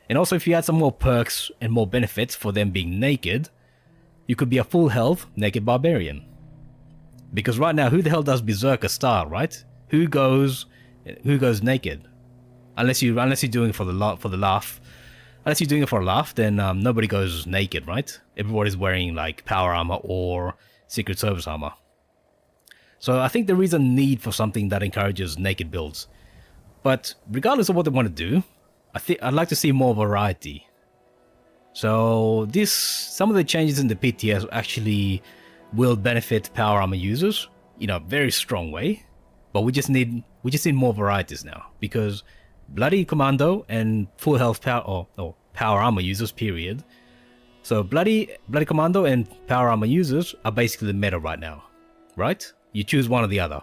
And also if you add some more perks and more benefits for them being naked, you could be a full health naked barbarian. Because right now, who the hell does Berserker style, right? Who goes naked? Unless you're doing it for the laugh. Unless you're doing it for a laugh, then nobody goes naked, right? Everybody's wearing like power armor or Secret Service armor. So I think there is a need for something that encourages naked builds. But regardless of what they want to do, I'd like to see more variety. So some of the changes in the PTS actually will benefit power armor users in a very strong way. But we just need more varieties now, because Bloody Commando and full health power armor users, period. So Bloody Commando and power armor users are basically the meta right now, right? You choose one or the other.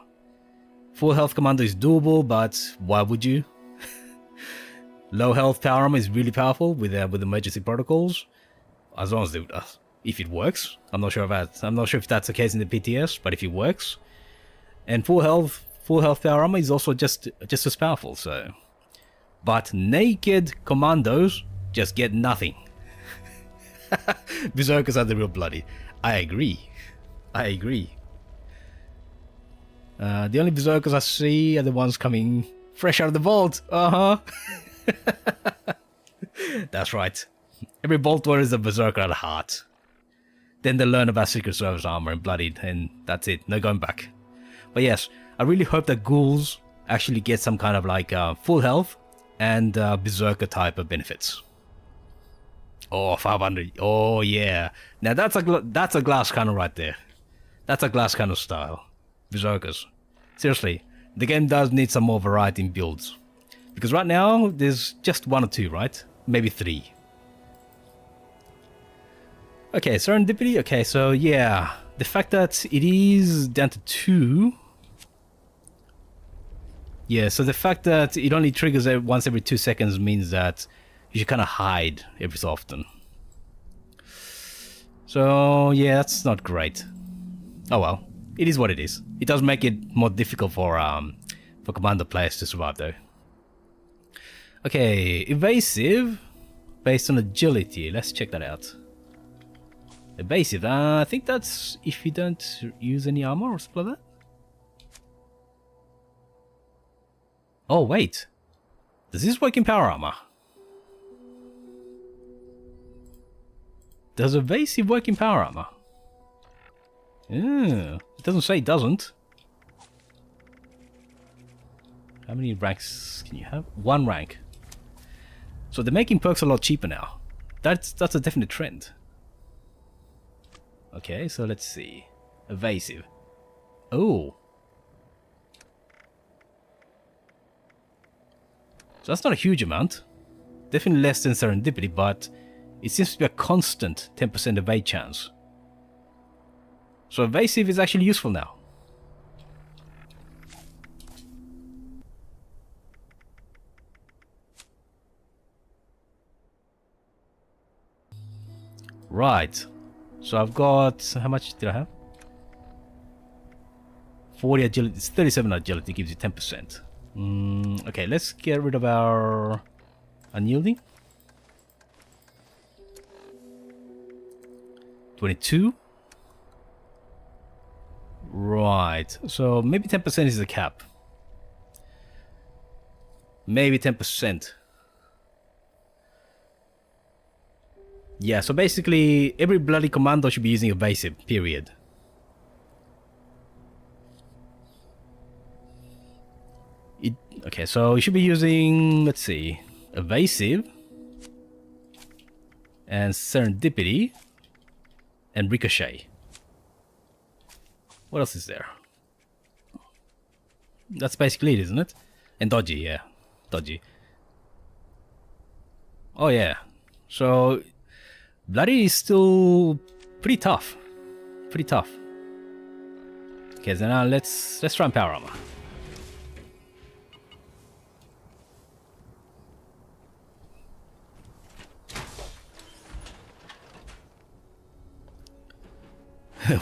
Full health Commando is doable, but why would you? Low health power armor is really powerful with emergency protocols, as long as if it works. I'm not sure if that's the case in the PTS, but if it works, and full health power armor is also just as powerful. So, but naked commandos just get nothing. Berserkers are the real bloody. I agree. The only Berserkers I see are the ones coming fresh out of the vault. That's right. Every Bolt Warrior is a Berserker at heart. Then they learn about Secret Service armor and bloodied, and that's it. No going back. But yes, I really hope that ghouls actually get some kind of like full health and Berserker type of benefits. Oh, 500. Oh yeah. Now that's a glass cannon right there. That's a glass cannon style. Berserkers. Seriously, the game does need some more variety in builds. Because right now, there's just 1 or 2, right? Maybe 3. Okay, Serendipity. Okay, so yeah. The fact that it is down to 2... Yeah, so the fact that it only triggers once every 2 seconds means that you should kind of hide every so often. So, yeah, that's not great. Oh well. It is what it is. It does make it more difficult for commander players to survive, though. Okay, evasive based on agility. Let's check that out. Evasive. I think that's if you don't use any armor or something like that. Oh wait, does this work in power armor? Does evasive work in power armor? Yeah, it doesn't say it doesn't. How many ranks can you have? 1 rank. So they're making perks a lot cheaper now. That's a definite trend. Okay, so let's see. Evasive. Oh. So that's not a huge amount. Definitely less than Serendipity, but it seems to be a constant 10% evade chance. So evasive is actually useful now. Right. So I've got... How much did I have? 40 agility. It's 37 agility. Gives you 10%. Okay, let's get rid of our unyielding. 22. Right, so maybe 10% is the cap. Maybe 10%. Yeah, so basically every bloody commando should be using evasive, period. Okay, so you should be using, let's see, evasive and serendipity and ricochet. What else is there? That's basically it, isn't it? And dodgy, yeah. Dodgy. Oh yeah. So bloody is still pretty tough. Pretty tough. Okay, so now let's try and power armor.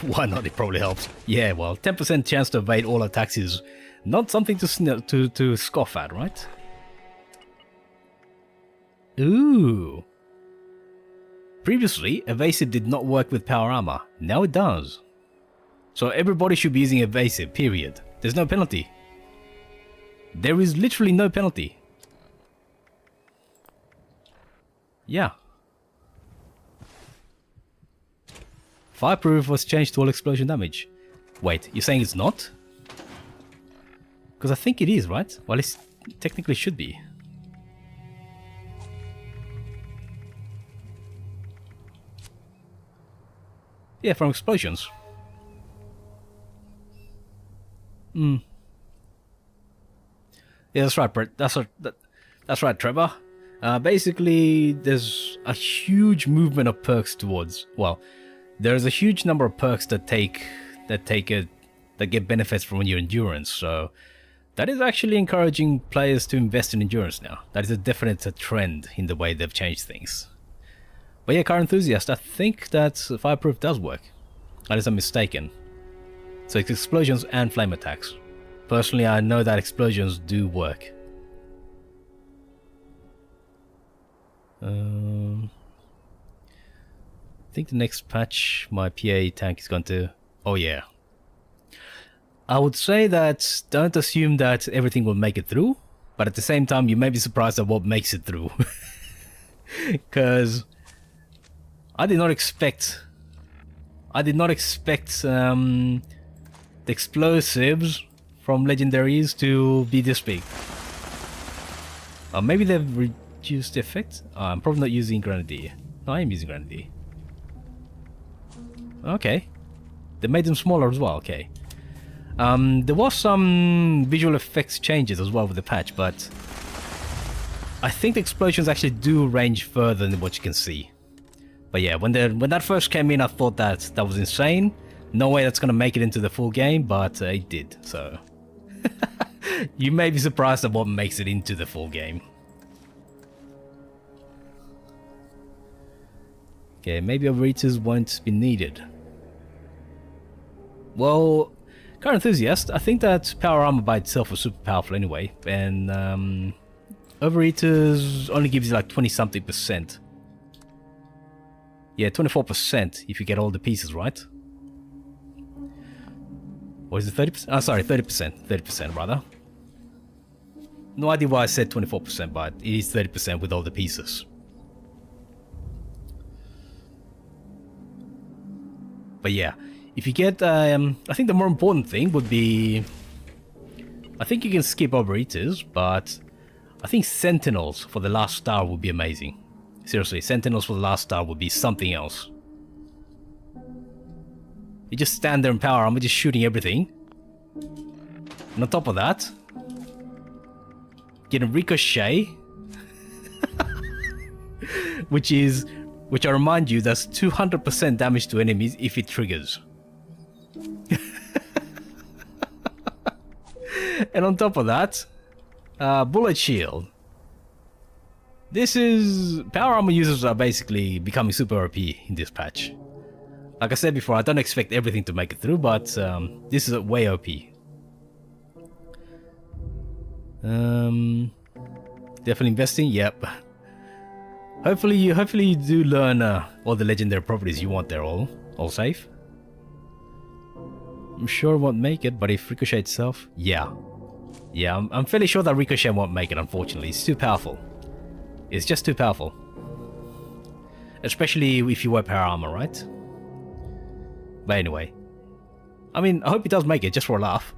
Why not? It probably helps. Yeah, well, 10% chance to evade all attacks is not something to scoff at, right? Ooh. Previously, evasive did not work with power armor. Now it does. So everybody should be using evasive, period. There's no penalty. There is literally no penalty. Yeah. Fireproof was changed to all explosion damage. Wait, you're saying it's not? Because I think it is, right? Well, it technically should be. Yeah, from explosions. Yeah, that's right, Brett. That's right, Trevor. Basically, there's a huge movement of perks towards. Well, there's a huge number of perks that get benefits from your endurance. So that is actually encouraging players to invest in endurance now. That is a definite trend in the way they've changed things. But yeah, Car Enthusiast, I think that Fireproof does work. Unless I'm mistaken. So it's explosions and flame attacks. Personally, I know that explosions do work. I think the next patch, my PA tank is going to... Oh yeah. I would say that don't assume that everything will make it through. But at the same time, you may be surprised at what makes it through. Because I did not expect the explosives from legendaries to be this big. Maybe they've reduced the effect? I'm probably not using Grenadier. No, I am using Grenadier. Okay. They made them smaller as well, okay. There was some visual effects changes as well with the patch, but I think the explosions actually do range further than what you can see. But yeah, when that first came in, I thought that was insane. No way that's gonna make it into the full game, but it did, so... You may be surprised at what makes it into the full game. Okay, maybe overeaters won't be needed. Well, Car Enthusiast, I think that power armor by itself was super powerful anyway, and overeaters only gives you like 20-something%. Yeah, 24% if you get all the pieces right. Or is it 30%? Oh, sorry, 30%. 30% rather. No idea why I said 24%, but it is 30% with all the pieces. But yeah, if you get, I think the more important thing would be, I think you can skip overeaters, but I think Sentinels for the last star would be amazing. Seriously, Sentinels for the last star would be something else. You just stand there in power armor, just shooting everything. And on top of that, get a ricochet, which I remind you, does 200% damage to enemies if it triggers. And on top of that, bullet shield. This is... Power armor users are basically becoming super OP in this patch. Like I said before, I don't expect everything to make it through, but this is way OP. Definitely investing? Yep. Hopefully you do learn all the legendary properties you want there, all safe. I'm sure it won't make it, but if Ricochet itself, yeah. Yeah, I'm fairly sure that Ricochet won't make it, unfortunately. It's too powerful. It's just too powerful. Especially if you wear power armor, right? But anyway. I mean, I hope he does make it, just for a laugh.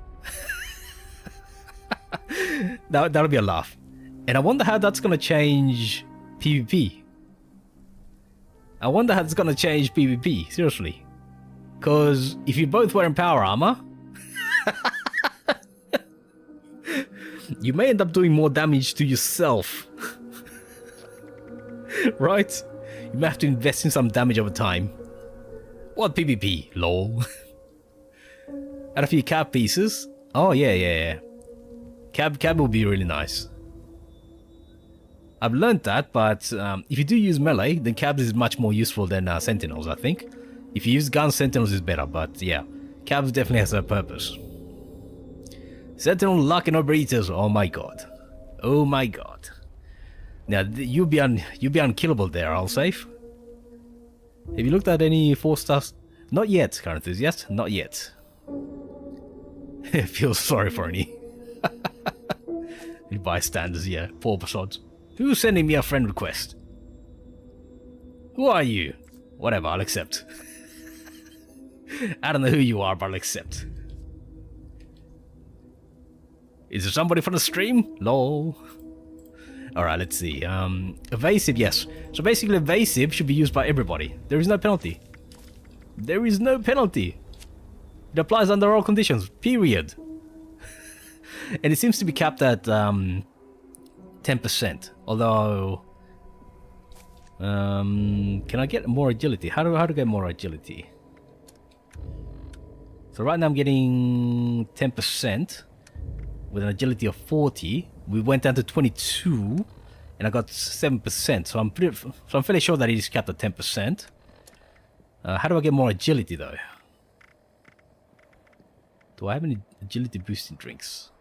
That'll be a laugh. And I wonder how that's gonna change PvP. I wonder how it's gonna change PvP, seriously. Because if you're both wearing power armor, you may end up doing more damage to yourself. Right? You may have to invest in some damage over time. What PvP? Lol. Add a few cab pieces. Oh, yeah. Cab will be really nice. I've learned that, but if you do use melee, then cabs is much more useful than sentinels, I think. If you use guns, sentinels is better, but yeah. Cabs definitely has a purpose. Sentinel, luck, and overeaters. Oh my god. Oh my god. Now, you'll be unkillable there, I'll save. Have you looked at any 4-stars? Not yet, Car Enthusiast. Not yet. Feel sorry for any. Any bystanders, yeah. Poor basods. Who's sending me a friend request? Who are you? Whatever, I'll accept. I don't know who you are, but I'll accept. Is there somebody from the stream? Lol. Alright, let's see. Evasive, yes. So basically evasive should be used by everybody. There is no penalty. There is no penalty. It applies under all conditions. Period. And it seems to be capped at 10%. Although... can I get more agility? How to get more agility? So right now I'm getting 10% with an agility of 40. We went down to 22 and I got 7%. So I'm fairly sure that it is capped at 10%. How do I get more agility though? Do I have any agility boosting drinks?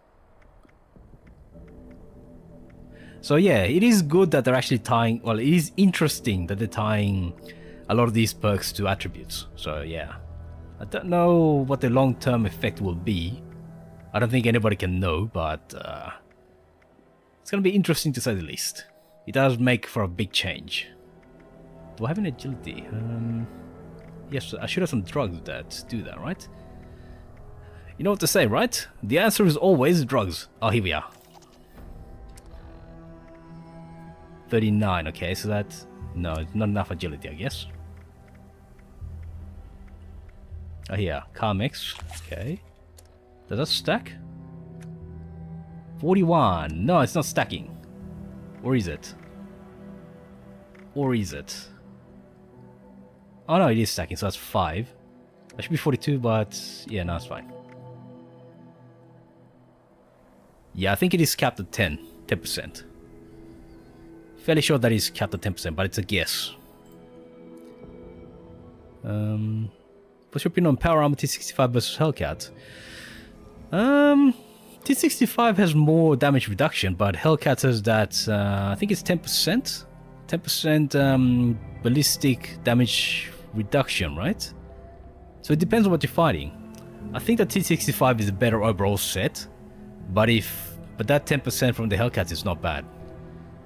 So yeah, it is good that they're actually tying, well, it is interesting that they're tying a lot of these perks to attributes. So yeah, I don't know what the long-term effect will be. I don't think anybody can know, but it's gonna be interesting to say the least. It does make for a big change. Do I have any agility? Yes, I should have some drugs that do that, right? You know what to say, right? The answer is always drugs. Oh, here we are. 39, okay, so that's... No, it's not enough agility, I guess. Oh, yeah, car mix. Okay. Does that stack? 41. No, it's not stacking. Or is it? Or is it? Oh, no, it is stacking, so that's 5. That should be 42, but... Yeah, no, it's fine. Yeah, I think it is capped at 10%. Fairly sure that is capped at 10%, but it's a guess. What's your opinion on Power Armor T65 versus Hellcat? T65 has more damage reduction, but Hellcat says that I think it's 10%. 10% ballistic damage reduction, right? So it depends on what you're fighting. I think that T65 is a better overall set, but that 10% from the Hellcat is not bad.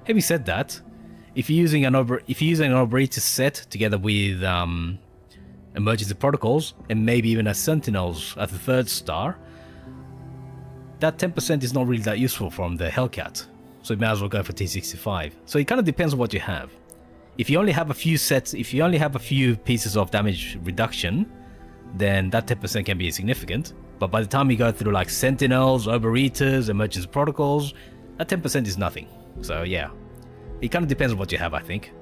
Having said that, if you're using an Overeater set together with Emergency Protocols and maybe even a Sentinels at the 3rd star, that 10% is not really that useful from the Hellcat. So you may as well go for T65. So it kind of depends on what you have. If you only have a few sets, if you only have a few pieces of damage reduction, then that 10% can be significant. But by the time you go through like Sentinels, Overeaters, Emergency Protocols, that 10% is nothing. So yeah, it kind of depends on what you have, I think.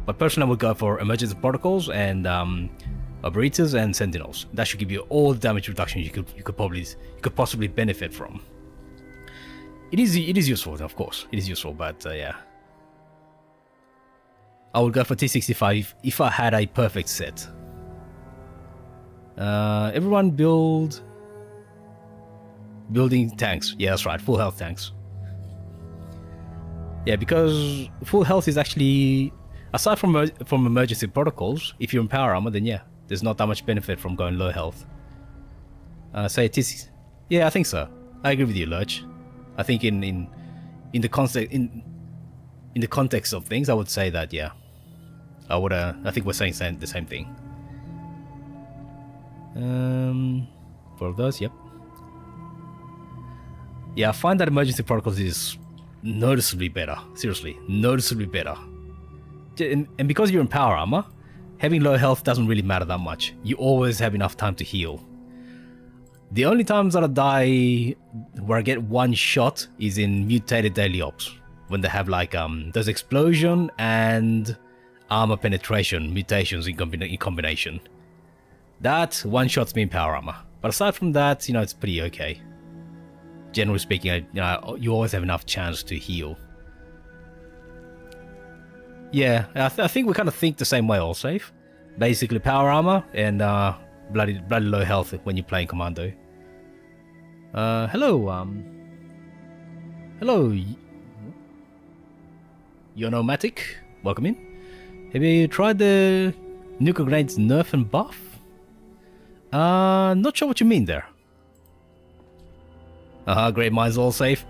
But personally, I would go for Emergency Protocols and Overeaters and Sentinels. That should give you all the damage reduction you could possibly benefit from. It is useful, of course. It is useful, but yeah. I would go for T65 if I had a perfect set. Everyone building tanks. Yeah, that's right. Full health tanks. Yeah, because full health is actually, aside from Emergency Protocols, if you're in power armor, then yeah, there's not that much benefit from going low health. So it is. Yeah, I think so. I agree with you, Lurch. I think in the context in the context of things, I would say that yeah. I think we're saying the same thing. For those, yep. Yeah, I find that emergency protocols is noticeably better. Seriously, noticeably better. And because you're in power armor, having low health doesn't really matter that much. You always have enough time to heal. The only times that I die where I get one shot is in mutated daily ops. When they have like those explosion and armor penetration mutations in combination. That one shots me in power armor. But aside from that, you know, it's pretty okay. Generally speaking, you always have enough chance to heal. Yeah, I think we kind of think the same way, all safe. Basically, power armor and bloody low health when you're playing commando. Hello, hello, Yonomatic. Welcome in. Have you tried the nuclear grenades nerf and buff? Not sure what you mean there. Great minds all safe.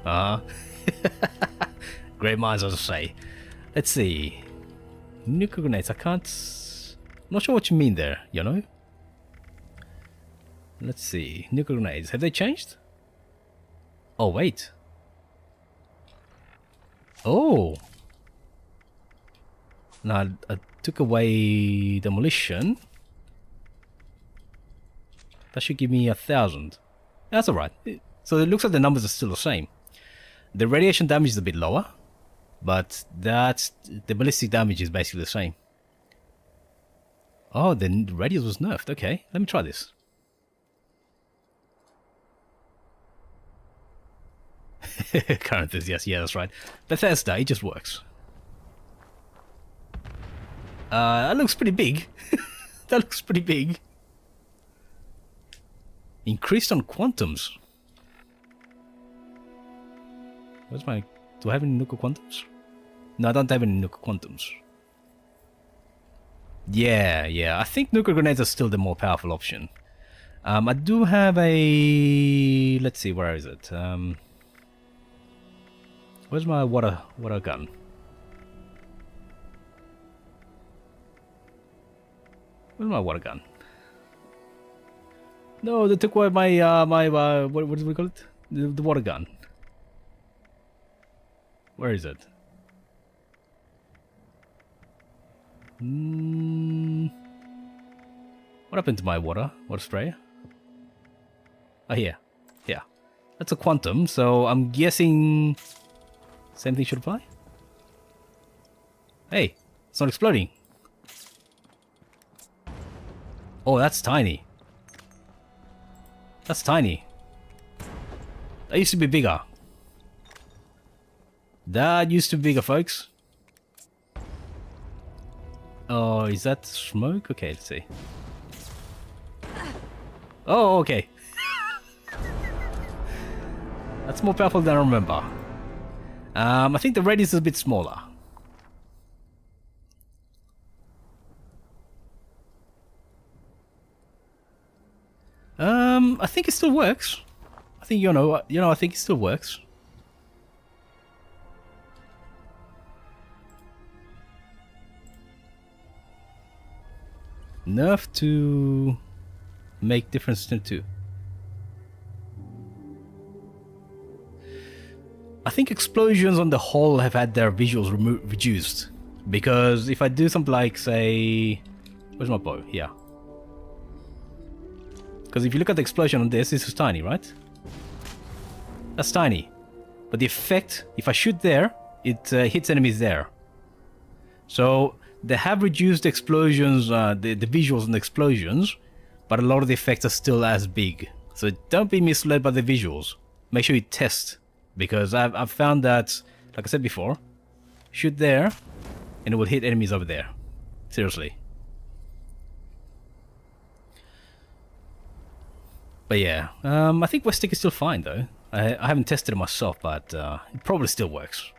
Great minds all safe. Let's see. Nuclear grenades, I can't... Not sure what you mean there, you know? Let's see. Nuclear grenades, have they changed? Oh, wait. Oh. Now, I took away demolition. That should give me 1,000. That's alright. So it looks like the numbers are still the same. The radiation damage is a bit lower, but the ballistic damage is basically the same. Oh, the radius was nerfed. Okay, let me try this. Current enthusiast, yeah, that's right. Bethesda, it just works. That looks pretty big. That looks pretty big. Increased on quantums. Where's my... Do I have any nuclear quantums? No, I don't have any nuclear quantums. Yeah. I think nuclear grenades are still the more powerful option. I do have a... Let's see, where is it? Where's my water gun? Where's my water gun? No, they took away my what do we call it? The water gun. Where is it? What happened to my water spray? Oh, here. Yeah. That's a quantum, so I'm guessing same thing should apply? Hey, it's not exploding. Oh, that's tiny. That's tiny. That used to be bigger. That used to be bigger, folks. Oh, is that smoke? Okay, let's see. Oh, okay. That's more powerful than I remember. I think the radius is a bit smaller. I think it still works. I think I think it still works. Enough to make difference to two. I think explosions on the whole have had their visuals reduced. Because if I do something like, say... Where's my bow? Here. Because if you look at the explosion on this is tiny, right? That's tiny. But the effect, if I shoot there, it hits enemies there. So they have reduced explosions, the visuals on the explosions, but a lot of the effects are still as big. So don't be misled by the visuals. Make sure you test. Because I've found that, like I said before, shoot there, and it will hit enemies over there. Seriously. But yeah, I think West-Stick is still fine though. I haven't tested it myself, but it probably still works.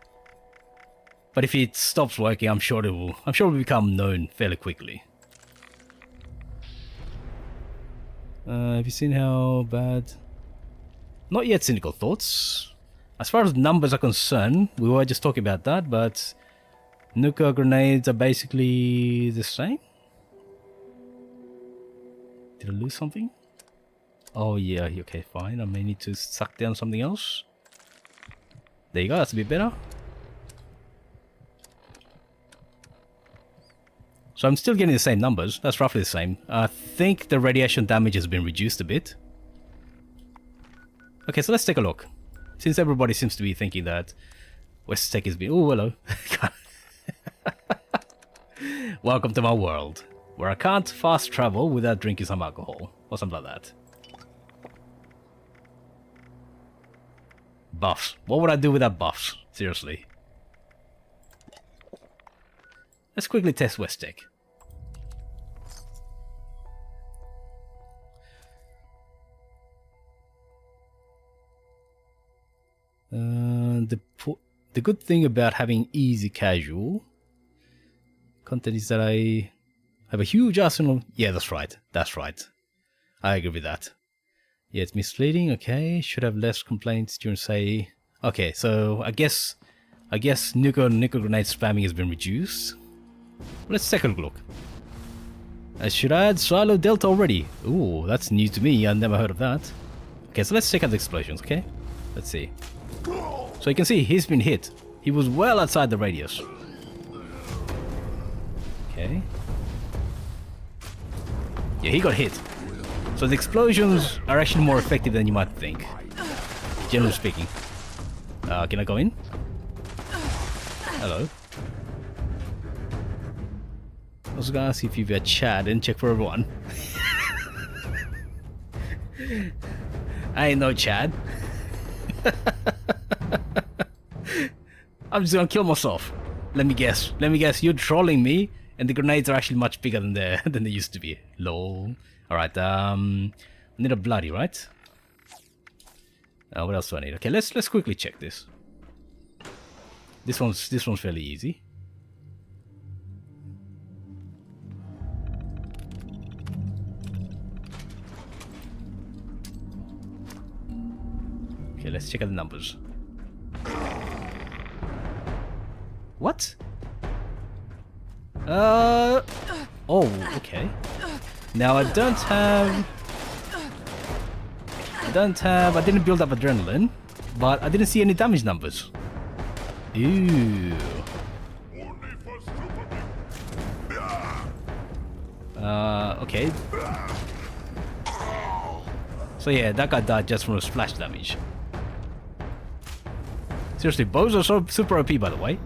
But if it stops working, I'm sure it will become known fairly quickly. Have you seen how bad? Not yet, cynical thoughts. As far as numbers are concerned, we were just talking about that, but nuclear grenades are basically the same. Did I lose something? Oh yeah, okay, fine. I may need to suck down something else. There you go, that's a bit better. So I'm still getting the same numbers. That's roughly the same. I think the radiation damage has been reduced a bit. Okay, so let's take a look. Since everybody seems to be thinking that West Tech has been... Oh, hello. Welcome to my world, where I can't fast travel without drinking some alcohol. Or something like that. Buffs. What would I do without buffs? Seriously. Let's quickly test West Tech. The good thing about having easy casual content is that I have a huge arsenal. Yeah, that's right. That's right. I agree with that. Yeah, it's misleading. Okay, should have less complaints during say. Okay, so I guess nuclear grenade spamming has been reduced. Let's take a look. Should I add Silo Delta already? Ooh, that's new to me. I've never heard of that. Okay, so let's check out the explosions. Okay, let's see. So you can see he's been hit. He was well outside the radius. Okay. Yeah, he got hit. So the explosions are actually more effective than you might think. Generally speaking. Can I go in? Hello. I was gonna ask if you've had chat and check for everyone. I ain't no Chad. I'm just gonna kill myself. Let me guess. You're trolling me, and the grenades are actually much bigger than they used to be. Lol. All right. I need a bloody, right? What else do I need? Okay, let's quickly check this. This one's fairly easy. Okay, let's check out the numbers. What? Oh, okay. Now I didn't build up adrenaline, but I didn't see any damage numbers. Ew. Okay. So yeah, that guy died just from a splash damage. Seriously, bows are so super OP, by the way.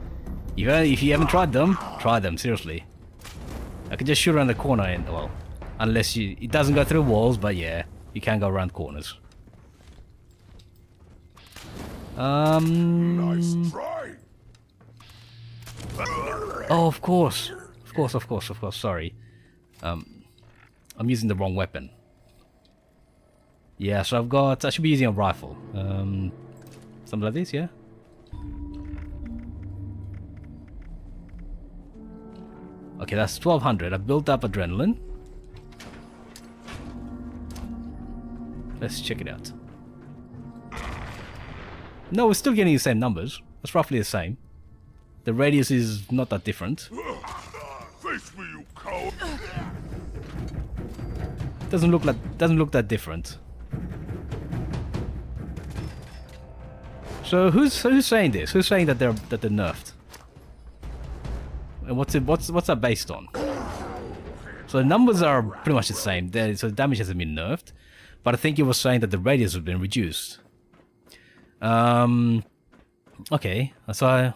If you haven't tried them, try them, seriously. I can just shoot around the corner and, well, unless it doesn't go through walls, but yeah, you can go around corners. Nice try. Oh, of course, sorry. I'm using the wrong weapon. Yeah, so I should be using a rifle. Something like this, yeah? Okay, that's 1200. I built up adrenaline. Let's check it out. No, we're still getting the same numbers. That's roughly the same. The radius is not that different. Face me, you coward. Doesn't look that different. So who's saying this? Who's saying that they're nerfed? And what's that based on? So the numbers are pretty much the same. So the damage hasn't been nerfed, but I think you were saying that the radius has been reduced. Okay, so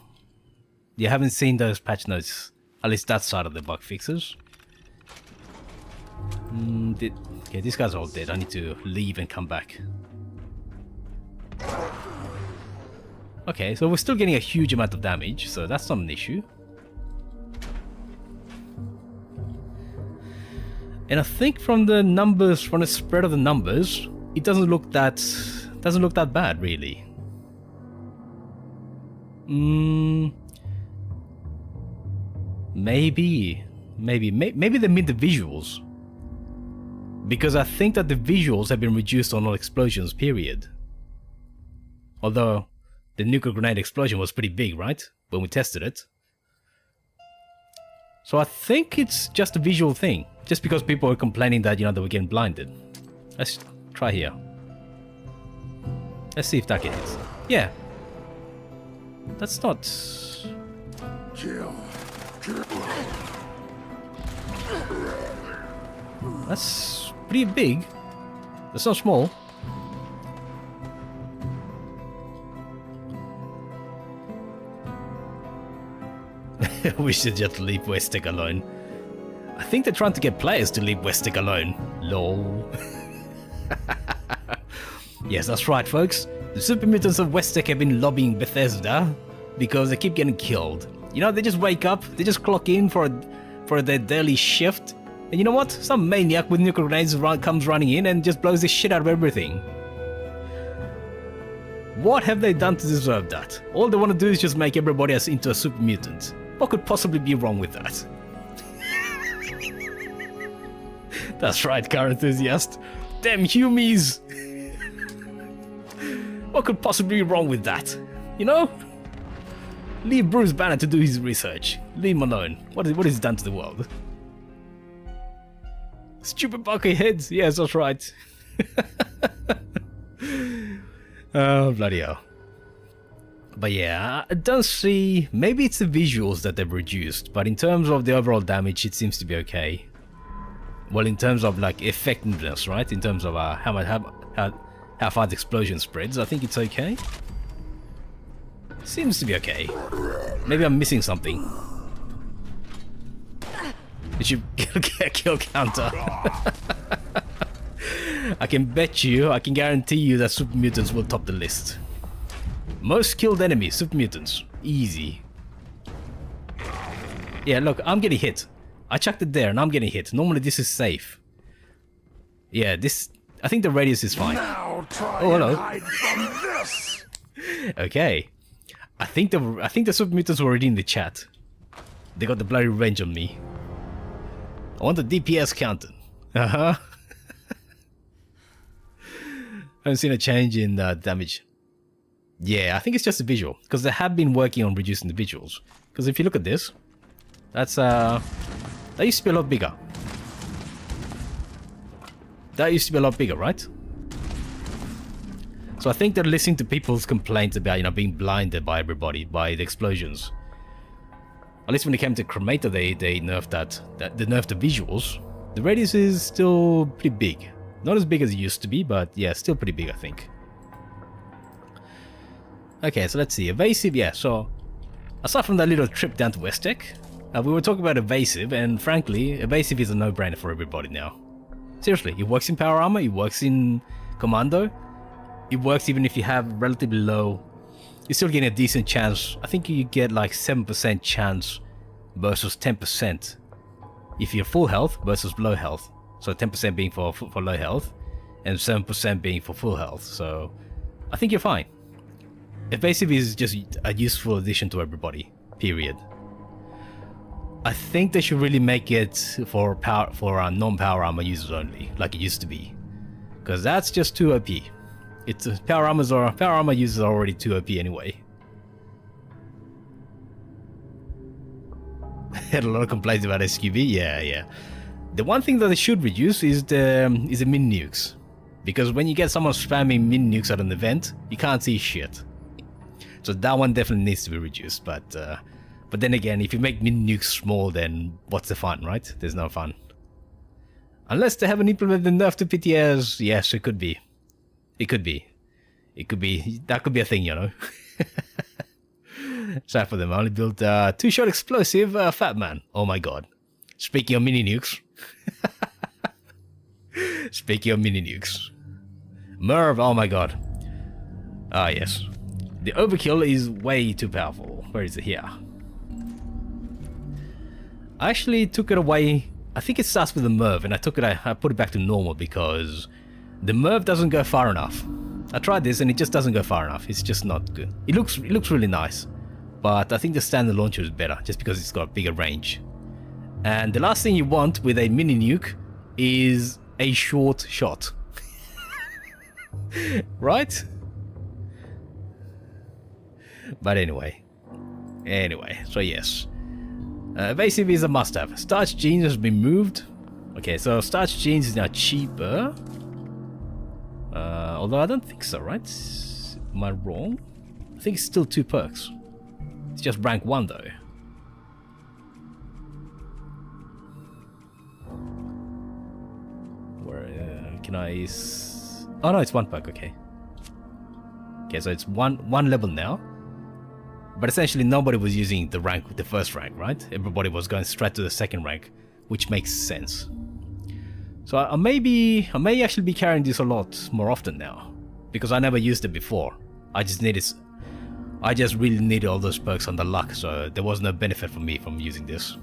you haven't seen those patch notes, at least that side of the bug fixes. Okay, these guys are all dead. I need to leave and come back. Okay, so we're still getting a huge amount of damage, so that's not an issue. And I think from the numbers, from the spread of the numbers, it doesn't look that bad, really. Maybe they made the visuals. Because I think that the visuals have been reduced on all explosions, period. Although, the nuclear grenade explosion was pretty big, right? When we tested it. So I think it's just a visual thing. Just because people were complaining that, you know, they were getting blinded. Let's try here. Let's see if that gets. Yeah. That's not... Kill. That's pretty big. That's not small. We should just leave Westek alone. I think they're trying to get players to leave Westek alone. Lol. Yes, that's right, folks. The super mutants of Westek have been lobbying Bethesda because they keep getting killed. You know, they just wake up, they just clock in for their daily shift, and you know what? Some maniac with nuclear grenades comes running in and just blows the shit out of everything. What have they done to deserve that? All they want to do is just make everybody else into a super mutant. What could possibly be wrong with that? That's right, car enthusiast. Damn humies! What could possibly be wrong with that? You know? Leave Bruce Banner to do his research. Leave him alone. What has he done to the world? Stupid bucketheads. Yes, that's right. Oh, bloody hell. But yeah, I don't see... Maybe it's the visuals that they've reduced, but in terms of the overall damage, it seems to be okay. Well, in terms of like effectiveness, right? In terms of how far the explosion spreads, I think it's okay. Seems to be okay. Maybe I'm missing something. It should get a kill counter. I can bet you, I can guarantee you that super mutants will top the list. Most killed enemies, super mutants. Easy. Yeah, look, I'm getting hit. I chucked it there and I'm getting hit. Normally this is safe. Yeah, this... I think the radius is fine. Now try Oh, hello. and hide from this. Okay. I think the super mutants were already in the chat. They got the bloody revenge on me. I want the DPS counter. Uh-huh. I haven't seen a change in damage. Yeah, I think it's just a visual. Because they have been working on reducing the visuals. Because if you look at this, that's that used to be a lot bigger. That used to be a lot bigger, right? So I think they're listening to people's complaints about, you know, being blinded by everybody, by the explosions. At least when it came to Cremator, they nerfed they nerfed the visuals. The radius is still pretty big. Not as big as it used to be, but yeah, still pretty big, I think. Okay, so let's see. Evasive, yeah, so... Aside from that little trip down to Westek, we were talking about Evasive, and frankly, Evasive is a no-brainer for everybody now. Seriously, it works in Power Armor, it works in Commando, it works even if you have relatively low... You're still getting a decent chance. I think you get like 7% chance versus 10% if you're full health versus low health. So 10% being for low health and 7% being for full health. So I think you're fine. Evasive is just a useful addition to everybody, period. I think they should really make it for non-power armor users only, like it used to be. Because that's just too OP. It's power armor users are already too OP anyway. Had a lot of complaints about SQB. Yeah. The one thing that they should reduce is the min nukes, because when you get someone spamming min nukes at an event, you can't see shit. So that one definitely needs to be reduced. But then again, if you make min nukes small, then what's the fun, right? There's no fun. Unless they haven't implemented the nerf to PTS. Yes, it could be. It could be. That could be a thing, you know. Sad for them. I only built 2-shot explosive Fat Man. Oh my god. Speaking of mini nukes. Speaking of mini nukes. Merv, oh my god. Ah, yes. The overkill is way too powerful. Where is it? Here. I actually took it away. I think it starts with the Merv, and I put it back to normal because the Merv doesn't go far enough. I tried this and it just doesn't go far enough. It's just not good. It looks really nice, but I think the standard launcher is better just because it's got bigger range. And the last thing you want with a mini nuke is a short shot. Right? But anyway, so yes. Basically is a must-have. Starch jeans has been moved. Okay, so starch jeans is now cheaper. Although I don't think so, right? Am I wrong? I think it's still 2 perks. It's just rank 1 though. Where can I? Oh no, it's 1 perk. Okay. Okay, so it's one level now. But essentially, nobody was using the first rank, right? Everybody was going straight to the second rank, which makes sense. So I may actually be carrying this a lot more often now, because I never used it before. I just really needed all those perks on the luck, so there was no benefit for me from using this.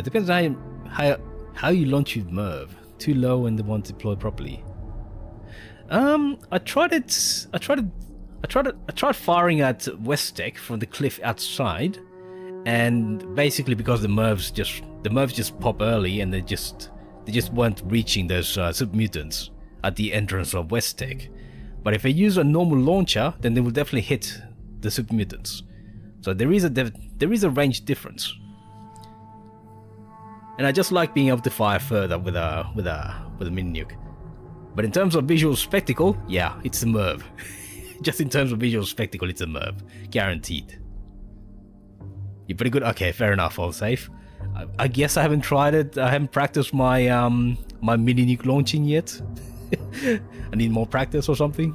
Depends on how you launch with Merv. Too low and they won't deploy properly. I tried firing at West Tech from the cliff outside, and basically because the Mervs just pop early and they just weren't reaching those super mutants at the entrance of West Tech. But if I use a normal launcher, then they will definitely hit the super mutants. So there is a range difference. And I just like being able to fire further with a mini nuke. But in terms of visual spectacle, yeah, it's a Merv. Just in terms of visual spectacle, it's a Merv. Guaranteed. You're pretty good? Okay, fair enough, all safe. I guess I haven't tried it. I haven't practiced my my mini nuke launching yet. I need more practice or something.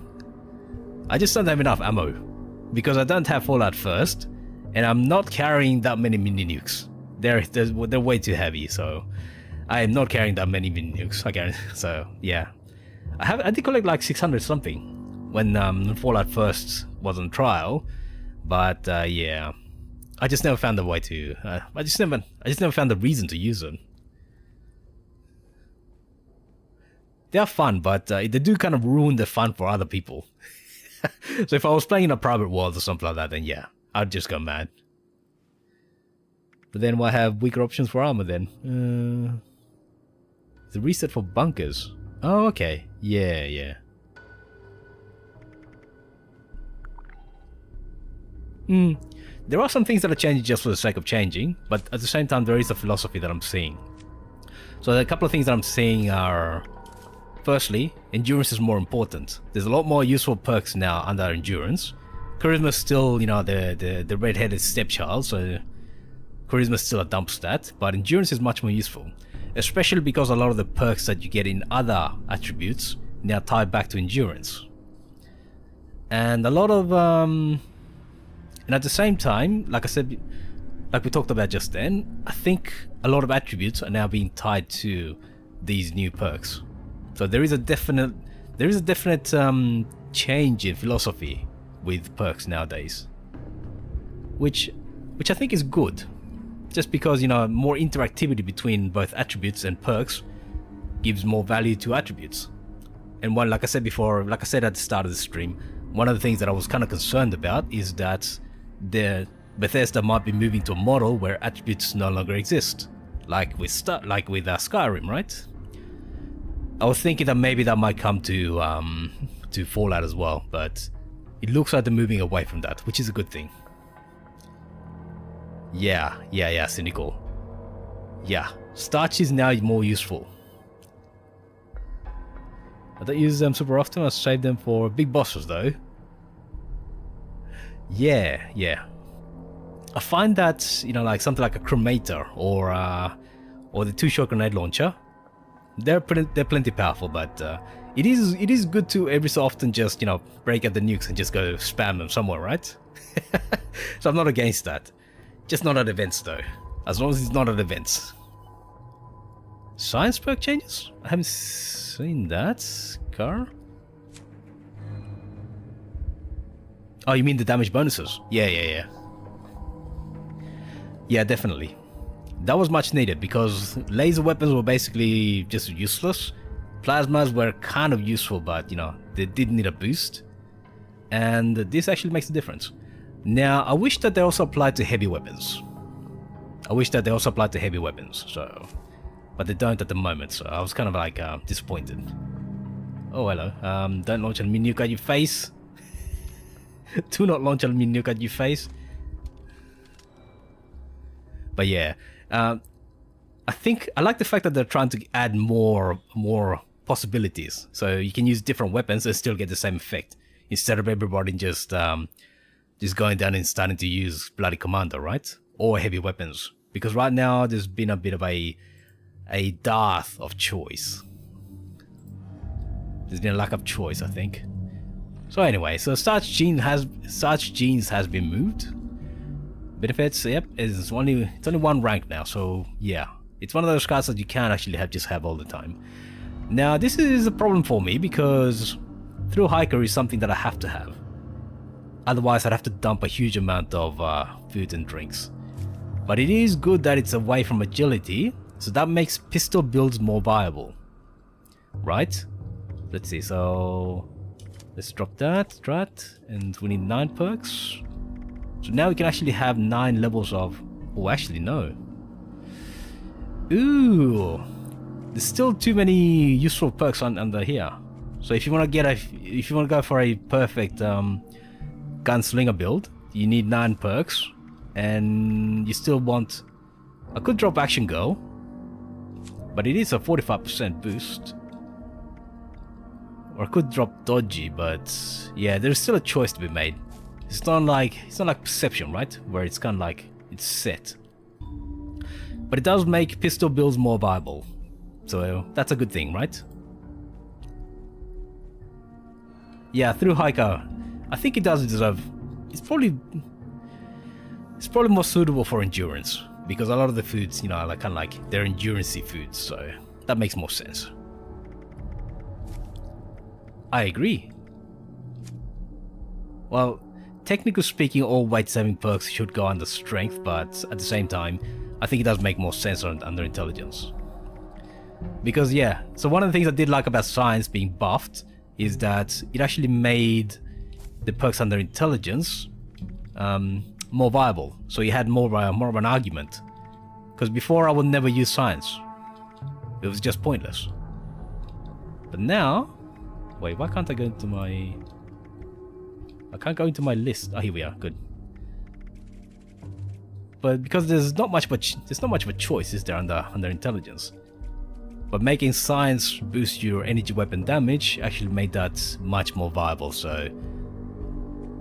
I just don't have enough ammo. Because I don't have Fallout First, and I'm not carrying that many mini nukes. They're way too heavy, so I am not carrying that many mini nukes. So yeah, I did collect like 600 something when Fallout First was on trial, but yeah, I just never found the way to. I just never found the reason to use them. They are fun, but they do kind of ruin the fun for other people. So if I was playing in a private world or something like that, then yeah, I'd just go mad. But then why have weaker options for armor then? The reset for bunkers. Oh, okay. Yeah. There are some things that are changing just for the sake of changing, but at the same time there is a philosophy that I'm seeing. So a couple of things that I'm seeing are, firstly, endurance is more important. There's a lot more useful perks now under endurance. Charisma is still, the red-headed stepchild, so charisma is still a dump stat, but endurance is much more useful, especially because a lot of the perks that you get in other attributes now tie back to endurance. And a lot of and at the same time, like I said, like we talked about just then, I think a lot of attributes are now being tied to these new perks. So there is a definite change in philosophy with perks nowadays, which I think is good. Just because, more interactivity between both attributes and perks gives more value to attributes. And like I said at the start of the stream, one of the things that I was kind of concerned about is that Bethesda might be moving to a model where attributes no longer exist, like with Skyrim, right? I was thinking that maybe that might come to Fallout as well, but it looks like they're moving away from that, which is a good thing. Yeah, cynical. Yeah, starch is now more useful. I don't use them super often. I save them for big bosses though. Yeah. I find that, like something like a cremator or the two-shot grenade launcher, they're plenty powerful, but it is good to every so often just, break out the nukes and just go spam them somewhere, right? So I'm not against that. Just not at events though. As long as it's not at events. Science perk changes? I haven't seen that. Car? Oh, you mean the damage bonuses? Yeah. Yeah, definitely. That was much needed because laser weapons were basically just useless. Plasmas were kind of useful, but they did need a boost. And this actually makes a difference. Now, I wish that they also applied to heavy weapons. So but they don't at the moment, so I was kind of like disappointed. Oh, hello. Don't launch a mini nuke at your face. Do not launch a mini nuke at your face. But yeah, I think I like the fact that they're trying to add more possibilities, so you can use different weapons and still get the same effect instead of everybody just going down and starting to use bloody commando, right? Or heavy weapons, because right now there's been a bit of a dearth of choice. There's been a lack of choice, I think. So anyway, so Sarge Jeans has been moved. Benefits, yep, it's only one rank now, so yeah. It's one of those cards that you can't actually just have all the time. Now this is a problem for me because Thrill Hiker is something that I have to have. Otherwise I'd have to dump a huge amount of food and drinks. But it is good that it's away from agility, so that makes pistol builds more viable. Right? Let's see, so let's drop that, and we need 9 perks. So now we can actually have 9 levels of... Oh, actually no. Ooh, there's still too many useful perks under here. So if you want to go for a perfect gunslinger build, you need 9 perks, and you still want... I could drop Action Girl, but it is a 45% boost. Or I could drop Dodgy, but yeah, there's still a choice to be made. It's not like Perception, right? Where it's kind of like it's set. But it does make pistol builds more viable, so that's a good thing, right? Yeah, Through Hiker, I think it does deserve. It's probably more suitable for endurance because a lot of the foods, you know, are kind of like they're endurance-y foods, so that makes more sense. I agree. Well, technically speaking, all weight-saving perks should go under strength, but at the same time, I think it does make more sense under intelligence. Because yeah, so one of the things I did like about science being buffed is that it actually made the perks under intelligence more viable. So you had more of an argument. Because before I would never use science. It was just pointless. But now... Wait, why can't I go into my... I can't go into my list. Oh, here we are. Good. But because there's not much of a choice, is there, under intelligence? But making science boost your energy weapon damage actually made that much more viable. So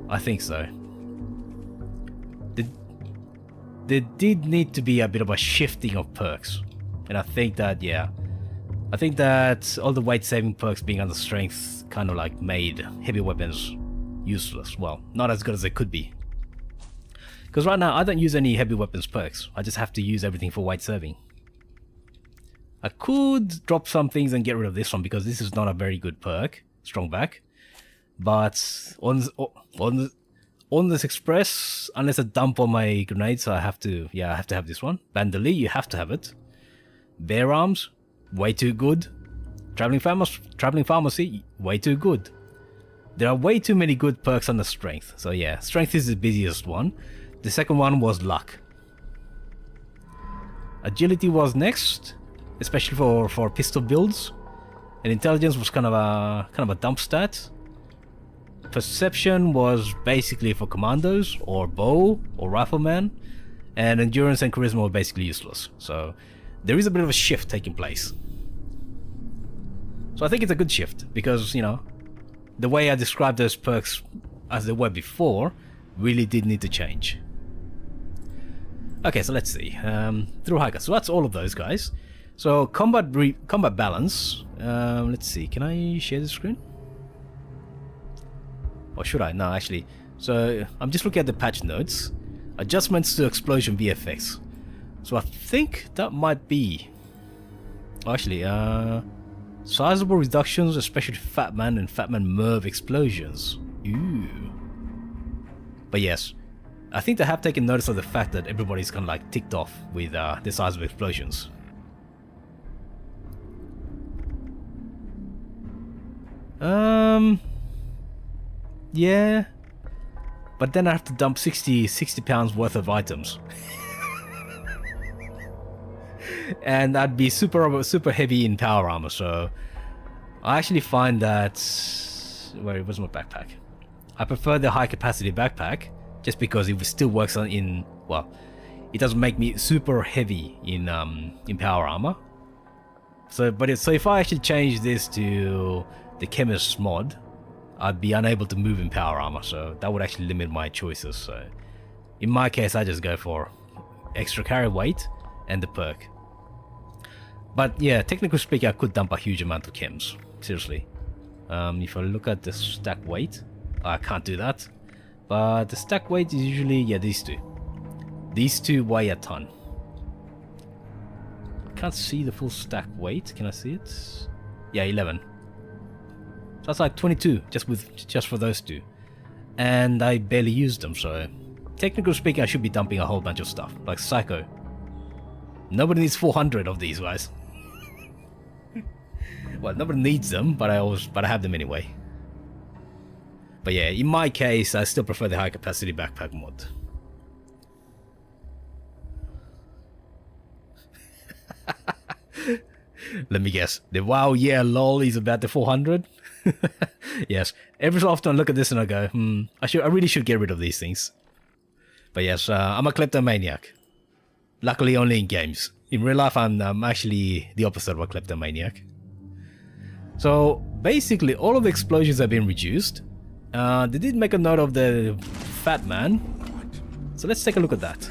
I think so. There did need to be a bit of a shifting of perks, and I think that I think that all the weight saving perks being under strength kind of like made heavy weapons useless. Well, not as good as they could be. Because right now I don't use any heavy weapons perks. I just have to use everything for weight saving. I could drop some things and get rid of this one because this is not a very good perk, strong back. But on this express, unless I dump all my grenades, I have to have this one. Bandolier, you have to have it. Bear arms, way too good. Traveling pharmacy, way too good. There are way too many good perks under strength. So yeah, strength is the busiest one. The second one was luck. Agility was next, especially for pistol builds. And intelligence was kind of a dump stat. Perception was basically for commandos or bow or rifleman, and endurance and charisma were basically useless. So there is a bit of a shift taking place. So I think it's a good shift because, you know, the way I described those perks as they were before really did need to change. Okay, so let's see. Through Hiker. So that's all of those guys. So combat balance. Let's see. Can I share the screen? Or should I? No, actually. So I'm just looking at the patch notes. Adjustments to explosion VFX. So I think that might be... Actually, sizable reductions, especially Fatman and Fatman Merv explosions. Ooh. But yes, I think they have taken notice of the fact that everybody's kind of like ticked off with the sizable explosions. Yeah, but then I have to dump 60 pounds worth of items. and I'd be super heavy in power armor. So I actually find that where's my backpack? I prefer the high capacity backpack just because it still works in well, it doesn't make me super heavy in power armor. So if I actually change this to the chemist mod, I'd be unable to move in power armor, so that would actually limit my choices. So in my case, I just go for extra carry weight and the perk. But yeah, technically speaking, I could dump a huge amount of chems. Seriously. If I look at the stack weight, I can't do that. But the stack weight is usually, yeah, these two. These two weigh a ton. I can't see the full stack weight. Can I see it? Yeah, 11. So that's like 22 just for those two. And I barely used them, so technically speaking, I should be dumping a whole bunch of stuff, like Psycho. Nobody needs 400 of these guys. Well, nobody needs them, but I have them anyway. But yeah, in my case, I still prefer the high capacity backpack mod. Let me guess. The wow, yeah, lol is about the 400. Yes. Every so often I look at this and I go, I really should get rid of these things. But yes, I'm a kleptomaniac. Luckily only in games. In real life, I'm actually the opposite of a kleptomaniac. So basically, all of the explosions have been reduced. They did make a note of the fat man. So let's take a look at that.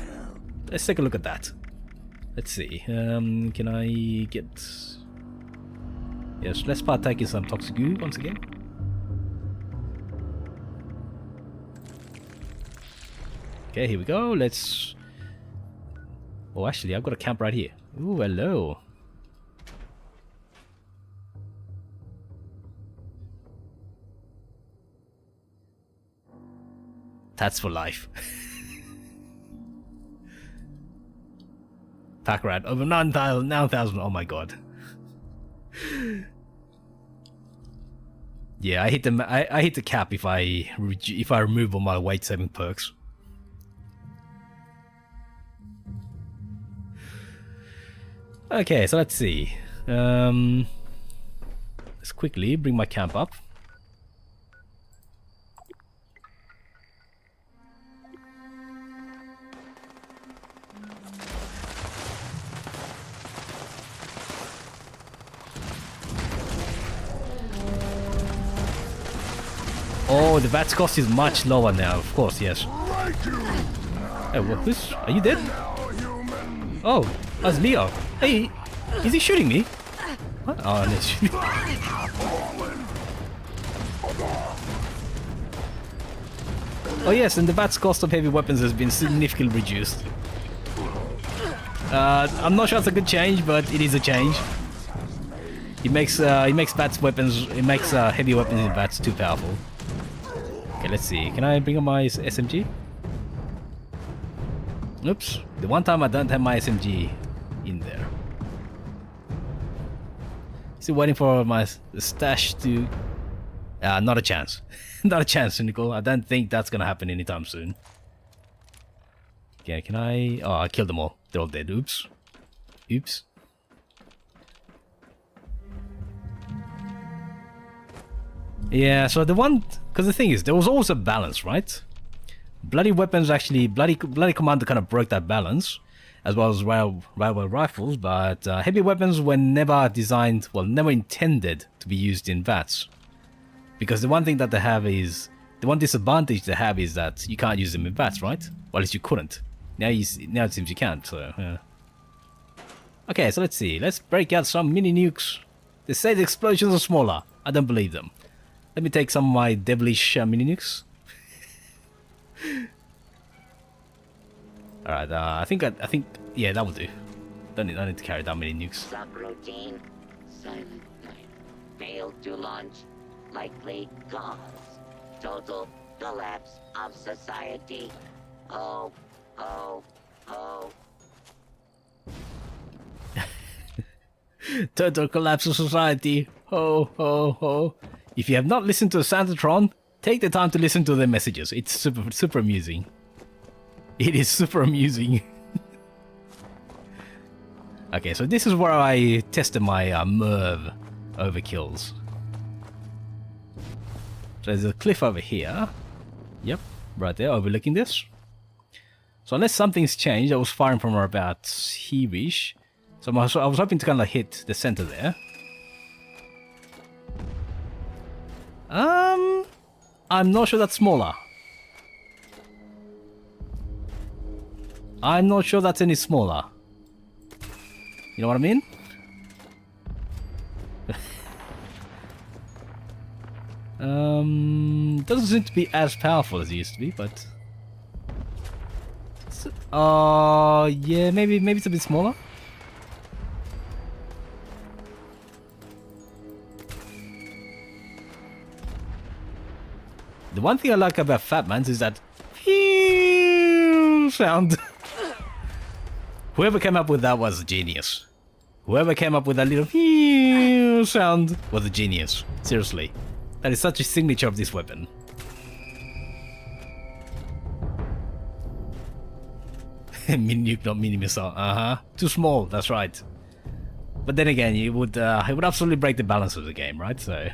Let's take a look at that. Let's see. Can I get... Yes, let's partake in some toxic goo once again. Okay, here we go. Let's... Oh, actually, I've got a camp right here. Ooh, hello. That's for life. Pack rat over 9,000. Oh my god. Yeah, I hit the cap if I remove all my weight saving perks. Okay, so let's see. Let's quickly bring my camp up. Oh, the VATS cost is much lower now, of course, yes. Hey, what, are you dead? Oh, that's Leo. Hey, is he shooting me? What? Oh, let's shoot. Oh yes, and the VATS cost of heavy weapons has been significantly reduced. I'm not sure it's a good change, but it is a change. It makes VATS weapons, it makes heavy weapons in VATS too powerful. Okay, let's see. Can I bring up my SMG? Oops. The one time I don't have my SMG in there. Still waiting for my stash to... not a chance. Not a chance, Nicole. I don't think that's gonna happen anytime soon. Okay, can I... Oh, I killed them all. They're all dead. Oops. Oops. Yeah, so the one... Because the thing is, there was always a balance, right? Bloody weapons actually... Bloody Commander kind of broke that balance. As well as railway rifles, but heavy weapons were never designed... Well, never intended to be used in VATS. Because the one thing that they have is... The one disadvantage they have is that you can't use them in VATS, right? Well, at least you couldn't. Now it seems you can't, so... Yeah. Okay, so let's see. Let's break out some mini nukes. They say the explosions are smaller. I don't believe them. Let me take some of my devilish mini nukes. Alright, I think, yeah, that will do. Don't need to carry that many nukes. Subroutine, silent night. Failed to launch. Likely cause. Total collapse of society. Oh, oh, oh. Total collapse of society. Ho, ho, ho. If you have not listened to Santatron, take the time to listen to their messages. It's super amusing. It is super amusing. Okay, so this is where I tested my Merv overkills. So there's a cliff over here. Yep, right there, overlooking this. So unless something's changed, I was firing from about here-ish. So I was hoping to kind of hit the center there. I'm not sure that's smaller. I'm not sure that's any smaller. You know what I mean? Doesn't seem to be as powerful as it used to be, but... yeah, maybe it's a bit smaller. The one thing I like about Fatmans is that sound. Whoever came up with that was a genius. Whoever came up with that little sound was a genius. Seriously. That is such a signature of this weapon. Mini nuke, not mini missile. Too small, that's right. But then again, it would absolutely break the balance of the game, right? So,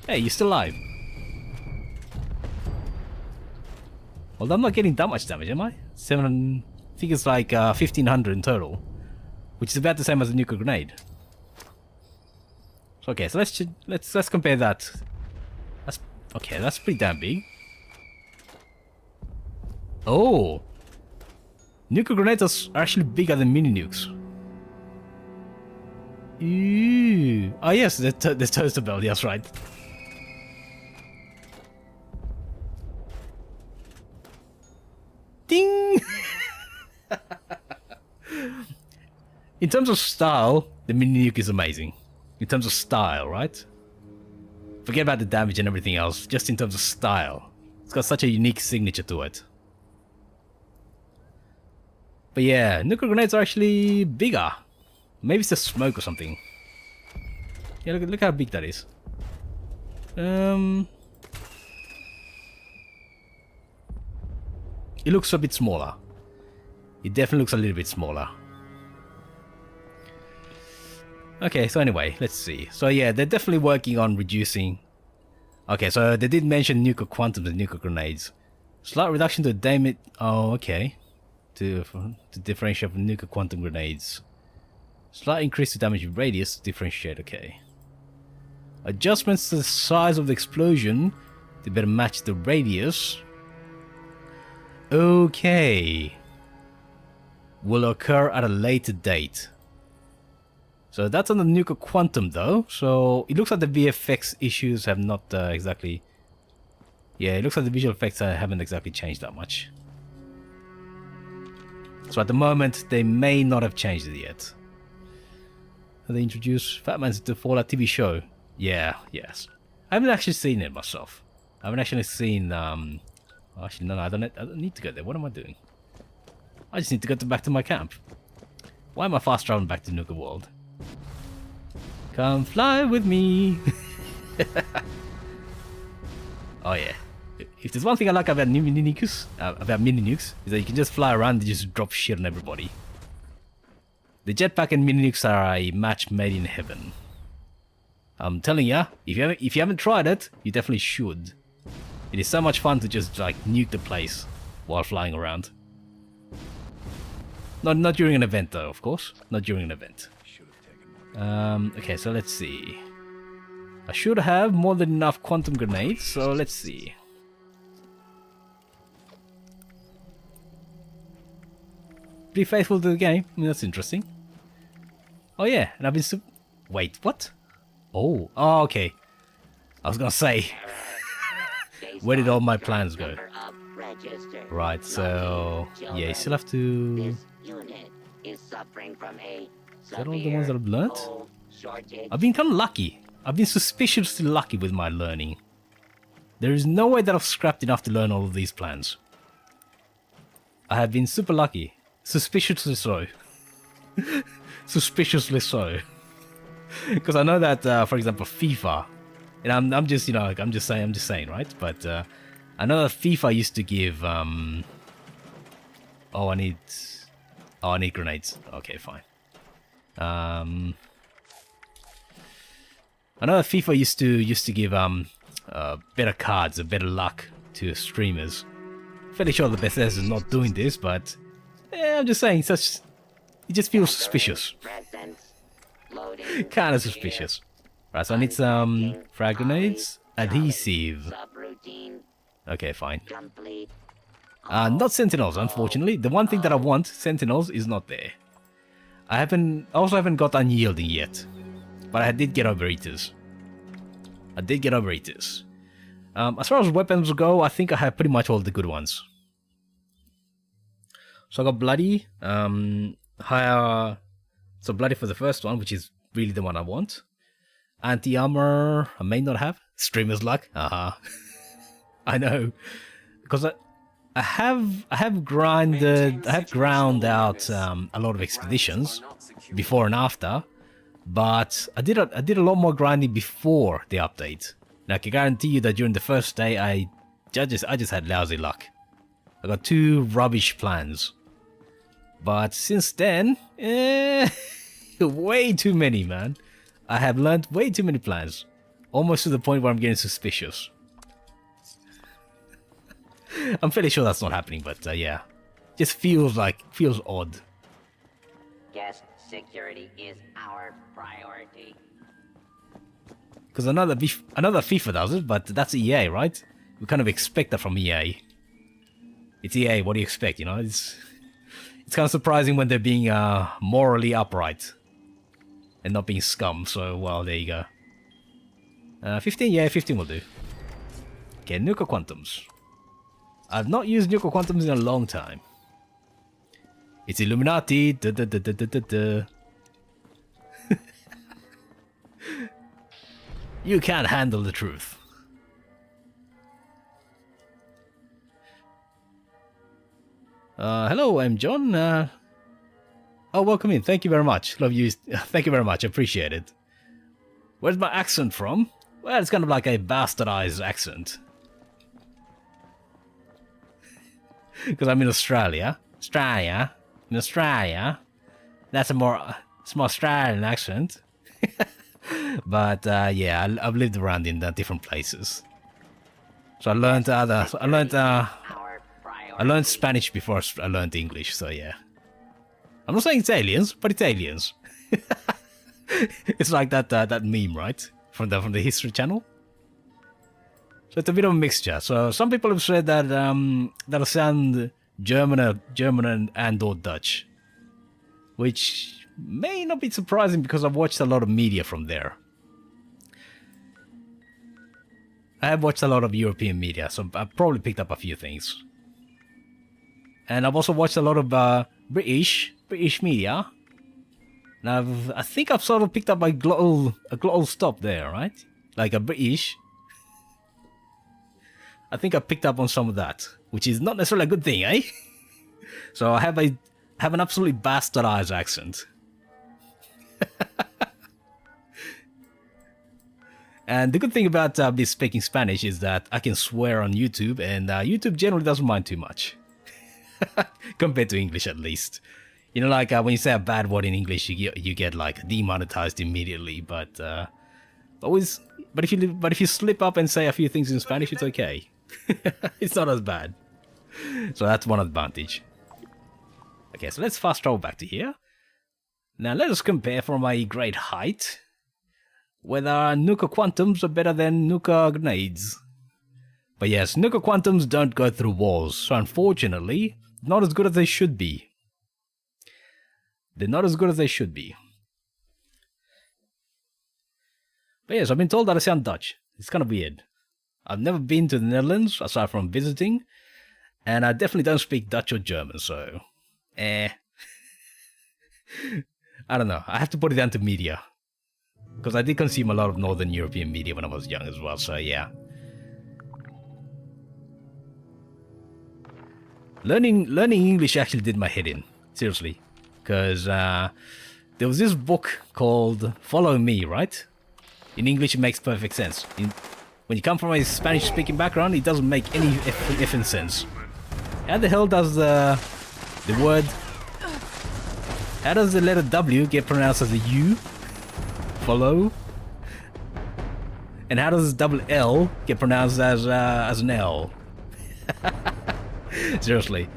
hey, you're still alive. Well, I'm not getting that much damage, am I? I think it's like 1500 in total, which is about the same as a nuclear grenade. So, okay, so let's compare that. That's okay. That's pretty damn big. Oh, nuclear grenades are actually bigger than mini nukes. Ew. Oh yes, the toaster bell. That's right. Ding! In terms of style, the mini nuke is amazing. In terms of style, right? Forget about the damage and everything else, just in terms of style. It's got such a unique signature to it. But yeah, nuclear grenades are actually bigger. Maybe it's just smoke or something. Yeah, look how big that is. It looks a bit smaller. It definitely looks a little bit smaller. Okay, so anyway, let's see. So yeah, they're definitely working on reducing... Okay, so they did mention nuclear quantums and nuclear grenades. Slight reduction to the damage... Oh, okay. To differentiate from nuclear quantum grenades. Slight increase to damage radius to differentiate, okay. Adjustments to the size of the explosion to better match the radius. Okay. Will occur at a later date. So that's on the nuclear quantum though. So it looks like the VFX issues have not exactly... Yeah, it looks like the visual effects haven't exactly changed that much. So at the moment, they may not have changed it yet. They introduced Fatman's to Fallout TV show. Yeah, yes. I haven't actually seen it myself. I haven't actually seen... Actually, no, I don't need to go there. What am I doing? I just need to go back to my camp. Why am I fast traveling back to Nuka World? Come fly with me. Oh yeah. If there's one thing I like about mini nukes, is that you can just fly around and just drop shit on everybody. The jetpack and mini nukes are a match made in heaven. I'm telling ya, if you haven't tried it, you definitely should. It is so much fun to just like nuke the place while flying around. Not during an event though, of course. Not during an event. Okay, so let's see. I should have more than enough quantum grenades, so let's see. Pretty faithful to the game. I mean, that's interesting. Oh yeah, and I've been wait, what? Oh, okay. I was gonna say, where did all my plans go? Right, so yeah, you still have to. This unit is suffering from a Is that all the ones that I've learnt? I've been kind of lucky. I've been suspiciously lucky with my learning. There is no way that I've scrapped enough to learn all of these plans. I have been super lucky. Suspiciously so. Suspiciously so. Because I know that, for example, FIFA, and I'm just, you know, like, I'm just saying, right? But I know that FIFA used to give, oh, I need grenades. Okay, fine. I know FIFA used to give better cards, better luck to streamers. Fairly sure the PTS is not doing this, but I'm just saying, it just feels suspicious. Presence. Loading. Kind of suspicious. Right, so I need some frag grenades, adhesive. Subroutine. Okay, fine. Complete. Not sentinels, unfortunately. The one thing that I want, sentinels, is not there. I also haven't got unyielding yet, but I did get overeaters. As far as weapons go, I think I have pretty much all the good ones. So I got bloody, higher. So bloody for the first one, which is really the one I want. Anti-armor, I may not have. Streamer's luck, I know, because I have ground out a lot of expeditions before and after, but I did a lot more grinding before the update. Now I can guarantee you that during the first day I just had lousy luck. I got 2 rubbish plans, but since then, way too many, man. I have learned way too many plans, almost to the point where I'm getting suspicious. I'm fairly sure that's not happening, but yeah, just feels odd. Guest security is our priority. Because another FIFA does it, but that's EA, right? We kind of expect that from EA. It's EA. What do you expect? You know, it's kind of surprising when they're being morally upright and not being scum. So well, there you go. 15, yeah, 15 will do. Okay, Nuka Quantums. I've not used Nuka Quantums in a long time. It's Illuminati. Da, da, da, da, da, da, da. You can't handle the truth. Hello, I'm John. Oh, welcome in. Thank you very much. Love you. Thank you very much. Appreciate it. Where's my accent from? Well, it's kind of like a bastardized accent. Because I'm in Australia. In Australia. That's a more Australian accent. But yeah, I've lived around in different places. So I learned I learned Spanish before I learned English. So yeah, I'm not saying it's aliens, but it's aliens. It's like that meme, right? From the History Channel. So it's a bit of a mixture. So some people have said that that'll sound German and/or Dutch, which may not be surprising because I've watched a lot of media from there. I have watched a lot of European media, so I've probably picked up a few things. And I've also watched a lot of British media. And I think I've sort of picked up a glottal stop there, right? Like a British. I think I picked up on some of that, which is not necessarily a good thing, eh? So I have an absolutely bastardized accent. And the good thing about me speaking Spanish is that I can swear on YouTube, and YouTube generally doesn't mind too much. Compared to English, at least. You know, like when you say a bad word in English, you get like demonetized immediately. But if you slip up and say a few things in Spanish, it's okay. It's not as bad. So that's one advantage. Okay, so let's fast travel back to here. Now let us compare from a great height whether Nuka Quantums are better than Nuka Grenades. But yes, Nuka Quantums don't go through walls, so unfortunately, not as good as they should be. They're not as good as they should be. But yes, I've been told that I sound Dutch. It's kind of weird. I've never been to the Netherlands, aside from visiting, and I definitely don't speak Dutch or German, so... I don't know, I have to put it down to media. Because I did consume a lot of Northern European media when I was young as well, so yeah. Learning English actually did my head in, seriously. Because there was this book called Follow Me, right? In English it makes perfect sense. When you come from a Spanish-speaking background, it doesn't make any effing sense. How the hell does the word How does the letter W get pronounced as a U? Follow. And how does double L get pronounced as an L? Seriously.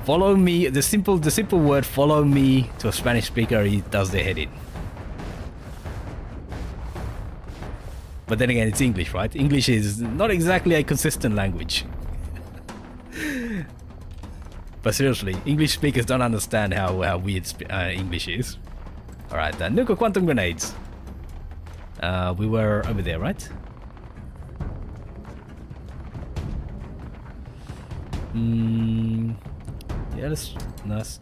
Follow me. The simple word follow me to a Spanish speaker, he does their head in. But then again, it's English, right? English is not exactly a consistent language. But seriously, English speakers don't understand how weird English is. Alright, nuclear quantum grenades. We were over there, right? Yeah, let's...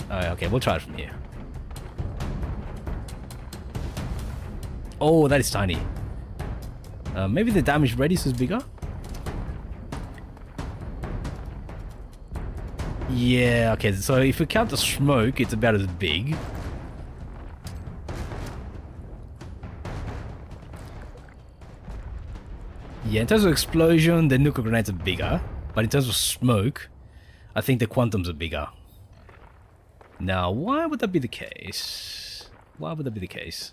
okay, we'll try it from here. Oh, that is tiny. Maybe the damage radius is bigger? Yeah, okay, so if we count the smoke, it's about as big. Yeah, in terms of explosion, the nuclear grenades are bigger. But in terms of smoke, I think the quantums are bigger. Now, why would that be the case? Why would that be the case?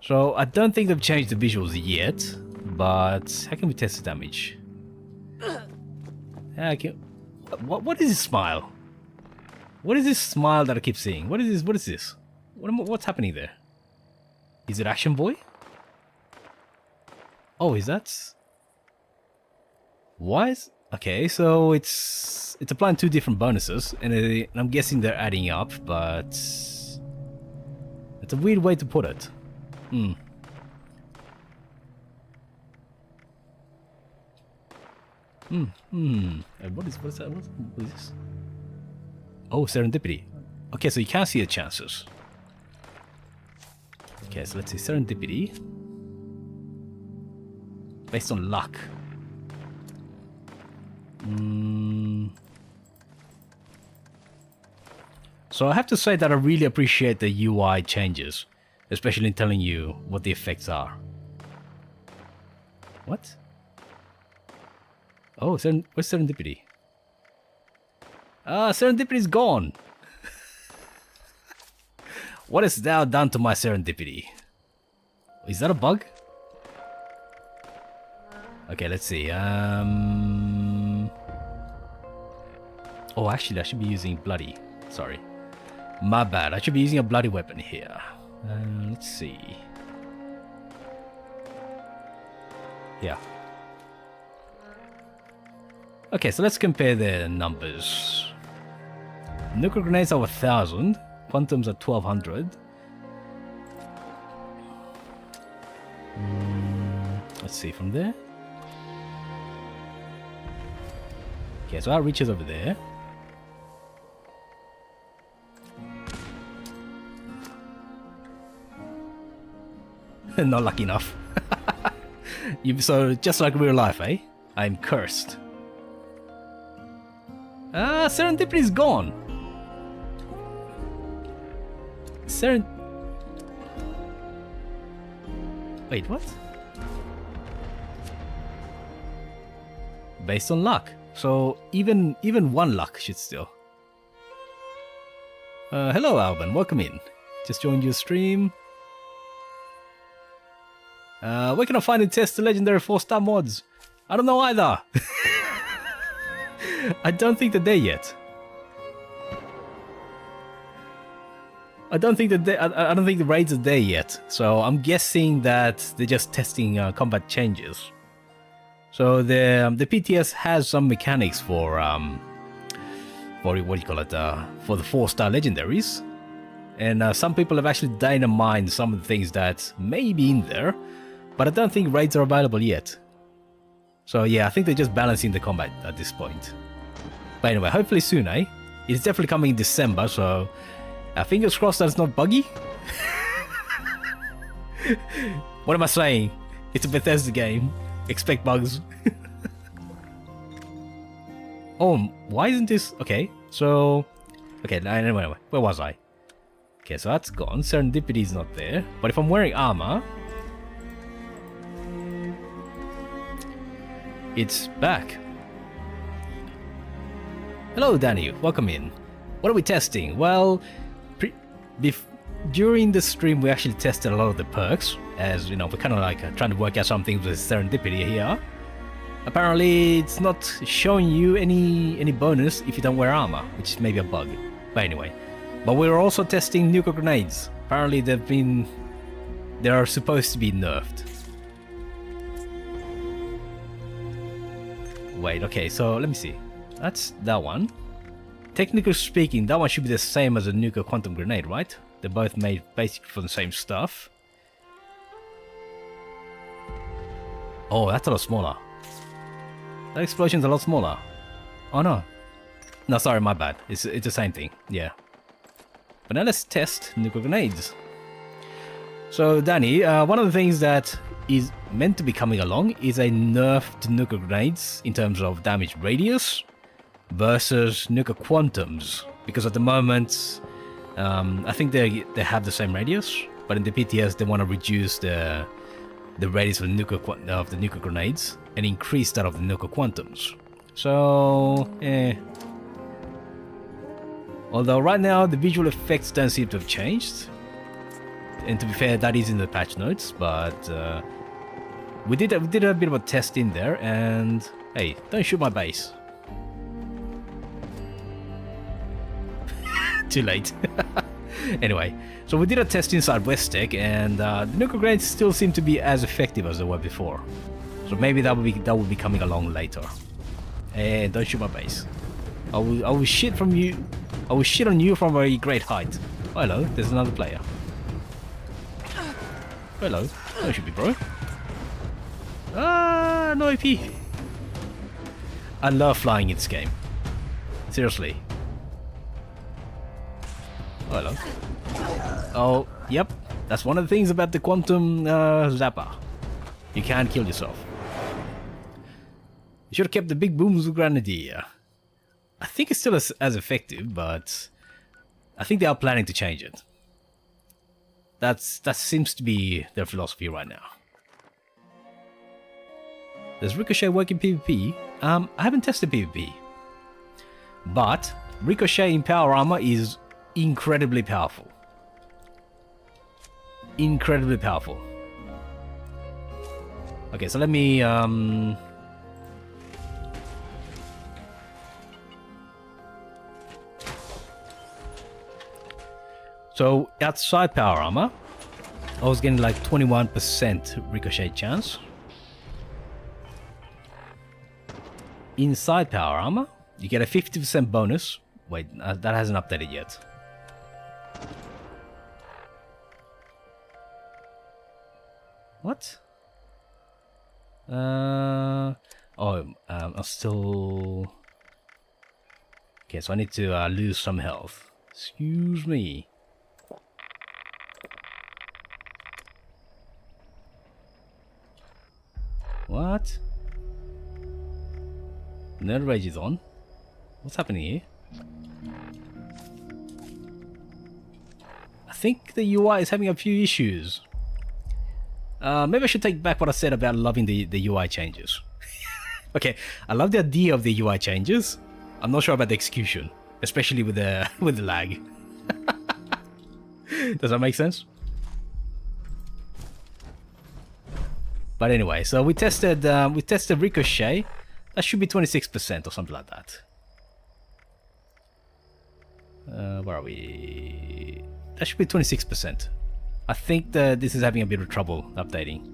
So, I don't think they've changed the visuals yet. But, how can we test the damage? What is this smile? What is this smile that I keep seeing? What is this? What is this? What's happening there? Is it Action Boy? Oh, is that... Why is... Okay, so it's applying two different bonuses, and I'm guessing they're adding up, but... It's a weird way to put it. And what is that? What is this? Oh, serendipity. Okay, so you can't see the chances. Okay, so let's see, serendipity. Based on luck. So I have to say that I really appreciate the UI changes, especially in telling you what the effects are. What? Oh, where's serendipity? Ah, serendipity's gone! What has thou done to my serendipity? Is that a bug? Okay, let's see. Oh, actually, I should be using bloody. Sorry. My bad. I should be using a bloody weapon here. Let's see. Yeah. Okay, so let's compare the numbers. Nuclear grenades are 1,000. Quantums are 1,200. Let's see from there. Okay, so our reach is over there. Not lucky enough. So, just like real life, eh? I'm cursed. Ah, serendipity is gone. Wait, what? Based on luck. So even one luck should still. Hello Alban, welcome in. Just joined your stream. Where can I find and test the legendary 4-star mods? I don't know either. I don't think they're there yet. I don't think the raids are there yet. So I'm guessing that they're just testing combat changes. So the PTS has some mechanics for what do you call it? For the 4-star legendaries, and some people have actually dynamined some of the things that may be in there, but I don't think raids are available yet. So yeah, I think they're just balancing the combat at this point. But anyway, hopefully soon, eh? It's definitely coming in December, so fingers crossed that it's not buggy. What am I saying? It's a Bethesda game. Expect bugs. Oh, why isn't this... Okay, so... Okay, anyway, where was I? Okay, so that's gone. Serendipity is not there. But if I'm wearing armor... It's back. Hello, Danny. Welcome in. What are we testing? Well... during the stream, we actually tested a lot of the perks, as you know, we're kind of like trying to work out some things with serendipity here. Apparently, it's not showing you any bonus if you don't wear armor, which is maybe a bug. But anyway, but we're also testing nuclear grenades. Apparently, they are supposed to be nerfed. Wait, okay, so let me see. That's that one. Technically speaking, that one should be the same as a nuclear quantum grenade, right? They're both made basically from the same stuff. Oh, that's a lot smaller. That explosion's a lot smaller. Oh no. No, sorry, my bad. It's the same thing, yeah. But now let's test nuclear grenades. So, Danny, one of the things that is meant to be coming along is a nerf to nuclear grenades in terms of damage radius versus nuclear quantums. Because at the moment, I think they have the same radius, but in the PTS they want to reduce the radius of the nuclear grenades and increase that of the nuclear quantums. So, although right now the visual effects don't seem to have changed, and to be fair, that is in the patch notes, but we did a bit of a test in there, and hey, don't shoot my base. Too late. Anyway, so we did a test inside Westtech, and the nuclear grenades still seem to be as effective as they were before. So maybe that will be coming along later. And don't shoot my base. I will shit from you. I will shit on you from a great height. Oh, hello, there's another player. Hello, don't shoot me, bro. Ah, no AP. I love flying in this game. Seriously. Oh, hello. Oh, yep. That's one of the things about the quantum zapper. You can't kill yourself. You should have kept the big booms grenadier. I think it's still as effective, but I think they are planning to change it. That seems to be their philosophy right now. Does Ricochet work in PvP? I haven't tested PvP. But Ricochet in power armor is incredibly powerful. Incredibly powerful. Okay, so let me so outside power armor, I was getting like 21% ricochet chance. Inside power armor, you get a 50% bonus. Wait, that hasn't updated yet. What? I'm still... Okay, so I need to lose some health. Excuse me. What? Nerd Rage is on. What's happening here? I think the UI is having a few issues. Maybe I should take back what I said about loving the UI changes. Okay, I love the idea of the UI changes. I'm not sure about the execution, especially with the lag. Does that make sense? But anyway, so we tested Ricochet. That should be 26% or something like that. Where are we? That should be 26%. I think that this is having a bit of trouble updating.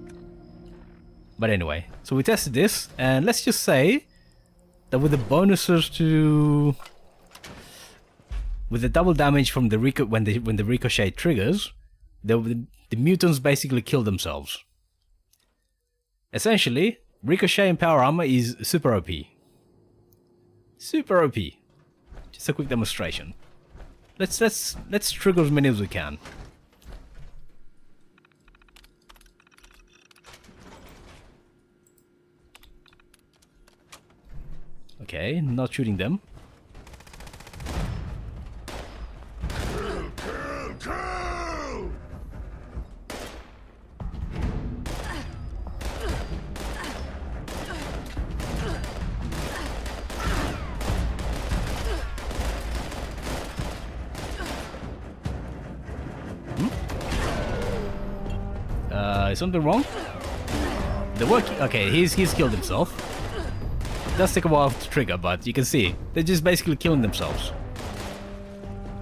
But anyway, so we tested this, and let's just say that with the bonuses to... with the double damage from the when the Ricochet triggers, the mutants basically kill themselves. Essentially, Ricochet in power armor is super OP. Super OP. Just a quick demonstration. Let's trigger as many as we can. Okay, not shooting them. Kill! Is something wrong? The work. Okay, he's killed himself. It does take a while to trigger, but you can see they're just basically killing themselves.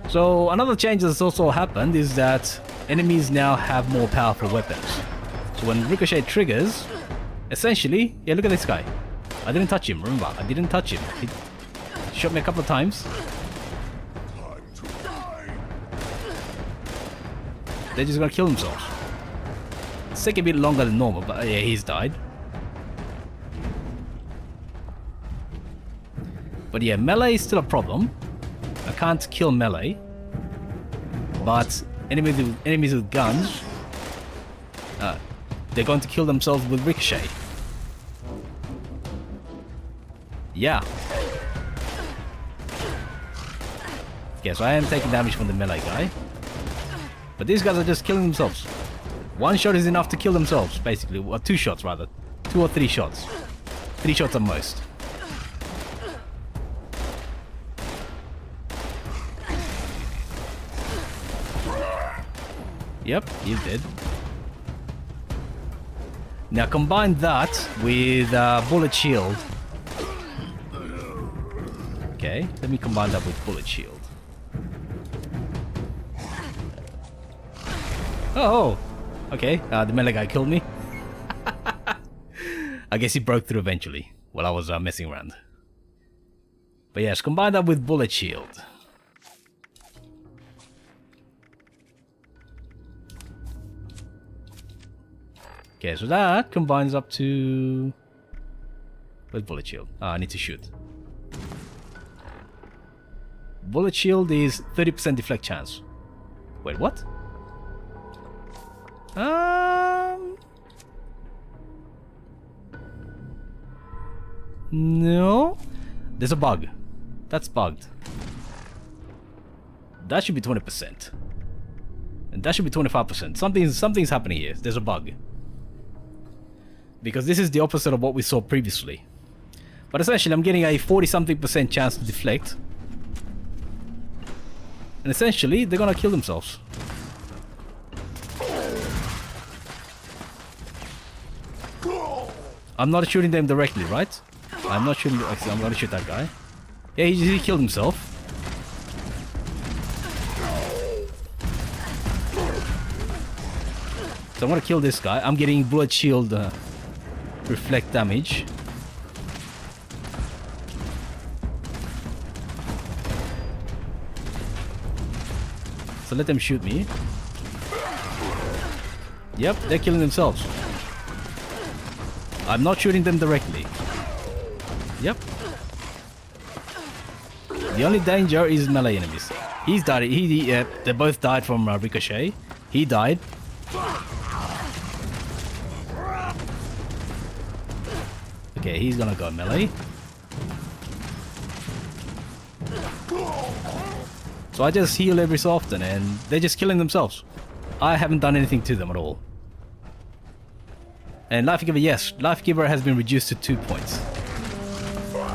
So another change that's also happened is that enemies now have more powerful weapons. So when Ricochet triggers, essentially, yeah, look at this guy. I didn't touch him. Remember, I didn't touch him. He shot me a couple of times. They're just gonna kill themselves. It's taking a bit longer than normal, but yeah, he's died. But yeah, melee is still a problem. I can't kill melee. But enemies with guns, they're going to kill themselves with Ricochet. Yeah. Okay, so I am taking damage from the melee guy. But these guys are just killing themselves. One shot is enough to kill themselves, basically. Or 2 shots, rather. 2 or 3 shots. 3 shots at most. Yep, you did. Now combine that with bullet shield. Okay, let me combine that with bullet shield. Oh, okay. The melee guy killed me. I guess he broke through eventually while I was messing around. But yes, combine that with bullet shield. Okay, so that combines up to... Where's bullet shield? I need to shoot. Bullet shield is 30% deflect chance. Wait, what? No. There's a bug. That's bugged. That should be 20%. And that should be 25%. Something's happening here. There's a bug. Because this is the opposite of what we saw previously. But essentially, I'm getting a 40-something% chance to deflect. And essentially, they're gonna kill themselves. I'm not shooting them directly, right? I'm not shooting... Actually, I'm gonna shoot that guy. Yeah, he killed himself. So I'm gonna kill this guy. I'm getting bullet shield reflect damage. So let them shoot me. Yep, they're killing themselves. I'm not shooting them directly. Yep. The only danger is melee enemies. He's died. They both died from Ricochet. He died. Okay, he's gonna go melee. So I just heal every so often and they're just killing themselves. I haven't done anything to them at all. And Life Giver, yes, Life Giver has been reduced to 2 points.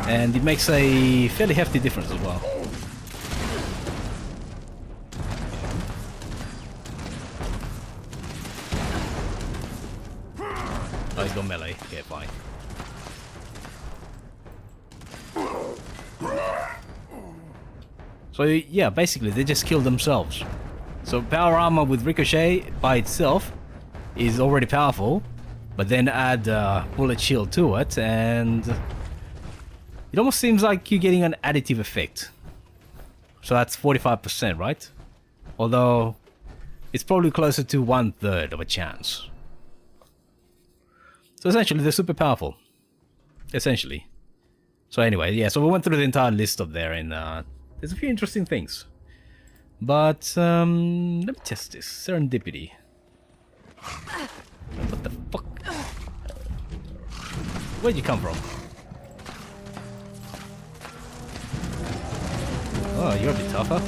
And it makes a fairly hefty difference as well. Oh, he's got melee. Okay, fine. So yeah, basically they just kill themselves. So power armor with Ricochet by itself is already powerful, but then add bullet shield to it and it almost seems like you're getting an additive effect. So that's 45%, right? Although it's probably closer to 1/3 of a chance. So essentially they're super powerful. Essentially. So anyway, yeah, so we went through the entire list of there and there's a few interesting things. But, let me test this. Serendipity. What the fuck? Where'd you come from? Oh, you're a bit tougher.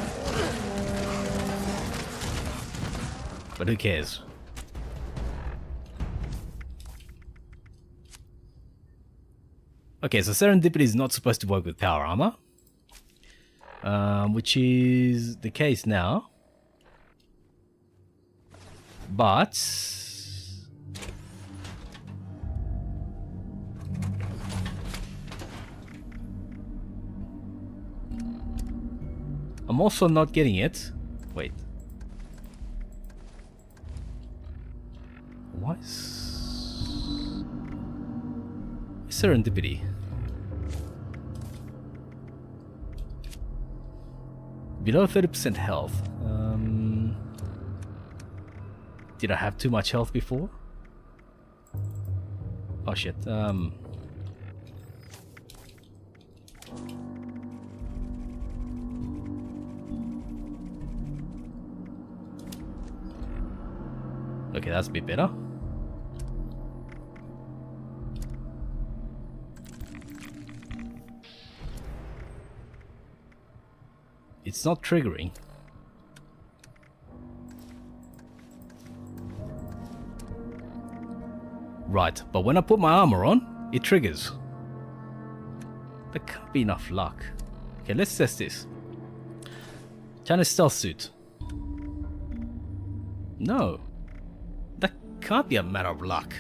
But who cares? Okay, so Serendipity is not supposed to work with power armor. Which is the case now. But I'm also not getting it. Wait. What is serendipity? Below 30% health. Did I have too much health before? Oh shit. Okay, that's a bit better. It's not triggering. Right, but when I put my armor on, it triggers. There can't be enough luck. Okay, let's test this. China stealth suit. No. That can't be a matter of luck.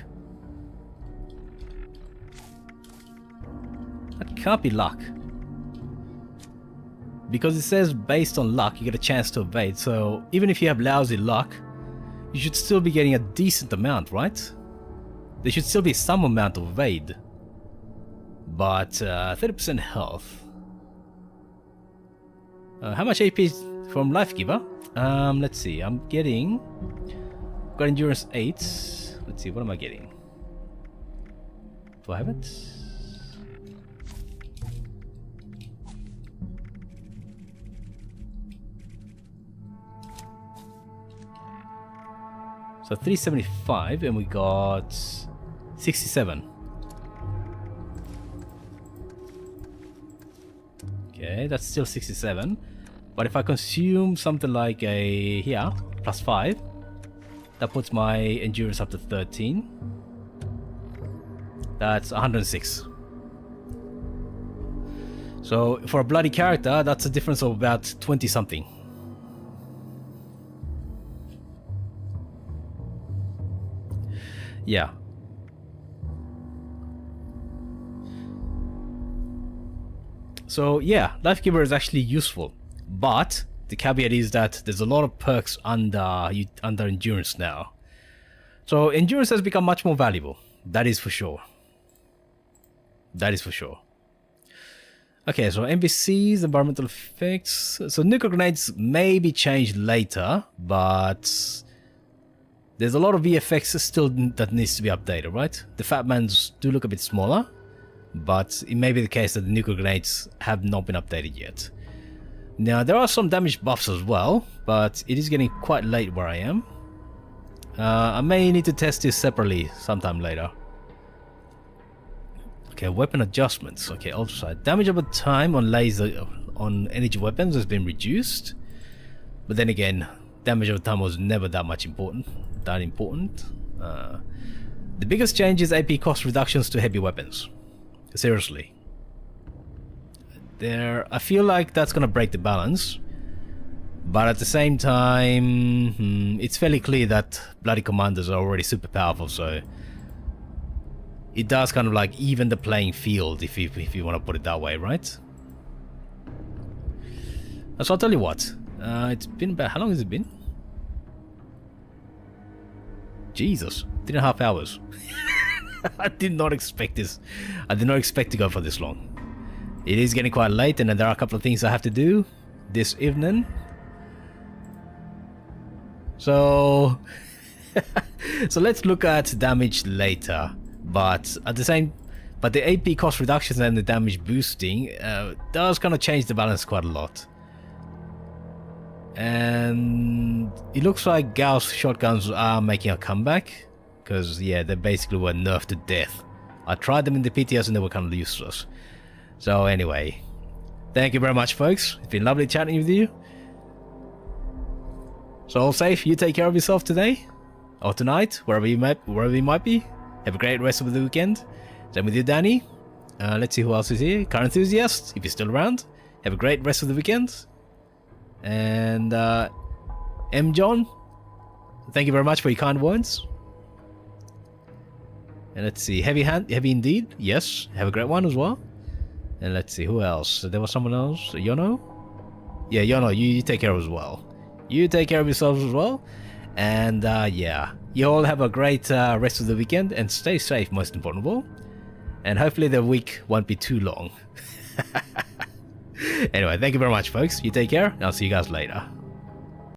That can't be luck. Because it says based on luck, you get a chance to evade. So even if you have lousy luck, you should still be getting a decent amount, right? There should still be some amount of evade. But 30% health. How much AP from Life Giver? Let's see. I'm getting... Got Endurance 8. Let's see, what am I getting? Do I have it? So 375 and we got 67. Okay, that's still 67. But if I consume something like a here, plus 5, that puts my endurance up to 13. That's 106. So for a bloody character, that's a difference of about 20 something. Yeah. So yeah, Life Giver is actually useful, but the caveat is that there's a lot of perks under endurance now. So endurance has become much more valuable. That is for sure. That is for sure. Okay, so NPCs, environmental effects. So nuclear grenades may be changed later, but there's a lot of VFX still that needs to be updated, right? The Fat Mans do look a bit smaller, but it may be the case that the nuclear grenades have not been updated yet. Now, there are some damage buffs as well, but it is getting quite late where I am. I may need to test this separately sometime later. Okay, weapon adjustments. Okay, ultrasight. Damage over time on energy weapons has been reduced. But then again, damage over time was never that important. The biggest change is AP cost reductions to heavy weapons. Seriously. I feel like that's gonna break the balance. But at the same time, it's fairly clear that bloody commanders are already super powerful, so it does kind of like even the playing field, if you want to put it that way, right? So I'll tell you what. It's been about... How long has it been? Jesus. 3.5 hours. I did not expect this. I did not expect to go for this long. It is getting quite late, and then there are a couple of things I have to do this evening. So... so let's look at damage later. But at the same... But the AP cost reductions and the damage boosting does kind of change the balance quite a lot. And it looks like Gauss shotguns are making a comeback. Because, yeah, they basically were nerfed to death. I tried them in the PTS and they were kind of useless. So anyway, thank you very much, folks. It's been lovely chatting with you. So all safe, you take care of yourself today. Or tonight, wherever you might be. Have a great rest of the weekend. Same with you, Danny. Let's see who else is here. Car Enthusiast, if you're still around. Have a great rest of the weekend. And M. John, thank you very much for your kind words. And let's see, Heavy Indeed, yes, have a great one as well. And let's see, who else? There was someone else, Yono? Yeah, you take care as well. You take care of yourselves as well. And yeah, you all have a great rest of the weekend and stay safe, most important of all. And hopefully the week won't be too long. Anyway, thank you very much, folks. You take care, and I'll see you guys later.